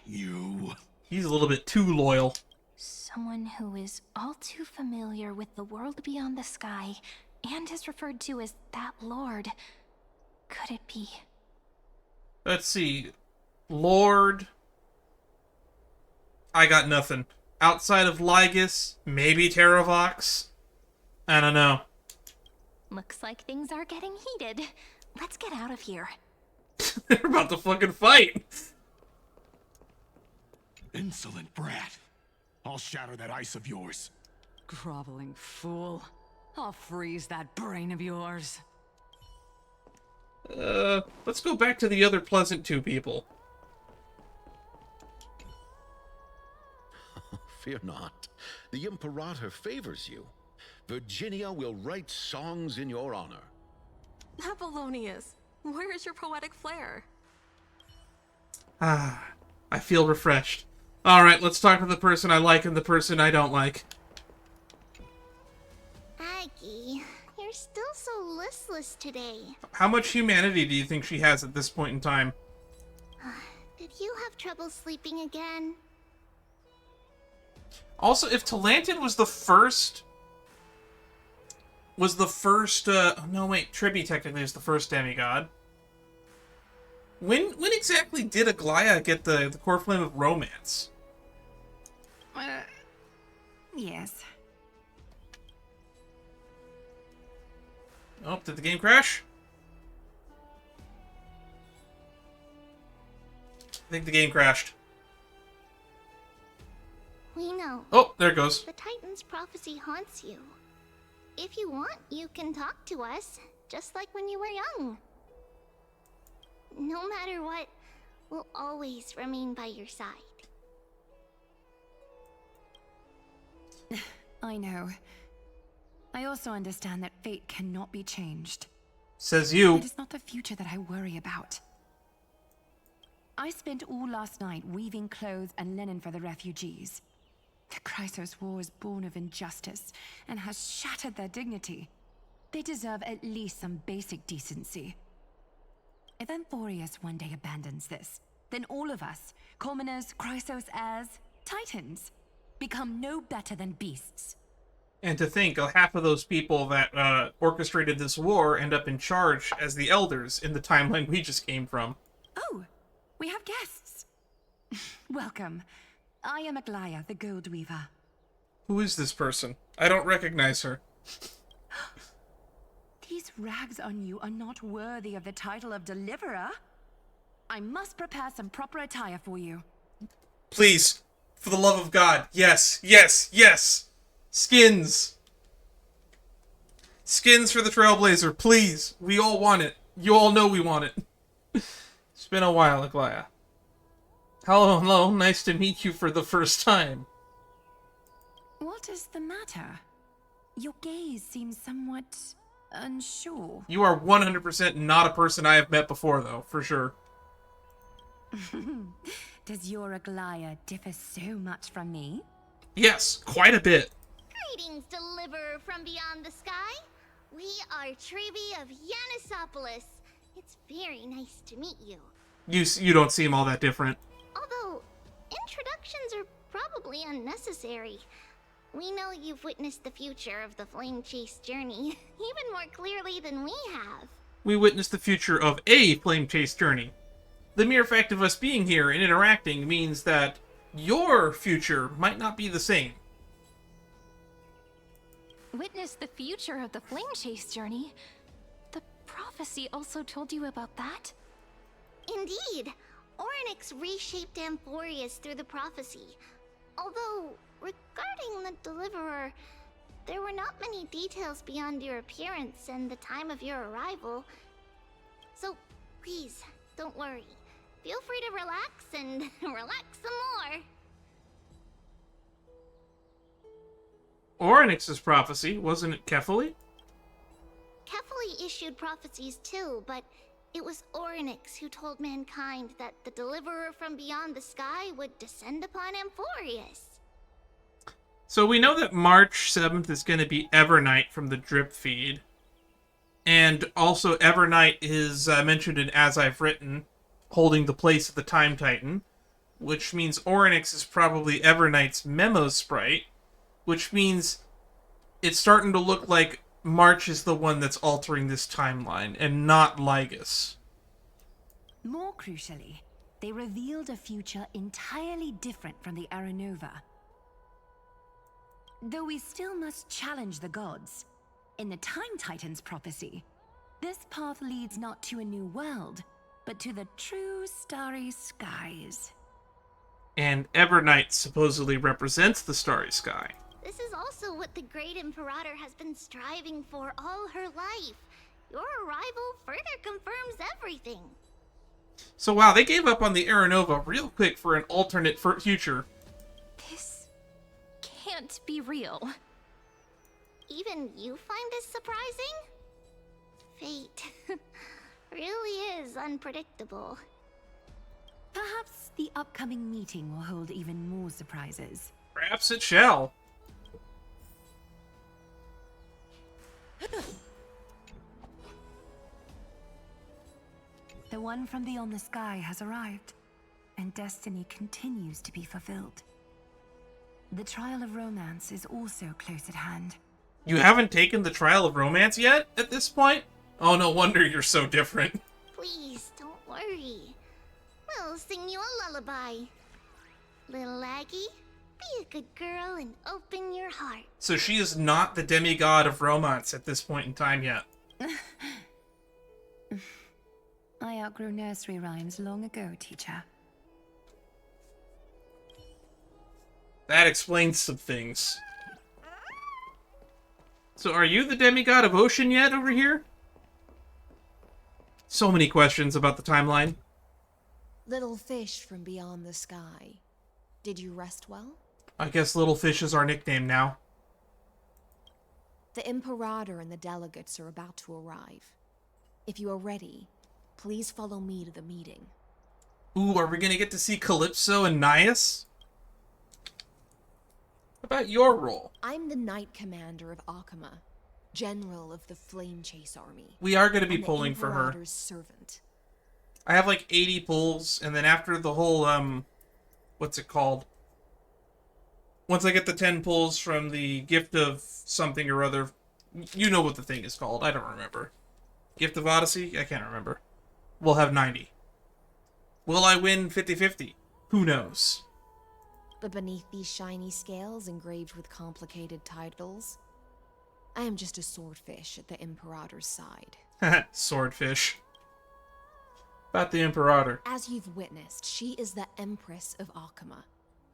You... He's a little bit too loyal. Someone who is all too familiar with the world beyond the sky and is referred to as that lord. Could it be? Let's see. Lord... I got nothing. Outside of Lygus, maybe Terravox. I don't know. Looks like things are getting heated. Let's get out of here. They're about to fucking fight. Insolent brat. I'll shatter that ice of yours. Groveling fool. I'll freeze that brain of yours. Let's go back to the other pleasant two people. Fear not. The Imperator favors you. Virginia will write songs in your honor. Apollonius, where is your poetic flair? Ah, I feel refreshed. Alright, let's talk to the person I like and the person I don't like. Aggie, you're still so listless today. How much humanity do you think she has at this point in time? Did you have trouble sleeping again? Also, if Talantin was the first... no, wait, Tribby technically is the first demigod. When exactly did Aglaya get the core flame of romance? Yes. Oh, did the game crash? I think the game crashed. We know. Oh, there it goes. The Titan's prophecy haunts you. If you want, you can talk to us, just like when you were young. No matter what, we'll always remain by your side. I know. I also understand that fate cannot be changed. Says you. It is not the future that I worry about. I spent all last night weaving clothes and linen for the refugees. The Chrysos War is born of injustice and has shattered their dignity. They deserve at least some basic decency. If Amphorius one day abandons this, then all of us, commoners, Chrysos heirs, Titans, become no better than beasts. And to think, half of those people that orchestrated this war end up in charge as the elders in the timeline we just came from. Oh, we have guests. Welcome. I am Aglaya, the Gold Weaver. Who is this person? I don't recognize her. These rags on you are not worthy of the title of Deliverer. I must prepare some proper attire for you. Please, for the love of God, yes, yes, yes! Skins! Skins for the Trailblazer, please! We all want it. You all know we want it. It's been a while, Aglaya. Hello, nice to meet you for the first time. What is the matter? Your gaze seems somewhat unsure. You are 100% not a person I have met before, though, for sure. Does your Aglaya differ so much from me? Yes, quite a bit. Greetings, Deliverer from beyond the sky. We are Trevi of Yanisopolis. It's very nice to meet you. You don't seem all that different. Although, introductions are probably unnecessary. We know you've witnessed the future of the Flame Chase journey, even more clearly than we have. We witnessed the future of a Flame Chase journey. The mere fact of us being here and interacting means that your future might not be the same. Witness the future of the Flame Chase journey? The prophecy also told you about that? Indeed. Orynyx reshaped Amphorius through the prophecy. Although, regarding the Deliverer, there were not many details beyond your appearance and the time of your arrival. So, please, don't worry. Feel free to relax and relax some more. Orynyx's prophecy, wasn't it Kefali? Kefali issued prophecies too, but it was Orynyx who told mankind that the Deliverer from beyond the sky would descend upon Amphorius. So we know that March 7th is going to be Evernight from the drip feed. And also Evernight is mentioned in As I've Written, holding the place of the Time Titan, which means Orynyx is probably Evernight's memo sprite, which means it's starting to look like March is the one that's altering this timeline, and not Lygus. More crucially, they revealed a future entirely different from the Aranova. Though we still must challenge the gods, in the Time Titan's prophecy, this path leads not to a new world, but to the true starry skies. And Evernight supposedly represents the starry sky. This is also what the Great Imperator has been striving for all her life. Your arrival further confirms everything. So wow, they gave up on the Aranova real quick for an alternate future. This can't be real. Even you find this surprising? Fate really is unpredictable. Perhaps the upcoming meeting will hold even more surprises. Perhaps it shall. The one from beyond the sky has arrived, and destiny continues to be fulfilled. The trial of romance is also close at hand. You haven't taken the trial of romance yet at this point? Oh, no wonder you're so different. Please, don't worry. We'll sing you a lullaby. Little Aggie, be a good girl and open your heart. So she is not the demigod of romance at this point in time yet. I outgrew nursery rhymes long ago, teacher. That explains some things. So are you the demigod of ocean yet over here? So many questions about the timeline. Little fish from beyond the sky. Did you rest well? I guess Little Fish is our nickname now. The Imperator and the delegates are about to arrive. If you are ready, please follow me to the meeting. Ooh, are we gonna get to see Calypso and Nias? What about your role? I'm the Knight Commander of Okhema, General of the Flame Chase Army. We are gonna be and pulling the for her. Imperator's servant. I have like 80 pulls, and then after the whole, what's it called? Once I get the 10 pulls from the Gift of something or other, you know what the thing is called, I don't remember. Gift of Odyssey? I can't remember. We'll have 90. Will I win 50-50? Who knows? But beneath these shiny scales engraved with complicated titles, I am just a swordfish at the Imperator's side. Swordfish. About the Imperator. As you've witnessed, she is the Empress of Okhema,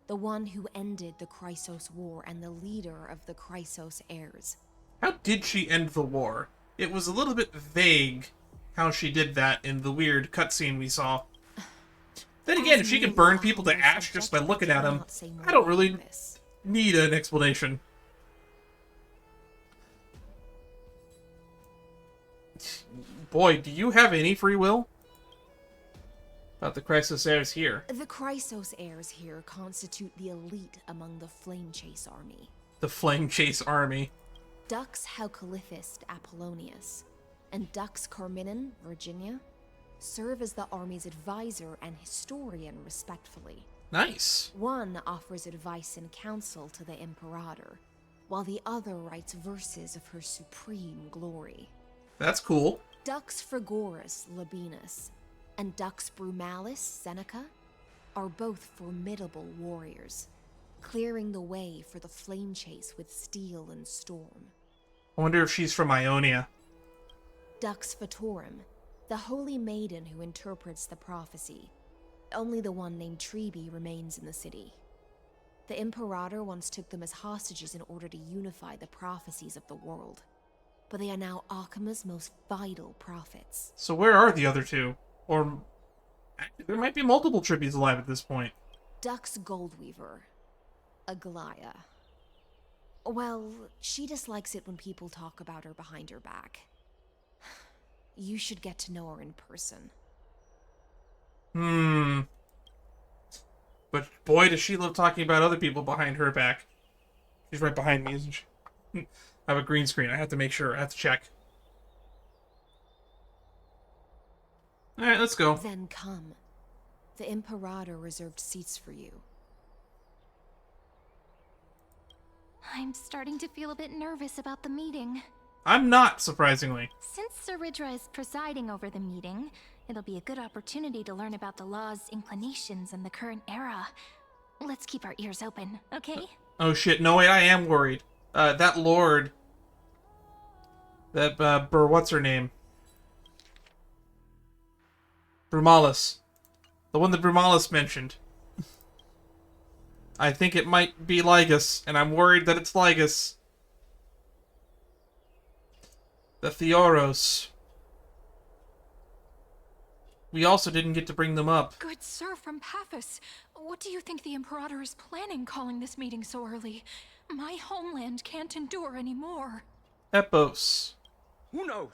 the one who ended the Chrysos War and the leader of the Chrysos heirs. How did she end the war? It was a little bit vague how she did that in the weird cutscene we saw. Then again, if she can burn people to ash just by looking at them, I don't really need an explanation. Boy, do you have any free will? About the Chrysos heirs here. The Chrysos heirs here constitute the elite among the Flame Chase Army. The Flame Chase Army. Dux Haucalithist Apollonius and Dux Carminin, Virginia, serve as the army's advisor and historian respectfully. Nice. One offers advice and counsel to the Imperator, while the other writes verses of her supreme glory. That's cool. Dux Frigoris Labienus and Dux Brumalis Seneca are both formidable warriors, clearing the way for the flame chase with steel and storm. I wonder if she's from Ionia. Dux Fatorum, the holy maiden who interprets the prophecy. Only the one named Trebi remains in the city. The Imperator once took them as hostages in order to unify the prophecies of the world. But they are now Okhema's most vital prophets. So where are the other two? Or there might be multiple Tribbies alive at this point. Dux Goldweaver, Aglaya. Well, she dislikes it when people talk about her behind her back. You should get to know her in person. But boy, does she love talking about other people behind her back. She's right behind me, isn't she? I have a green screen. I have to make sure. I have to check. Alright, let's go. Then come. The Imperator reserved seats for you. I'm starting to feel a bit nervous about the meeting. I'm not, surprisingly. Since Saridra is presiding over the meeting, it'll be a good opportunity to learn about the law's inclinations in the current era. Let's keep our ears open, okay? Oh shit, no wait, I am worried. That lord... That, what's her name? Brumalis. The one that Brumalis mentioned. I think it might be Ligus, and I'm worried that it's Ligus. The Theoros. We also didn't get to bring them up. Good sir from Paphos, what do you think the Imperator is planning calling this meeting so early? My homeland can't endure anymore. Epos. Who knows?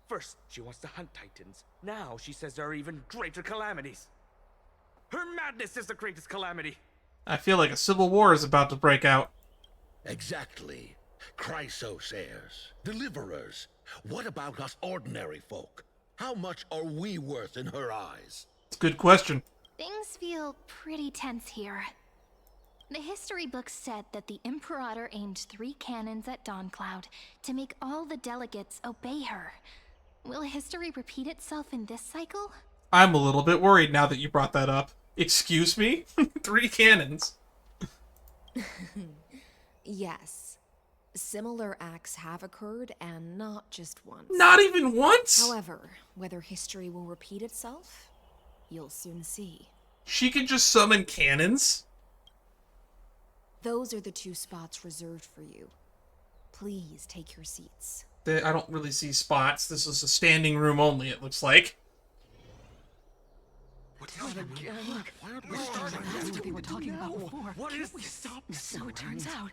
First, she wants to hunt Titans. Now she says there are even greater calamities. Her madness is the greatest calamity. I feel like a civil war is about to break out. Exactly. Chrysos heirs, deliverers. What about us ordinary folk? How much are we worth in her eyes? It's a good question. Things feel pretty tense here. The history books said that the Imperator aimed 3 cannons at Dawncloud to make all the delegates obey her. Will history repeat itself in this cycle? I'm a little bit worried now that you brought that up. Excuse me? 3 cannons. Yes. Similar acts have occurred, and not just once. Not even once? However, whether history will repeat itself, you'll soon see. She can just summon cannons? Those are the 2 spots reserved for you. Please take your seats. I don't really see spots. This is a standing room only, it looks like. That's what they were talking about before. What is we stop? So it turns out.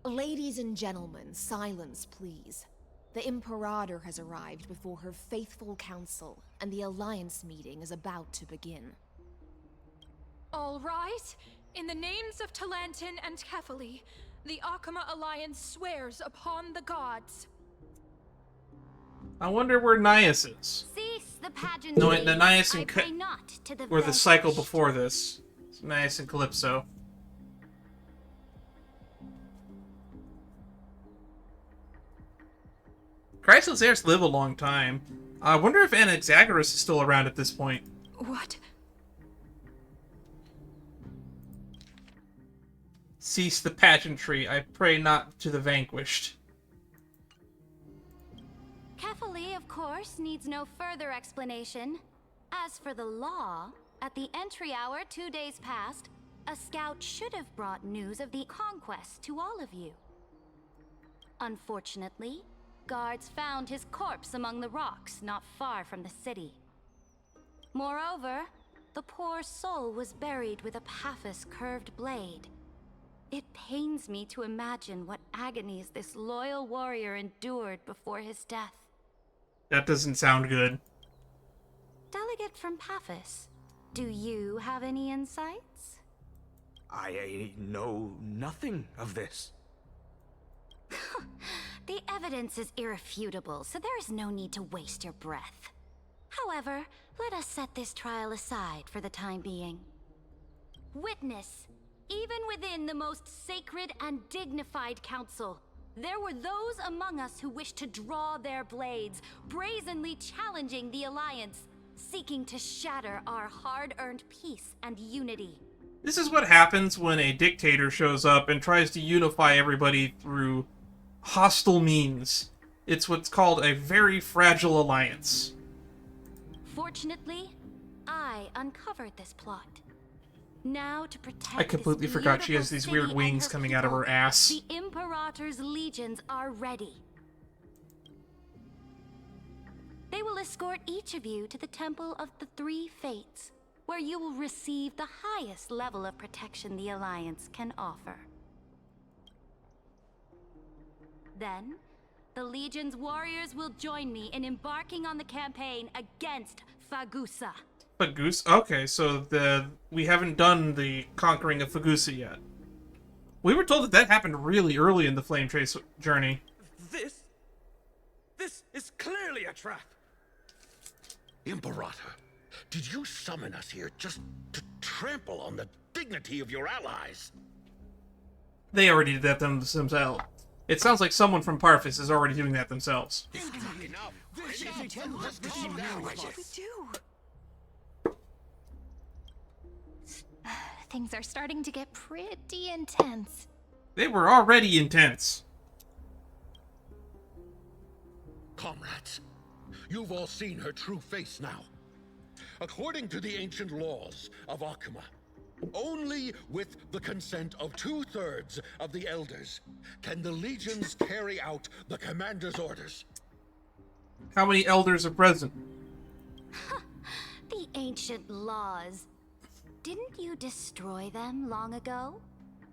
Ladies and gentlemen, silence, please. The Imperator has arrived before her faithful council, and the Alliance meeting is about to begin. All right. In the names of Talantin and Kefali, the Okhema Alliance swears upon the gods. I wonder where Nias is. Cease the pageantry. No, the Nias and I pray not to the were the cycle before this. It's Nias and Calypso. Chrysos heirs live a long time. I wonder if Anaxagoras is still around at this point. What? Cease the pageantry. I pray not to the vanquished. Kefali, of course, needs no further explanation. As for the law, at the entry hour 2 days past, a scout should have brought news of the conquest to all of you. Unfortunately, guards found his corpse among the rocks not far from the city. Moreover, the poor soul was buried with a Paphos curved blade. It pains me to imagine what agonies this loyal warrior endured before his death. That doesn't sound good. Delegate from Paphos, do you have any insights? I know nothing of this. The evidence is irrefutable, so there is no need to waste your breath. However, let us set this trial aside for the time being. Witness, even within the most sacred and dignified council, there were those among us who wished to draw their blades, brazenly challenging the Alliance, seeking to shatter our hard-earned peace and unity. This is what happens when a dictator shows up and tries to unify everybody through hostile means. It's what's called a very fragile alliance. Fortunately, I uncovered this plot. Now to protect I completely this forgot she has beautiful these city weird wings and her coming out of her people, ass. The Imperator's legions are ready. They will escort each of you to the Temple of the Three Fates, where you will receive the highest level of protection the Alliance can offer. Then, the Legion's warriors will join me in embarking on the campaign against Fagusa. Fagusa? Okay, so we haven't done the conquering of Fagusa yet. We were told that happened really early in the Flame Trace journey. This is clearly a trap. Imperator, did you summon us here just to trample on the dignity of your allies? They already did that themselves. It sounds like someone from Parphos is already doing that themselves. Things are starting to get pretty intense. They were already intense. Comrades, you've all seen her true face now. according to the ancient laws of Okhema, only with the consent of 2/3 of the elders can the legions carry out the commander's orders. How many elders are present? The ancient laws. Didn't you destroy them long ago?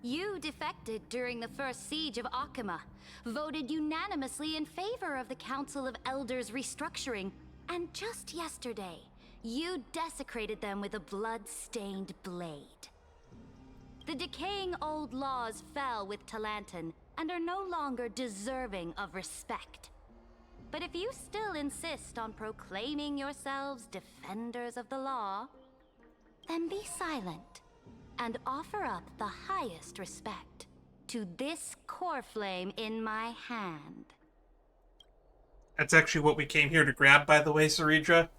You defected during the first siege of Okhema, voted unanimously in favor of the Council of Elders restructuring, and just yesterday, you desecrated them with a blood-stained blade. The decaying old laws fell with Talanton and are no longer deserving of respect. But if you still insist on proclaiming yourselves defenders of the law, then be silent and offer up the highest respect to this core flame in my hand. That's actually what we came here to grab, by the way, Saridra.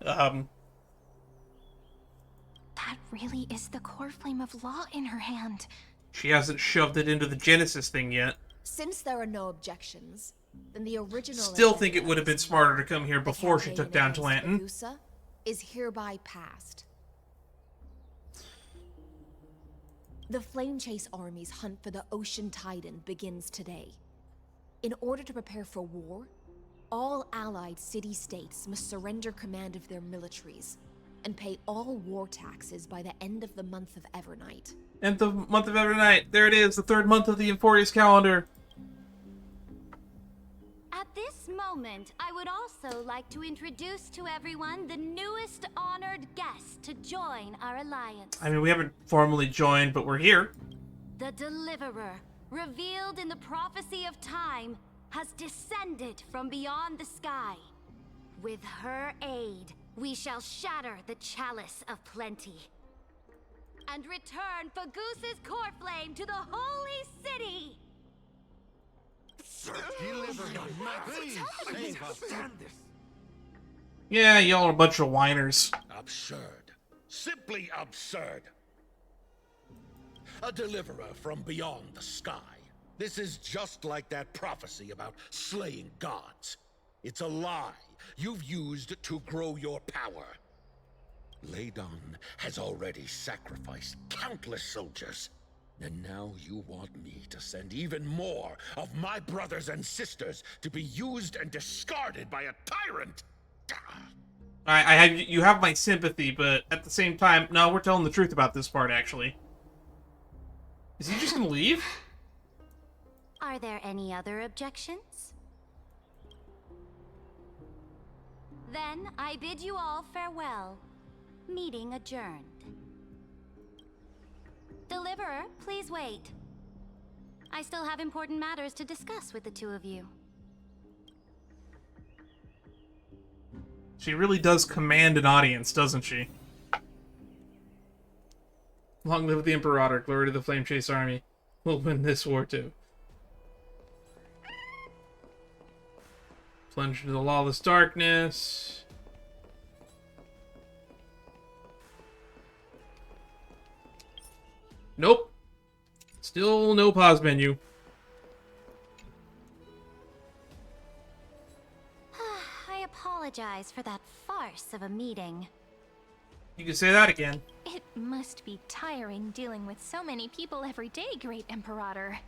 That really is the core flame of law in her hand. She hasn't shoved it into the Genesis thing yet. Since there are no objections, then the original Still think it would have been smarter to come here before she took down Talanton. Is hereby passed. The Flame Chase Army's hunt for the Ocean Titan begins today. In order to prepare for war, all allied city-states must surrender command of their militaries and pay all war taxes by the end of the month of Evernight. End of the month of Evernight. There it is, the third month of the Euphorious calendar. At this moment, I would also like to introduce to everyone the newest honored guest to join our alliance. I mean, we haven't formally joined, but we're here. The Deliverer, revealed in the prophecy of time, has descended from beyond the sky. With her aid, we shall shatter the chalice of plenty and return Fagoos's core flame to the holy city. Yeah, y'all are a bunch of whiners. Absurd. Simply absurd. A deliverer from beyond the sky. This is just like that prophecy about slaying gods. It's a lie you've used to grow your power. Ladon has already sacrificed countless soldiers. And now you want me to send even more of my brothers and sisters to be used and discarded by a tyrant? You have my sympathy, but at the same time, no, we're telling the truth about this part, actually. Is he just gonna leave? Are there any other objections? Then I bid you all farewell. Meeting adjourned. Deliverer, please wait. I still have important matters to discuss with the two of you. She really does command an audience, doesn't she? Long live the Imperator, glory to the Flame Chase Army. We'll win this war too. Plunge into the lawless darkness. Nope. Still no pause menu. I apologize for that farce of a meeting. You can say that again. It must be tiring dealing with so many people every day, Great Imperator.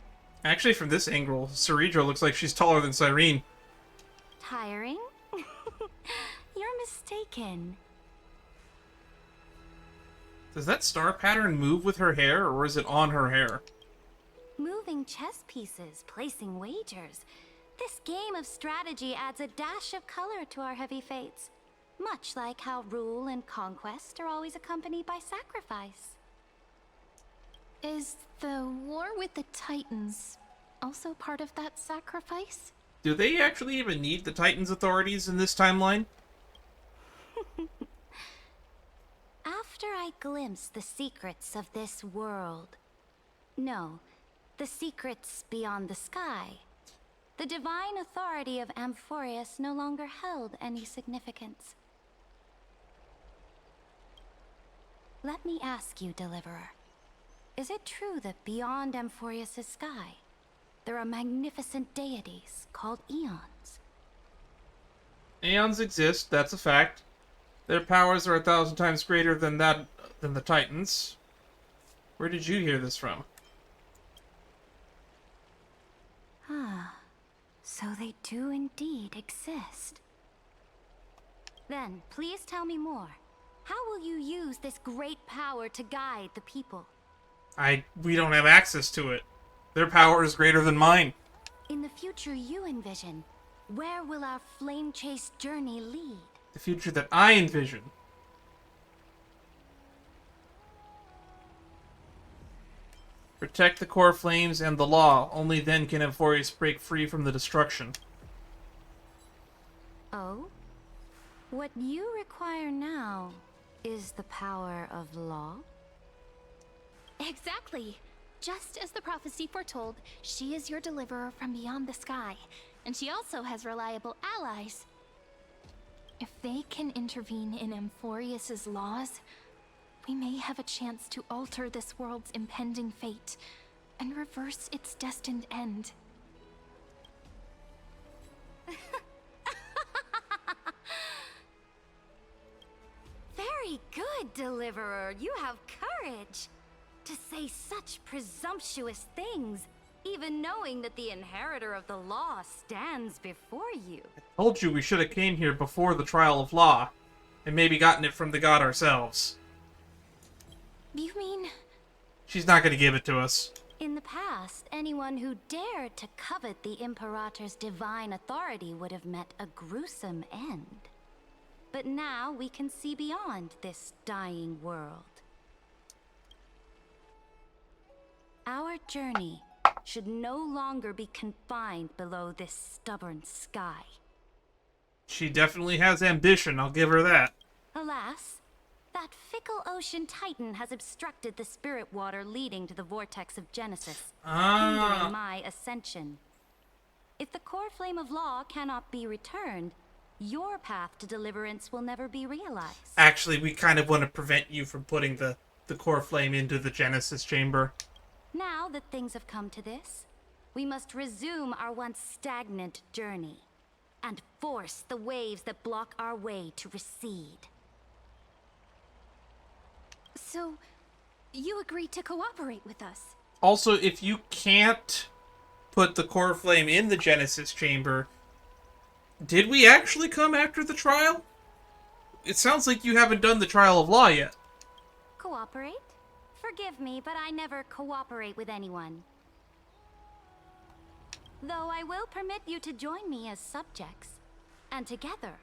Actually, from this angle, Saridra looks like she's taller than Cyrene. Tiring? You're mistaken. Does that star pattern move with her hair, or is it on her hair? Moving chess pieces, placing wagers. This game of strategy adds a dash of color to our heavy fates. Much like how rule and conquest are always accompanied by sacrifice. Is the war with the Titans also part of that sacrifice? Do they actually even need the Titans' authorities in this timeline? After I glimpse the secrets of this world... No, the secrets beyond the sky. The divine authority of Amphorius no longer held any significance. Let me ask you, Deliverer. Is it true that beyond Amphorius' sky, there are magnificent deities called Eons? Aeons exist, that's a fact. Their powers are 1,000 times greater than the Titans. Where did you hear this from? Ah, so they do indeed exist. Then, please tell me more. How will you use this great power to guide the people? We don't have access to it. Their power is greater than mine. In the future you envision, where will our flame chase journey lead? The future that I envision. Protect the core flames and the law. Only then can Amphorius break free from the destruction. Oh? What you require now is the power of law? Exactly. Just as the prophecy foretold, she is your deliverer from beyond the sky, and she also has reliable allies. If they can intervene in Amphorius's laws, we may have a chance to alter this world's impending fate and reverse its destined end. Very good, Deliverer. You have courage to say such presumptuous things, even knowing that the inheritor of the law stands before you. Told you we should have came here before the trial of law, and maybe gotten it from the god ourselves. You mean... She's not going to give it to us. In the past, anyone who dared to covet the Imperator's divine authority would have met a gruesome end. But now we can see beyond this dying world. Our journey should no longer be confined below this stubborn sky. She definitely has ambition, I'll give her that. Alas, that fickle ocean titan has obstructed the spirit water leading to the vortex of Genesis, hindering my ascension. If the core flame of law cannot be returned, your path to deliverance will never be realized. Actually, we kind of want to prevent you from putting the core flame into the Genesis chamber. Now that things have come to this, we must resume our once stagnant journey and force the waves that block our way to recede. So, you agreed to cooperate with us? Also, if you can't put the core flame in the Genesis chamber, did we actually come after the trial? It sounds like you haven't done the trial of law yet. Cooperate? Forgive me, but I never cooperate with anyone. Though I will permit you to join me as subjects, and together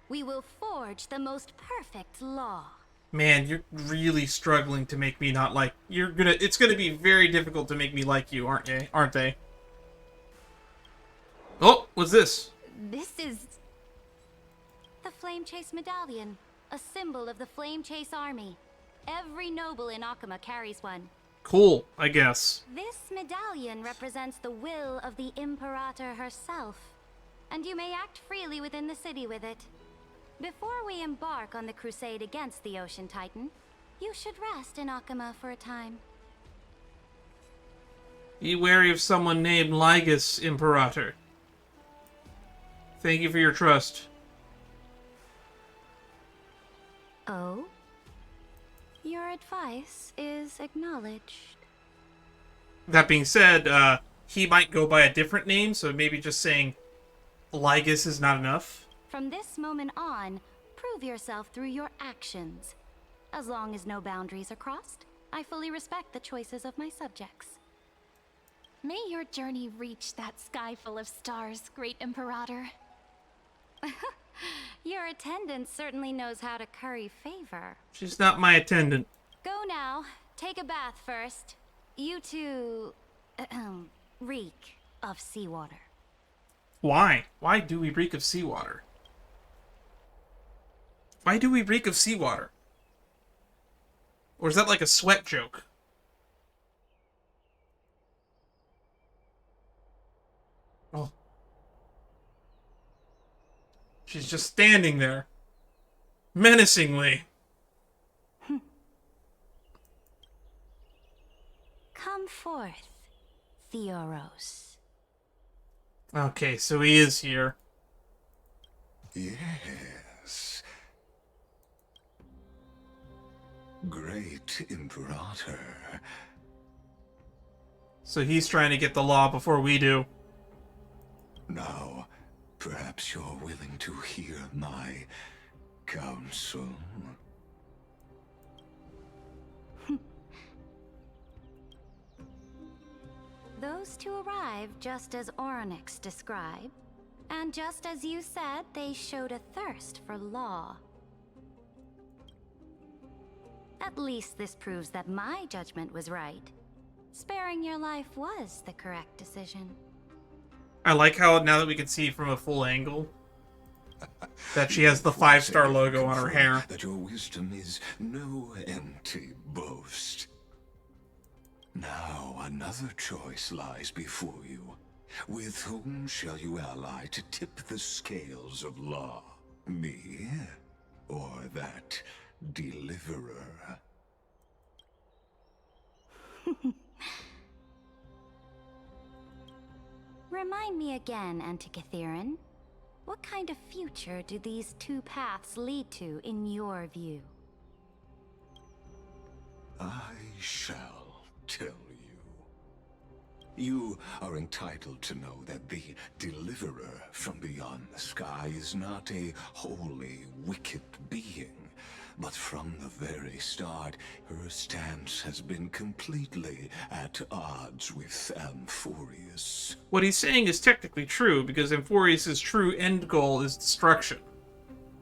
we will forge the most perfect law. Man, you're really struggling to make me not like... It's gonna be very difficult to make me like you, aren't they? Oh, what's this? This is... the Flame Chase Medallion, a symbol of the Flame Chase Army. Every noble in Okhema carries one. Cool, I guess. This medallion represents the will of the Imperator herself, and you may act freely within the city with it. Before we embark on the crusade against the Ocean Titan, you should rest in Okhema for a time. Be wary of someone named Lygus, Imperator. Thank you for your trust. Oh? Your advice is acknowledged. That being said, he might go by a different name, so maybe just saying Lygus is not enough. From this moment on, prove yourself through your actions. As long as no boundaries are crossed, I fully respect the choices of my subjects. May your journey reach that sky full of stars, Great Imperator. Your attendant certainly knows how to curry favor. She's not my attendant. Go now. Take a bath first. You two... reek of seawater. Why? Why do we reek of seawater? Why do we reek of seawater? Or is that like a sweat joke? Oh. She's just standing there. Menacingly. Come forth, Theoros. Okay, so he is here. Yes. great Imperator. So he's trying to get the law before we do. Now, perhaps you're willing to hear my counsel. Those two arrived just as Orynyx described, and just as you said, they showed a thirst for law. At least this proves that my judgment was right. Sparing your life was the correct decision. I like how now that we can see from a full angle that she has the 5-star logo on her hair. That your wisdom is no empty boast. Now another choice lies before you. With whom shall you ally to tip the scales of law? Me, or that deliverer? Remind me again, Antikythera. What kind of future do these two paths lead to in your view? I shall tell you. You are entitled to know that the deliverer from beyond the sky is not a wholly wicked being, but from the very start, her stance has been completely at odds with Amphorius. What he's saying is technically true, because Amphorius' true end goal is destruction.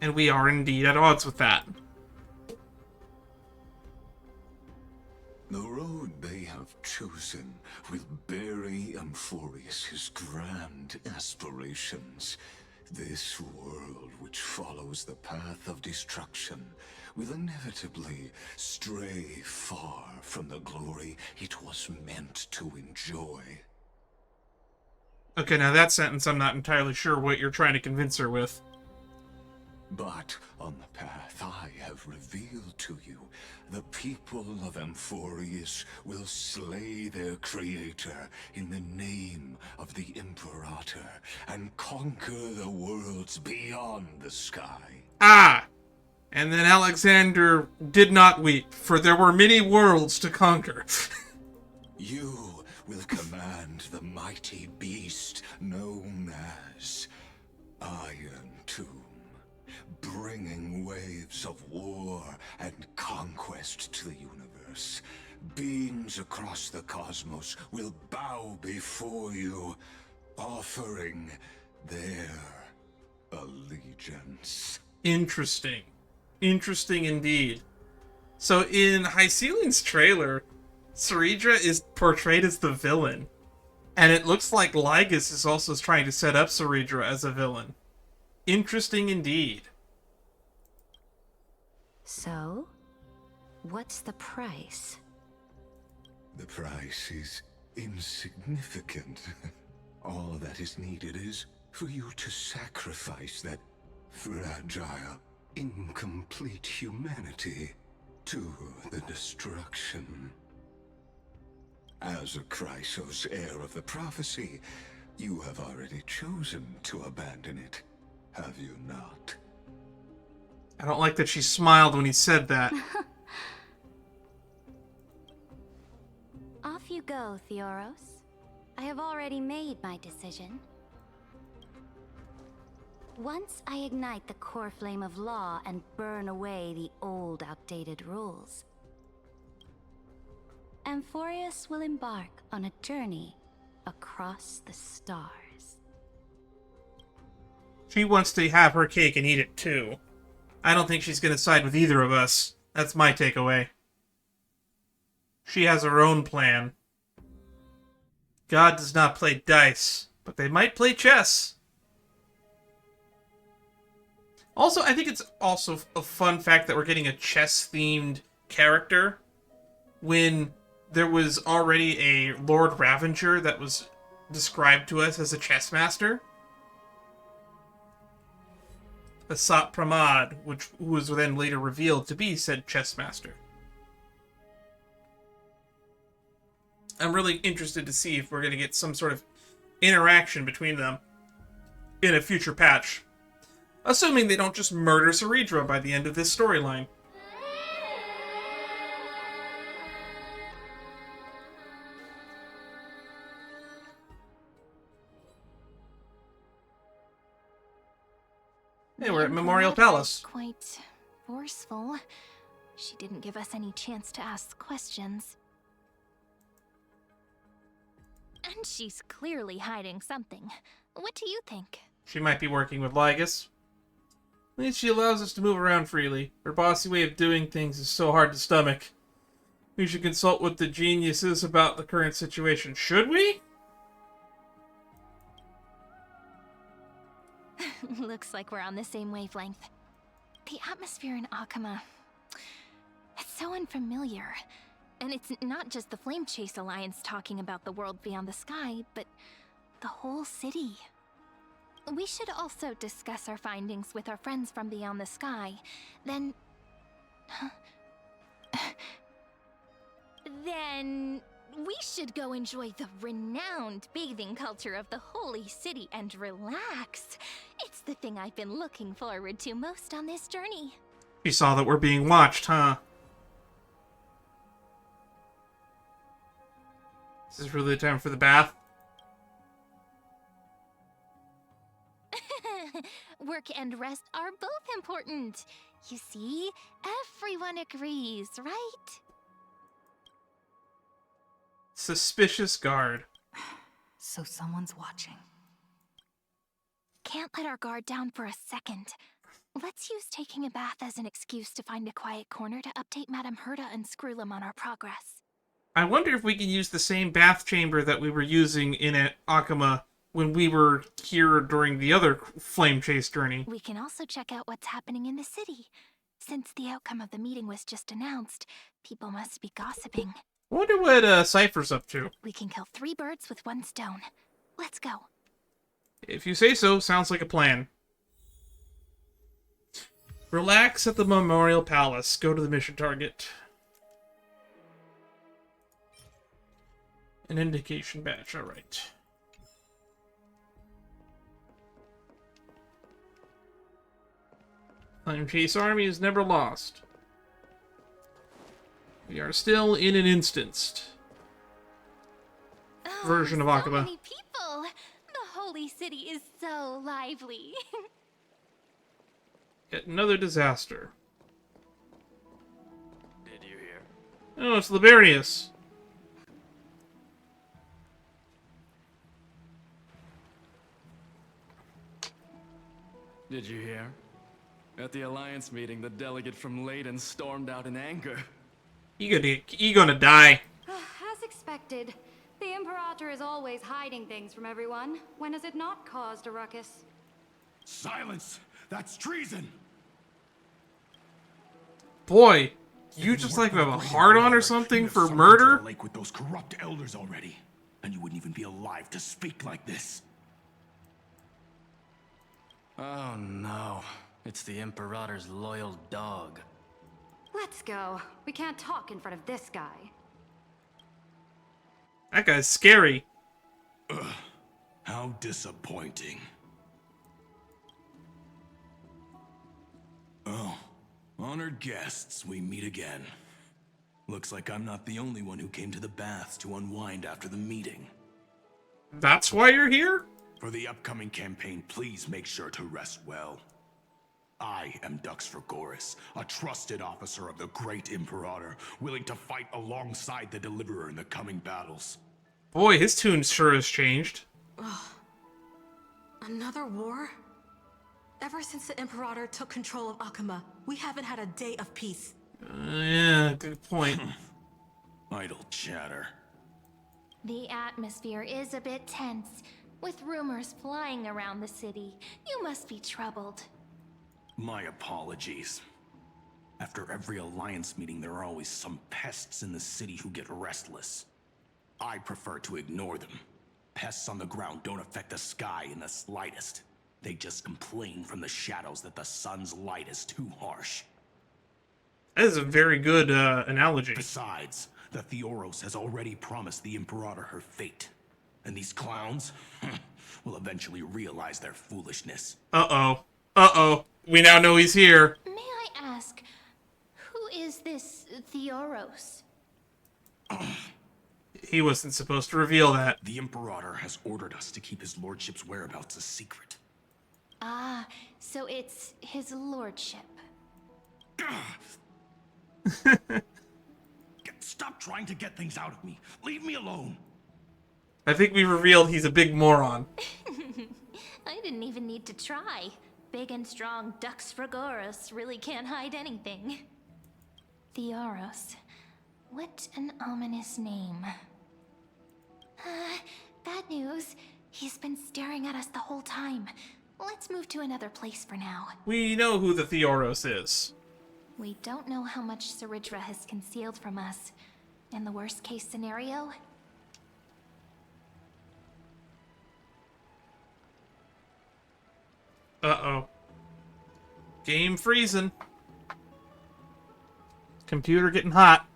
And we are indeed at odds with that. The road they have chosen will bury Amphorius' grand aspirations. This world which follows the path of destruction will inevitably stray far from the glory it was meant to enjoy. Okay, now that sentence I'm not entirely sure what you're trying to convince her with. But on the path I have revealed to you, the people of Amphorius will slay their creator in the name of the Imperator and conquer the worlds beyond the sky. Ah! And then Alexander did not weep, for there were many worlds to conquer. You will command the mighty beast known as Iron Tomb, bringing waves of war and conquest to the universe. Beings across the cosmos will bow before you, offering their allegiance. Interesting. Interesting indeed. So in Hyceline's trailer, Ceridra is portrayed as the villain. And it looks like Lygus is also trying to set up Ceridra as a villain. Interesting indeed. So, what's the price? The price is insignificant. All that is needed is for you to sacrifice that fragile, incomplete humanity to the destruction. As a Chrysos heir of the prophecy, you have already chosen to abandon it, have you not? I don't like that she smiled when he said that. Off you go, Theoros. I have already made my decision. Once I ignite the core flame of law and burn away the old, outdated rules, Amphorius will embark on a journey across the stars. She wants to have her cake and eat it too. I don't think she's going to side with either of us. That's my takeaway. She has her own plan. God does not play dice, but they might play chess. Also, I think it's also a fun fact that we're getting a chess-themed character when there was already a Lord Ravager that was described to us as a chess master. Asat Pramad, who was then later revealed to be said chess master. I'm really interested to see if we're going to get some sort of interaction between them in a future patch. Assuming they don't just murder Ceridra by the end of this storyline. Hey, we're at The Memorial Imperator Palace. is quite forceful. She didn't give us any chance to ask questions. And she's clearly hiding something. What do you think? She might be working with Lygus. At least she allows us to move around freely. Her bossy way of doing things is so hard to stomach. We should consult with the geniuses about the current situation. Should we? Looks like we're on the same wavelength. The atmosphere in Okhema, it's so unfamiliar. And it's not just the Flame Chase Alliance talking about the world beyond the sky, but the whole city. We should also discuss our findings with our friends from beyond the sky. Then we should go enjoy the renowned bathing culture of the holy city and relax. It's the thing I've been looking forward to most on this journey. You saw that we're being watched, huh? Is this really the time for the bath? Work and rest are both important. You see, everyone agrees, right? Suspicious guard. So someone's watching. Can't let our guard down for a second. Let's use taking a bath as an excuse to find a quiet corner to update Madame Herta and Screwlum on our progress. I wonder if we can use the same bath chamber that we were using in Okhema when we were here during the other Flame Chase journey. We can also check out what's happening in the city. Since the outcome of the meeting was just announced, people must be gossiping. I wonder what Cypher's up to. We can kill 3 birds with 1 stone. Let's go. If you say so, sounds like a plan. Relax at the Memorial Palace. Go to the mission target. An indication badge, alright. Flame Chase Army is never lost. We are still in an instanced version of Okhema. So many people! The holy city is so lively. Yet another disaster. Did you hear? Oh, it's Liberius. Did you hear? At the Alliance meeting, the delegate from Leyden stormed out in anger. You gonna die. As expected, the Imperator is always hiding things from everyone. When has it not caused a ruckus? Silence! That's treason! Boy, you just like have a hard-on or something for murder? Lake with those corrupt elders already, and you wouldn't even be alive to speak like this. Oh no, it's the Imperator's loyal dog. Let's go. We can't talk in front of this guy. That guy's scary. Ugh, how disappointing. Oh, honored guests, we meet again. Looks like I'm not the only one who came to the baths to unwind after the meeting. That's why you're here? For the upcoming campaign, please make sure to rest well. I am Dux Vergoris, a trusted officer of the great Imperator, willing to fight alongside the Deliverer in the coming battles. Boy, his tune sure has changed. Ugh. Another war? Ever since the Imperator took control of Okhema, we haven't had a day of peace. Yeah, good point. Idle chatter. The atmosphere is a bit tense, with rumors flying around the city. You must be troubled. My apologies. After every Alliance meeting, there are always some pests in the city who get restless. I prefer to ignore them. Pests on the ground don't affect the sky in the slightest. They just complain from the shadows that the sun's light is too harsh. That is a very good analogy. Besides, the Theoros has already promised the Imperator her fate. And these clowns will eventually realize their foolishness. Uh-oh. Uh-oh. We now know he's here. May I ask, who is this Theoros? He wasn't supposed to reveal that. The Imperator has ordered us to keep his lordship's whereabouts a secret. Ah, so it's his lordship. Stop trying to get things out of me. Leave me alone. I think we revealed he's a big moron. I didn't even need to try. Big and strong Dux Fragoros really can't hide anything. Theoros. What an ominous name. Bad news. He's been staring at us the whole time. Let's move to another place for now. We know who the Theoros is. We don't know how much Saridra has concealed from us. In the worst case scenario... Uh-oh. Game freezing. Computer getting hot.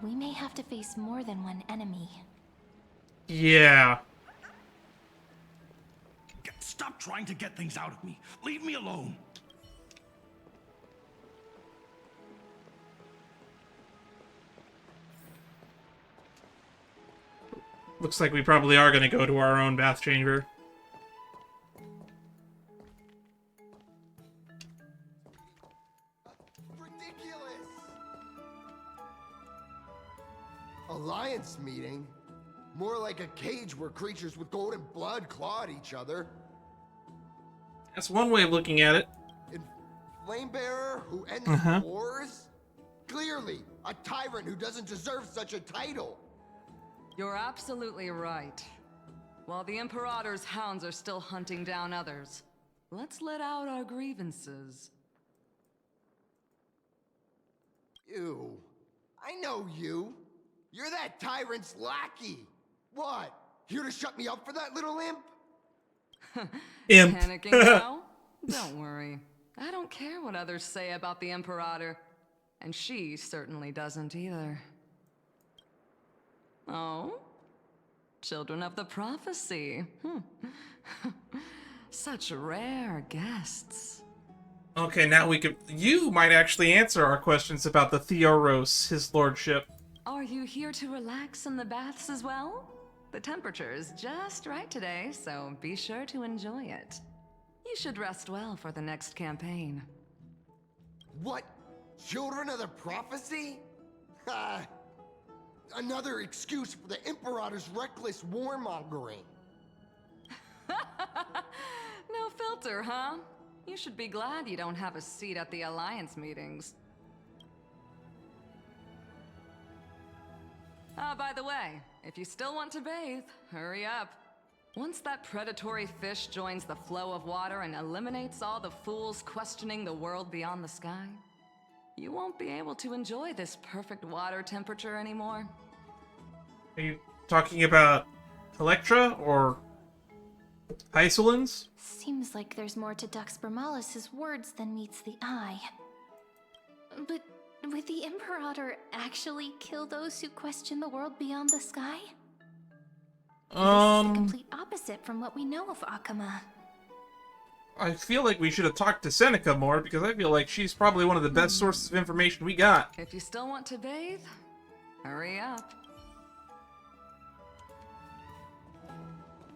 We may have to face more than one enemy. Yeah. Stop trying to get things out of me. Leave me alone. Looks like we probably are going to go to our own bath chamber. Alliance meeting? More like a cage where creatures with golden blood claw at each other. That's one way of looking at it. And Flamebearer who ends wars? Clearly, a tyrant who doesn't deserve such a title. You're absolutely right. While the Imperator's hounds are still hunting down others, let's let out our grievances. You. I know you. You're that tyrant's lackey. What? Here to shut me up for that little imp? Imp. Panicking now? Don't worry. I don't care what others say about the Imperator. And she certainly doesn't either. Oh? Children of the Prophecy. Such rare guests. Okay, now we could... You might actually answer our questions about the Theoros, his lordship. Are you here to relax in the baths as well? The temperature is just right today, so be sure to enjoy it. You should rest well for the next campaign. What? Children of the Prophecy? Another excuse for the Imperator's reckless warmongering. No filter, huh? You should be glad you don't have a seat at the Alliance meetings. By the way, if you still want to bathe, hurry up. Once that predatory fish joins the flow of water and eliminates all the fools questioning the world beyond the sky, you won't be able to enjoy this perfect water temperature anymore. Are you talking about Electra or Hysolins? Seems like there's more to Dux Bramalis's words than meets the eye. But would the Imperator actually kill those who question the world beyond the sky? This is the complete opposite from what we know of Okhema. I feel like we should have talked to Seneca more, because I feel like she's probably one of the best sources of information we got. If you still want to bathe, hurry up.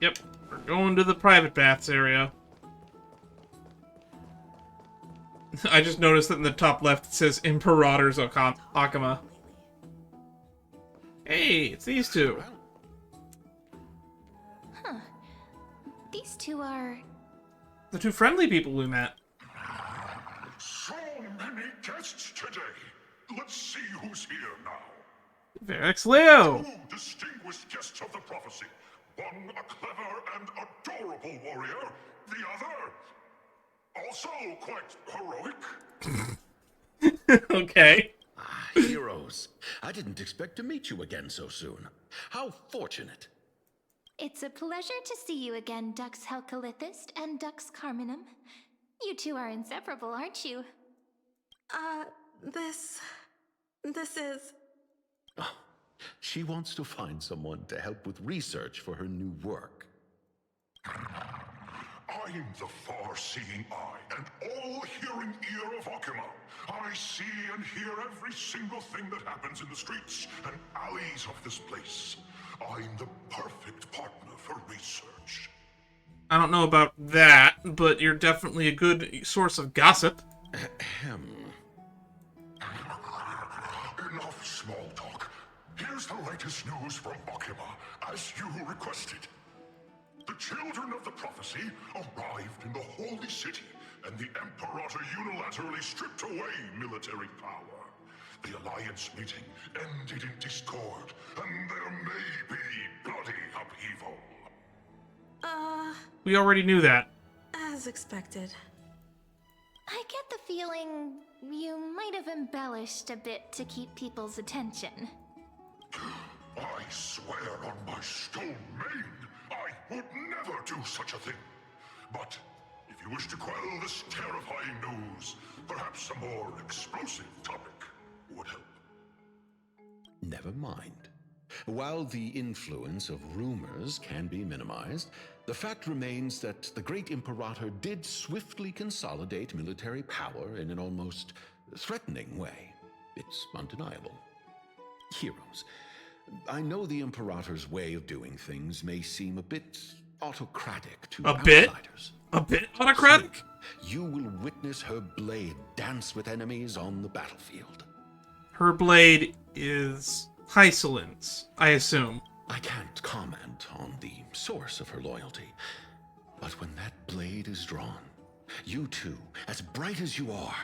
Yep, we're going to the private baths area. I just noticed that in the top left it says Imperator's Okhema. Hey, it's these two. Huh. These two are... The two friendly people we met. So many guests today. Let's see who's here now. Vex Leo. Two distinguished guests of the prophecy. One a clever and adorable warrior. The other, also quite heroic. Okay. Ah, heroes. I didn't expect to meet you again so soon. How fortunate. It's a pleasure to see you again, Dux Helcalithist and Dux Carminum. You two are inseparable, aren't you? This is... Oh, she wants to find someone to help with research for her new work. I'm the far-seeing eye and all-hearing ear of Okhema. I see and hear every single thing that happens in the streets and alleys of this place. I'm the perfect partner for research. I don't know about that, but you're definitely a good source of gossip. Enough small talk. Here's the latest news from Okhema, as you requested. The children of the prophecy arrived in the holy city, and the Imperator unilaterally stripped away military power. The Alliance meeting ended in discord, and there may be bloody upheaval. We already knew that. As expected. I get the feeling you might have embellished a bit to keep people's attention. I swear on my stone maid, I would never do such a thing. But if you wish to quell this terrifying news, perhaps a more explosive topic would help. Never mind. While the influence of rumors can be minimized, the fact remains that the great Imperator did swiftly consolidate military power in an almost threatening way. It's undeniable. Heroes, I know the Imperator's way of doing things may seem a bit autocratic to outsiders. A bit autocratic? Soon, you will witness her blade dance with enemies on the battlefield. Her blade is Hycelin's, I assume. I can't comment on the source of her loyalty, but when that blade is drawn, you two, as bright as you are,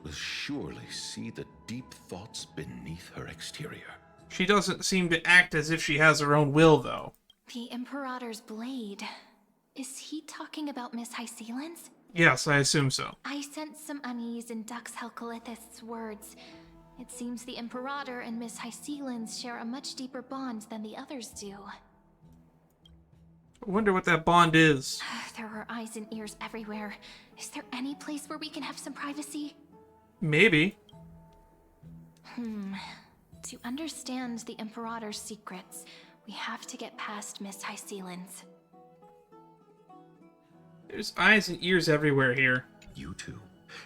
will surely see the deep thoughts beneath her exterior. She doesn't seem to act as if she has her own will, though. The Imperator's blade. Is he talking about Miss Hycelin's? Yes, I assume so. I sense some unease in Dux Helcolith's words. It seems the Imperator and Miss Hycelin's share a much deeper bond than the others do. I wonder what that bond is. There are eyes and ears everywhere. Is there any place where we can have some privacy? Maybe. To understand the Imperator's secrets, we have to get past Miss Hycelin's. There's eyes and ears everywhere here. You two,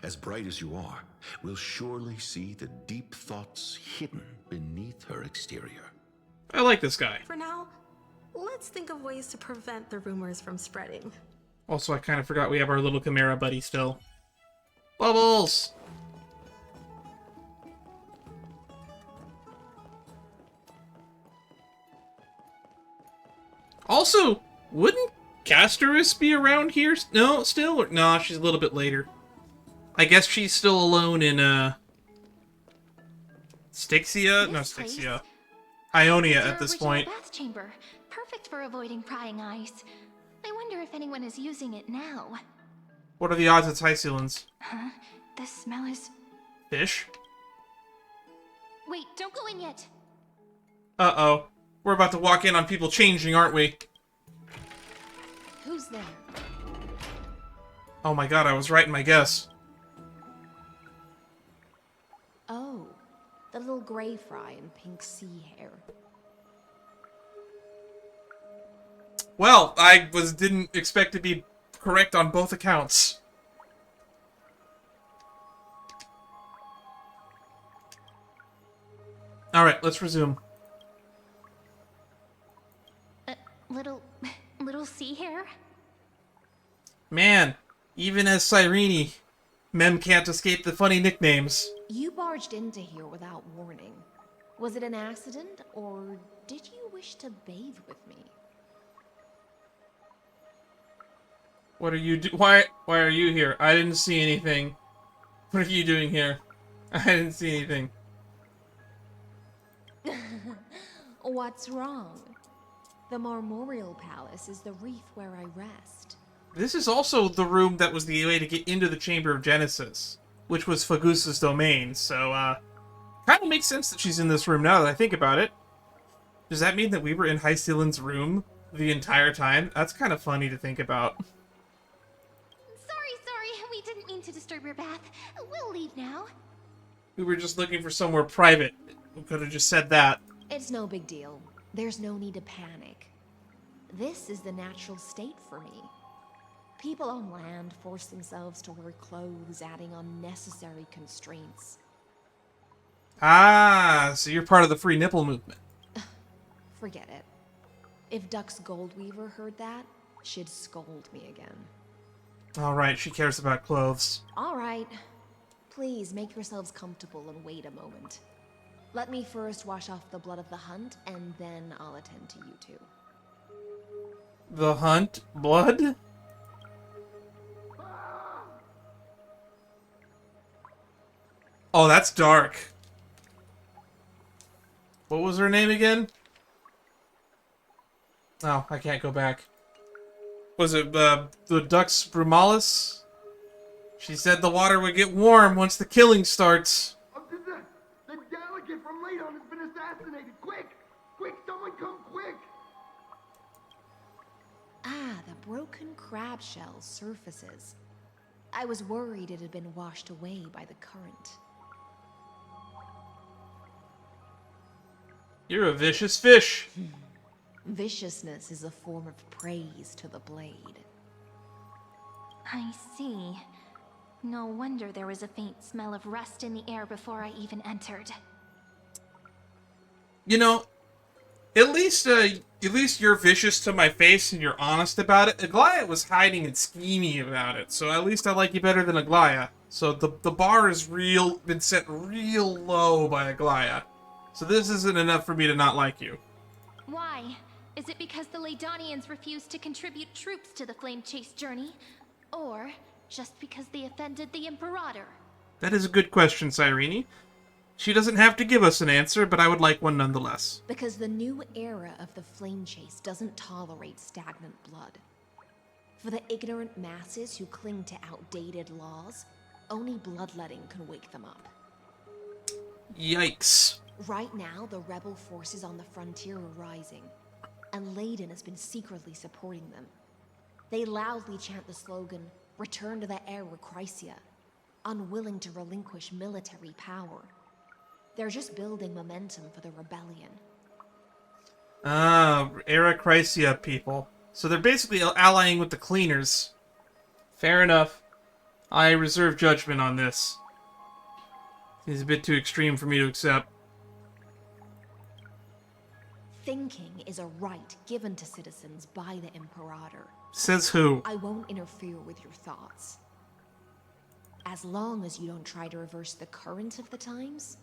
as bright as you are, will surely see the deep thoughts hidden beneath her exterior. I like this guy. For now, let's think of ways to prevent the rumors from spreading. Also, I kind of forgot we have our little Chimera buddy still. Bubbles! Also, wouldn't Castoris be around here? No, still? Or, no, she's a little bit later. I guess she's still alone in, Styxia? No, Styxia. Ionia at this point. Bath chamber. Perfect for avoiding prying eyes. I wonder if anyone is using it now. What are the odds it's Hycelin's? Huh? The smell is... Fish? Wait, don't go in yet. Uh-oh. We're about to walk in on people changing, aren't we? Who's there? Oh my god, I was right in my guess. Oh, the little gray fry in pink sea hair. Well, I didn't expect to be correct on both accounts. Alright, let's resume. Little sea hair? Man, even as Cyrene, Mem can't escape the funny nicknames. You barged into here without warning. Was it an accident, or did you wish to bathe with me? What are you why are you here? I didn't see anything. What are you doing here? I didn't see anything. What's wrong? The Marmoreal Palace is the reef where I rest. This is also the room that was the way to get into the Chamber of Genesis, which was Fagusa's domain, so, kind of makes sense that she's in this room now that I think about it. Does that mean that we were in Hycelin's room the entire time? That's kind of funny to think about. Sorry, we didn't mean to disturb your bath. We'll leave now. We were just looking for somewhere private. We could have just said that. It's no big deal. There's no need to panic. This is the natural state for me. People on land force themselves to wear clothes, adding unnecessary constraints. Ah, so you're part of the free nipple movement. Forget it. If Duck's Goldweaver heard that, she'd scold me again. Alright, she cares about clothes. Alright. Please make yourselves comfortable and wait a moment. Let me first wash off the blood of the hunt, and then I'll attend to you two. The hunt? Blood? Oh, that's dark. What was her name again? Oh, I can't go back. Was it the Dux Brumalis? She said the water would get warm once the killing starts. The delegate from Ladon has been assassinated. Quick! Quick, someone come quick! Ah, the broken crab shell surfaces. I was worried it had been washed away by the current. You're a vicious fish. Viciousness is a form of praise to the blade. I see. No wonder there was a faint smell of rust in the air before I even entered. You know, at least you're vicious to my face and you're honest about it. Aglaya was hiding and scheming about it, so at least I like you better than Aglaya. So the bar has been set real low by Aglaya. So this isn't enough for me to not like you. Why? Is it because the Ladonians refused to contribute troops to the Flame Chase journey? Or just because they offended the Imperator? That is a good question, Cyrene. She doesn't have to give us an answer, but I would like one nonetheless. Because the new era of the Flame Chase doesn't tolerate stagnant blood. For the ignorant masses who cling to outdated laws, only bloodletting can wake them up. Yikes. Right now, the rebel forces on the frontier are rising, and Ladon has been secretly supporting them. They loudly chant the slogan, "Return to the Era Chrysia," unwilling to relinquish military power. They're just building momentum for the rebellion. Ah, Era Chrysia people. So they're basically allying with the Cleaners. Fair enough. I reserve judgment on this. It's a bit too extreme for me to accept. Thinking is a right given to citizens by the Imperator. Says who? I won't interfere with your thoughts. As long as you don't try to reverse the current of the times,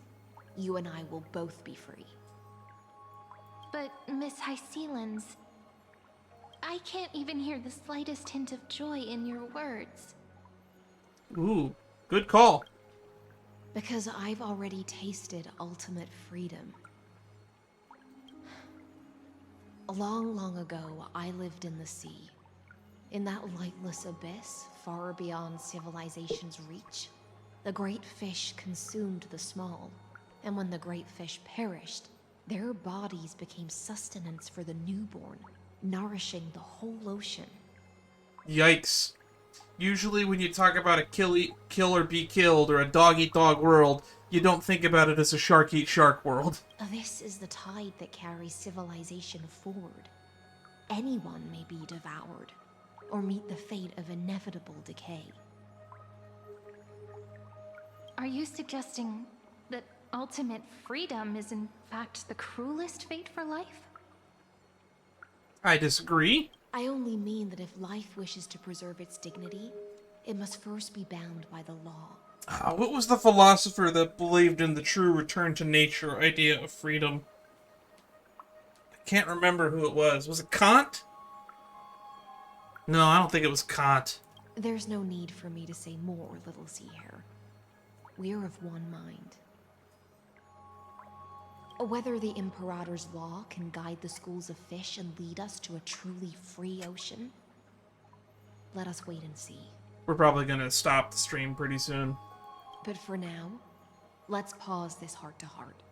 you and I will both be free. But, Miss Hycelens, I can't even hear the slightest hint of joy in your words. Ooh, good call. Because I've already tasted ultimate freedom. Long, long ago, I lived in the sea. In that lightless abyss, far beyond civilization's reach, the great fish consumed the small. And when the great fish perished, their bodies became sustenance for the newborn, nourishing the whole ocean. Yikes. Usually when you talk about a kill or be killed or a dog-eat-dog world, you don't think about it as a shark-eat-shark world. This is the tide that carries civilization forward. Anyone may be devoured, or meet the fate of inevitable decay. Are you suggesting that ultimate freedom is in fact the cruelest fate for life? I disagree. I only mean that if life wishes to preserve its dignity, it must first be bound by the law. What was the philosopher that believed in the true return to nature idea of freedom? I can't remember who it was. Was it Kant? No, I don't think it was Kant. There's no need for me to say more, little sea hare. We're of one mind. Whether the Imperator's law can guide the schools of fish and lead us to a truly free ocean, let us wait and see. We're probably gonna stop the stream pretty soon. But for now, let's pause this heart-to-heart.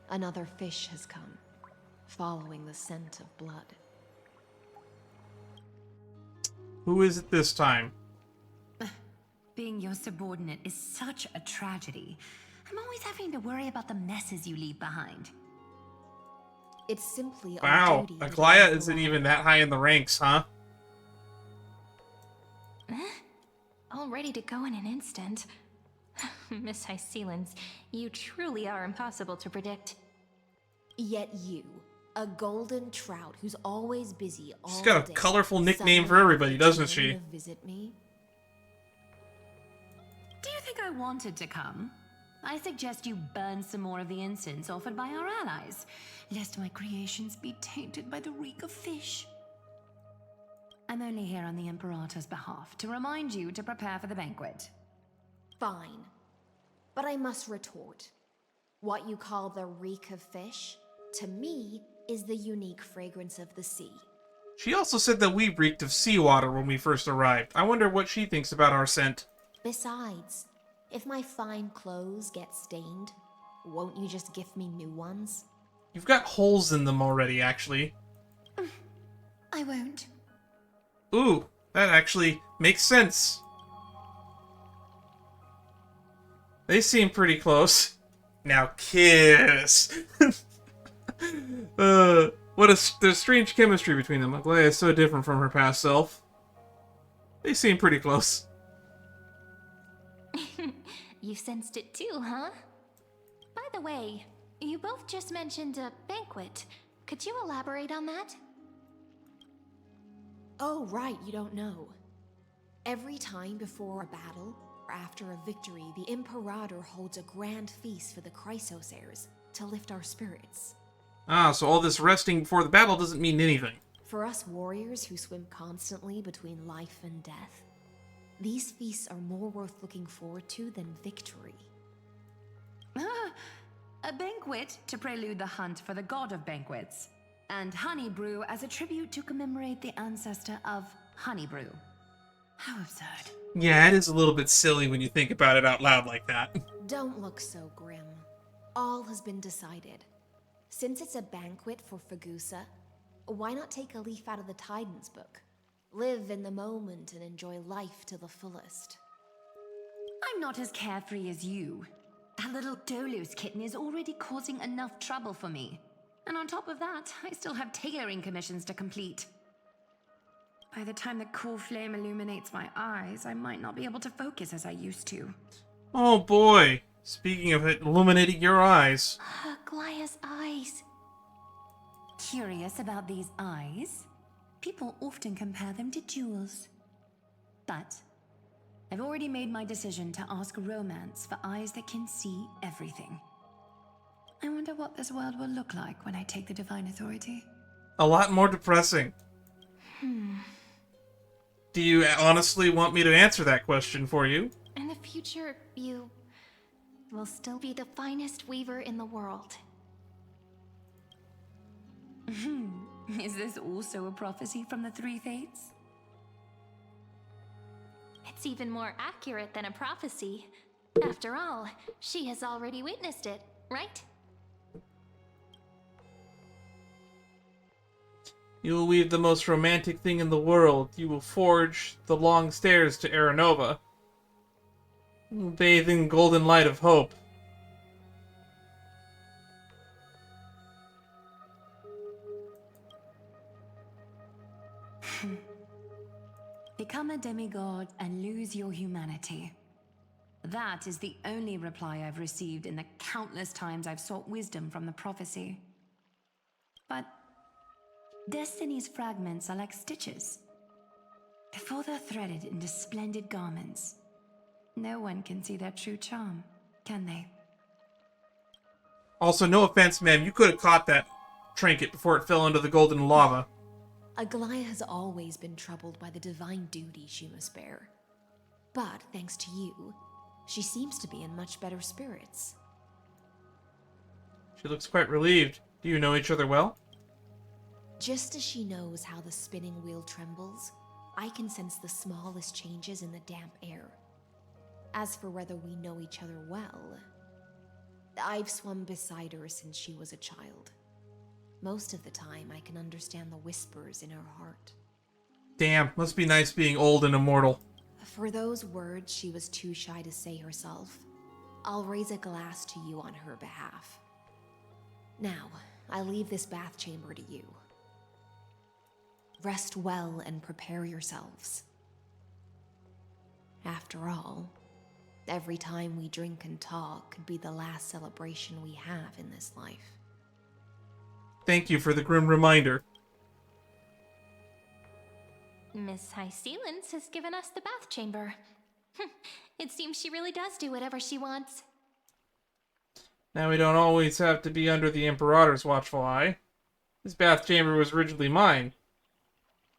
Another fish has come, following the scent of blood. Who is it this time? Being your subordinate is such a tragedy. I'm always having to worry about the messes you leave behind. It's simply Wow, our duty. Aglaya isn't even that high in the ranks, huh? All ready to go in an instant. Miss Hycelens, you truly are impossible to predict. Yet you, a golden trout who's always busy all She's got a day, colorful nickname for suddenly everybody, doesn't determined she? to visit me? Do you think I wanted to come? I suggest you burn some more of the incense offered by our allies, lest my creations be tainted by the reek of fish. I'm only here on the Imperator's behalf to remind you to prepare for the banquet. Fine. But I must retort. What you call the reek of fish, to me, is the unique fragrance of the sea. She also said that we reeked of seawater when we first arrived. I wonder what she thinks about our scent. Besides, if my fine clothes get stained, won't you just gift me new ones? You've got holes in them already, actually. I won't. Ooh, that actually makes sense. They seem pretty close. Now kiss. There's strange chemistry between them. Aglaia is so different from her past self. They seem pretty close. You sensed it too, huh? By the way, you both just mentioned a banquet. Could you elaborate on that? Oh, right, you don't know. Every time before a battle, or after a victory, the Imperator holds a grand feast for the Chrysos heirs to lift our spirits. Ah, so all this resting before the battle doesn't mean anything. For us warriors who swim constantly between life and death, these feasts are more worth looking forward to than victory. A banquet to prelude the hunt for the god of banquets, and honey brew as a tribute to commemorate the ancestor of honey brew. How absurd. Yeah, it is a little bit silly when you think about it out loud like that. Don't look so grim. All has been decided. Since it's a banquet for Fagusa, why not take a leaf out of the Tidens book? Live in the moment and enjoy life to the fullest. I'm not as carefree as you. That little Dolus kitten is already causing enough trouble for me. And on top of that, I still have tailoring commissions to complete. By the time the cool flame illuminates my eyes, I might not be able to focus as I used to. Oh boy. Speaking of it, illuminating your eyes. Aglaia's eyes. Curious about these eyes? People often compare them to jewels. But I've already made my decision to ask romance for eyes that can see everything. I wonder what this world will look like when I take the divine authority. A lot more depressing. Do you honestly want me to answer that question for you? In the future, you will still be the finest weaver in the world. Is this also a prophecy from the Three Fates? It's even more accurate than a prophecy. After all, she has already witnessed it, right? You will weave the most romantic thing in the world. You will forge the long stairs to Aranova. You will bathe in golden light of hope. Become a demigod and lose your humanity. That is the only reply I've received in the countless times I've sought wisdom from the prophecy. But Destiny's fragments are like stitches. Before they're threaded into splendid garments, no one can see their true charm, can they? Also, no offense, ma'am, you could have caught that trinket before it fell into the golden lava. Aglaia has always been troubled by the divine duty she must bear. But thanks to you, she seems to be in much better spirits. She looks quite relieved. Do you know each other well? Just as she knows how the spinning wheel trembles, I can sense the smallest changes in the damp air. As for whether we know each other well, I've swum beside her since she was a child. Most of the time, I can understand the whispers in her heart. Damn, must be nice being old and immortal. For those words she was too shy to say herself, I'll raise a glass to you on her behalf. Now, I leave this bath chamber to you. Rest well and prepare yourselves. After all, every time we drink and talk could be the last celebration we have in this life. Thank you for the grim reminder. Miss High Sealance has given us the bath chamber. It seems she really does do whatever she wants. Now we don't always have to be under the Imperator's watchful eye. This bath chamber was originally mine.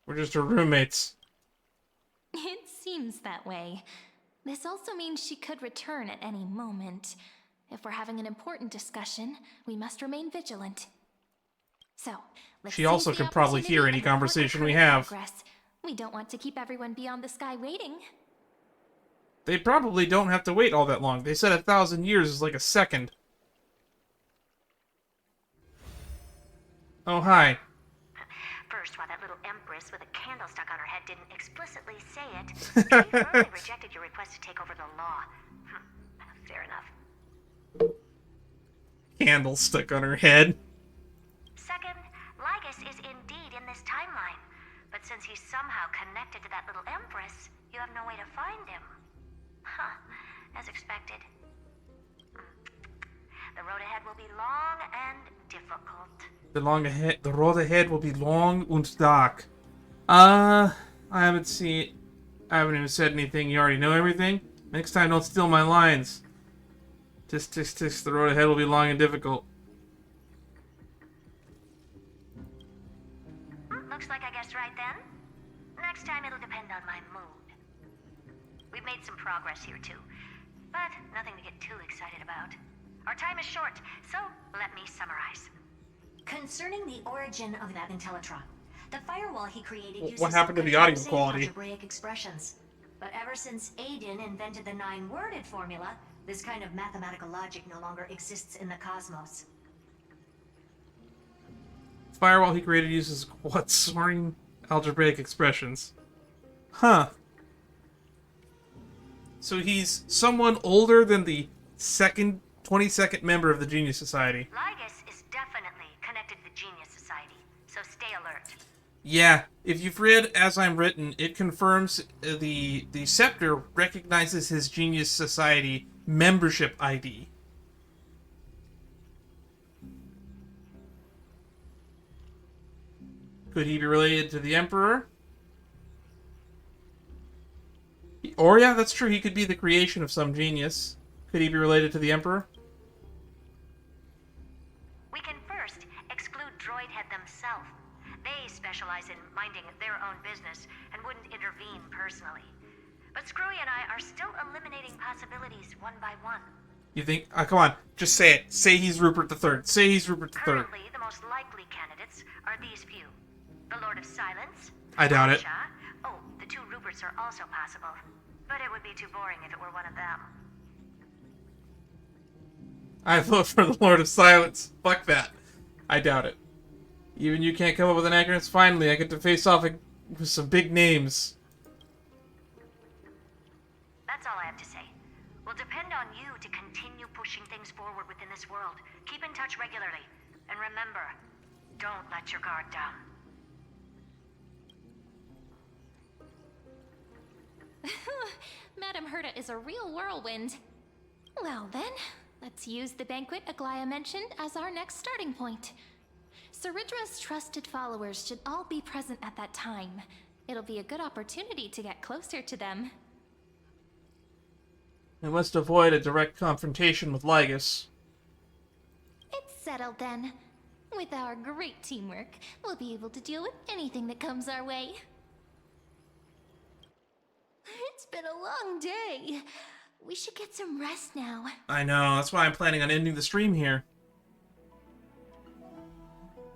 We're just her roommates. It seems that way. This also means she could return at any moment. If we're having an important discussion, we must remain vigilant. So, let's She also seize the could probably hear opportunity any and report conversation the we current have. progress. We don't want to keep everyone beyond the sky waiting. They probably don't have to wait all that long. They said 1,000 years is like a second. Oh, hi. First, while that little empress with a candle stuck on her head didn't explicitly say it, she firmly rejected your request to take over the law. Fair enough. Candle stuck on her head. Second, Lygus is indeed in this timeline. But since he's somehow connected to that little empress, you have no way to find him. Huh, as expected. The road ahead will be long and difficult. The road ahead will be long and dark. I haven't even said anything. You already know everything? Next time, don't steal my lines. The road ahead will be long and difficult. Looks like I guessed right then. Next time it'll depend on my mood. We've made some progress here too, but nothing to get too excited about. Our time is short, so let me summarize. Concerning the origin of that Intellitron, the firewall he created uses What happened to the audio confusing quality? algebraic expressions. But ever since Aiden invented the 9-worded formula, this kind of mathematical logic no longer exists in the cosmos. Firewall he created uses what? Cyrene algebraic expressions. Huh. So he's someone older than the 22nd member of the Genius Society. Lygus is definitely connected to the Genius Society, so stay alert. Yeah, if you've read As I'm Written, it confirms the Scepter recognizes his Genius Society membership ID. Could he be related to the Emperor? Or, yeah, that's true, he could be the creation of some genius. Could he be related to the Emperor? We can first exclude Droidhead themselves. They specialize in minding their own business and wouldn't intervene personally. But Screwy and I are still eliminating possibilities one by one. You think? Come on, just say it. Say he's Rupert III. Say he's Rupert III. Currently, the most likely candidates are these few. The Lord of Silence. I doubt it. Aisha. Oh, the 2 Ruperts are also possible. But it would be too boring if it were one of them. I vote for the Lord of Silence. Fuck that. I doubt it. Even you can't come up with an accurate. Finally, I get to face off with some big names. That's all I have to say. We'll depend on you to continue pushing things forward within this world. Keep in touch regularly. And remember, don't let your guard down. Madame Herta is a real whirlwind. Well then, let's use the banquet Aglaya mentioned as our next starting point. Ceridra's trusted followers should all be present at that time. It'll be a good opportunity to get closer to them. We must avoid a direct confrontation with Lygus. It's settled then. With our great teamwork, we'll be able to deal with anything that comes our way. It's been a long day. We should get some rest now. I know, that's why I'm planning on ending the stream here.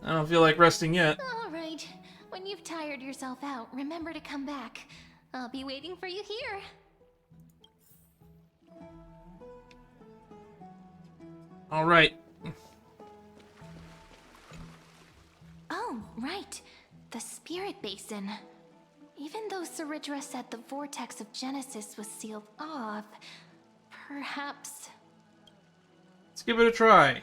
I don't feel like resting yet. Alright, when you've tired yourself out, remember to come back. I'll be waiting for you here. Alright. Oh, right. The Spirit Basin. Even though Cyrene said the vortex of Genesis was sealed off, perhaps... Let's give it a try.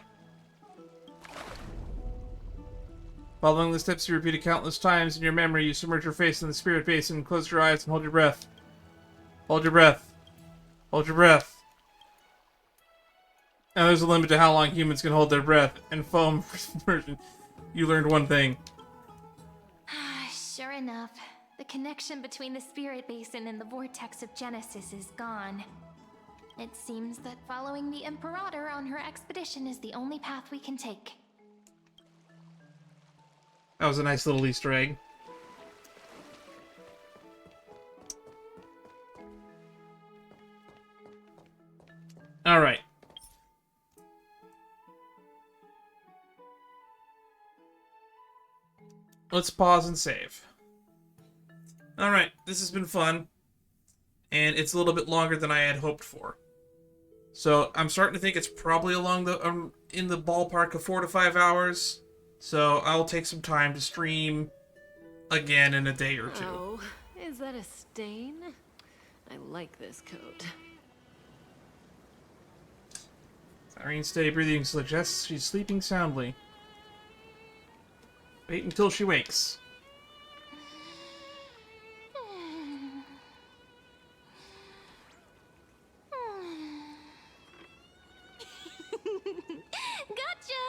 Following the steps you repeated countless times in your memory, you submerge your face in the Spirit Basin, close your eyes, and hold your breath. Hold your breath. Hold your breath. Now there's a limit to how long humans can hold their breath. And foam version, you learned one thing. Sure enough, the connection between the Spirit Basin and the Vortex of Genesis is gone. It seems that following the Imperator on her expedition is the only path we can take. That was a nice little Easter egg. Alright. Let's pause and save. Alright, this has been fun. And it's a little bit longer than I had hoped for. So I'm starting to think it's probably along the in the ballpark of 4 to 5 hours. So I'll take some time to stream again in a day or two. Oh, is that a stain? I like this coat. Cyrene's steady breathing suggests she's sleeping soundly. Wait until she wakes. Gotcha!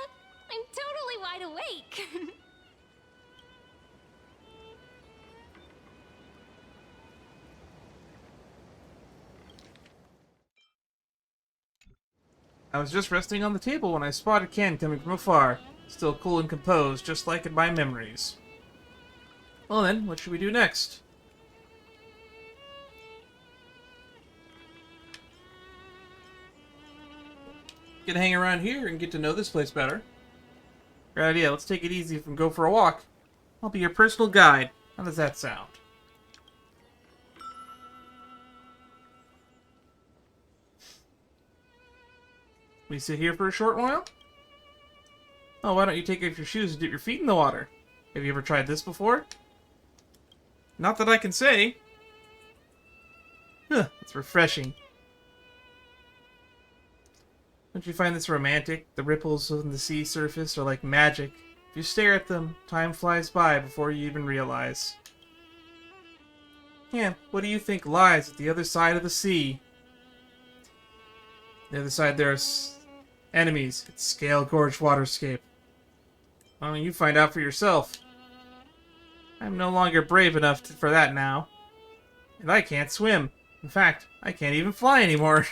I'm totally wide awake! I was just resting on the table when I spotted Ken coming from afar. Still cool and composed, just like in my memories. Well then, what should we do next? Get to hang around here and get to know this place better. Great idea, let's take it easy and go for a walk. I'll be your personal guide. How does that sound? We sit here for a short while? Oh, why don't you take off your shoes and dip your feet in the water? Have you ever tried this before? Not that I can say. Huh, it's refreshing. Don't you find this romantic? The ripples on the sea surface are like magic. If you stare at them, time flies by before you even realize. Yeah, what do you think lies at the other side of the sea? The other side there are enemies. It's Scale Gorge Waterscape. Why don't you find out for yourself? I'm no longer brave enough for that now. And I can't swim. In fact, I can't even fly anymore.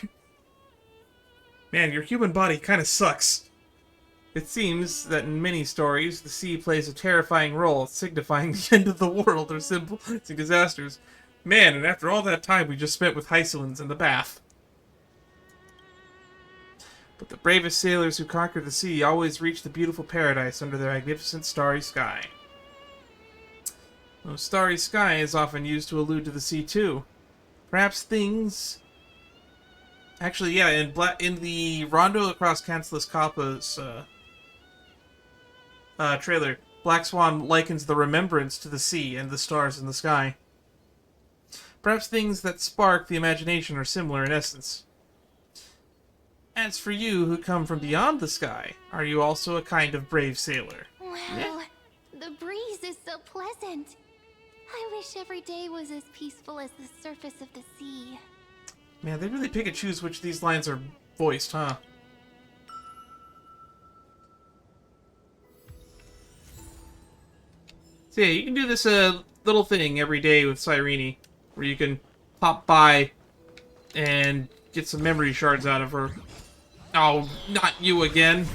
Man, your human body kind of sucks. It seems that in many stories, the sea plays a terrifying role, signifying the end of the world or symbolizing disasters. Man, and after all that time we just spent with Hysolins in the bath. But the bravest sailors who conquer the sea always reach the beautiful paradise under the magnificent starry sky. Though starry sky is often used to allude to the sea too. Perhaps things... Actually, yeah, in the Rondo Across Cancelus Kappa's trailer, Black Swan likens the remembrance to the sea and the stars in the sky. Perhaps things that spark the imagination are similar in essence. As for you, who come from beyond the sky, are you also a kind of brave sailor? Wow, the breeze is so pleasant. I wish every day was as peaceful as the surface of the sea. Man, they really pick and choose which of these lines are voiced, huh? So yeah, you can do this little thing every day with Cyrene, where you can pop by and get some memory shards out of her. Oh, not you again.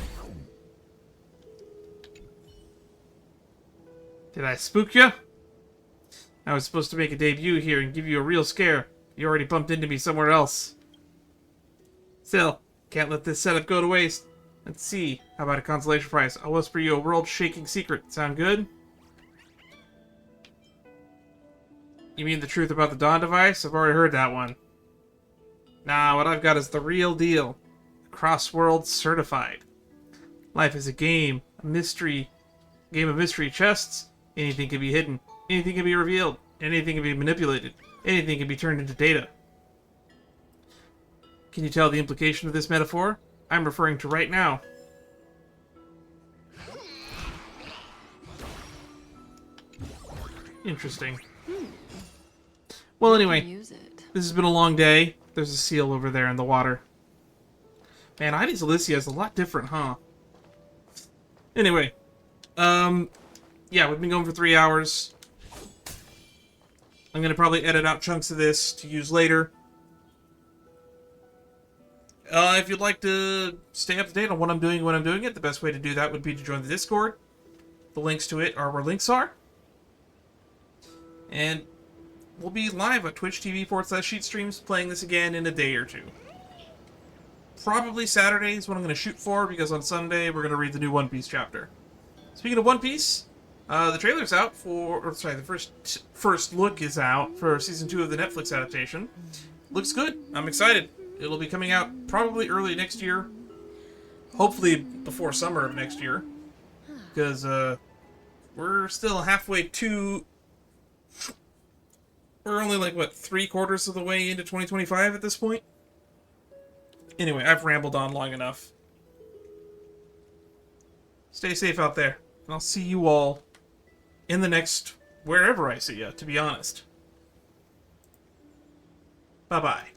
Did I spook you? I was supposed to make a debut here and give you a real scare. You already bumped into me somewhere else. Still, can't let this setup go to waste. Let's see. How about a consolation prize? I'll whisper you a world-shaking secret. Sound good? You mean the truth about the Dawn device? I've already heard that one. Nah, what I've got is the real deal. Cross-world certified. Life is a game. A mystery. Game of mystery chests. Anything can be hidden. Anything can be revealed. Anything can be manipulated. Anything can be turned into data. Can you tell the implication of this metaphor? I'm referring to right now. Interesting. Well, anyway. Use it. This has been a long day. There's a seal over there in the water. Man, Ides Alicia is a lot different, huh? Anyway. Yeah, we've been going for 3 hours. I'm going to probably edit out chunks of this to use later. If you'd like to stay up to date on what I'm doing when I'm doing it, the best way to do that would be to join the Discord. The links to it are where links are. And we'll be live at twitch.tv/sheetstreams playing this again in a day or two. Probably Saturday is what I'm going to shoot for, because on Sunday we're going to read the new One Piece chapter. Speaking of One Piece, the trailer's out for... Or, sorry, the first look is out for Season 2 of the Netflix adaptation. Looks good. I'm excited. It'll be coming out probably early next year. Hopefully before summer of next year. Because, we're still halfway to... We're only like, what, 3/4 of the way into 2025 at this point? Anyway, I've rambled on long enough. Stay safe out there. And I'll see you all in the next... wherever I see you, to be honest. Bye-bye.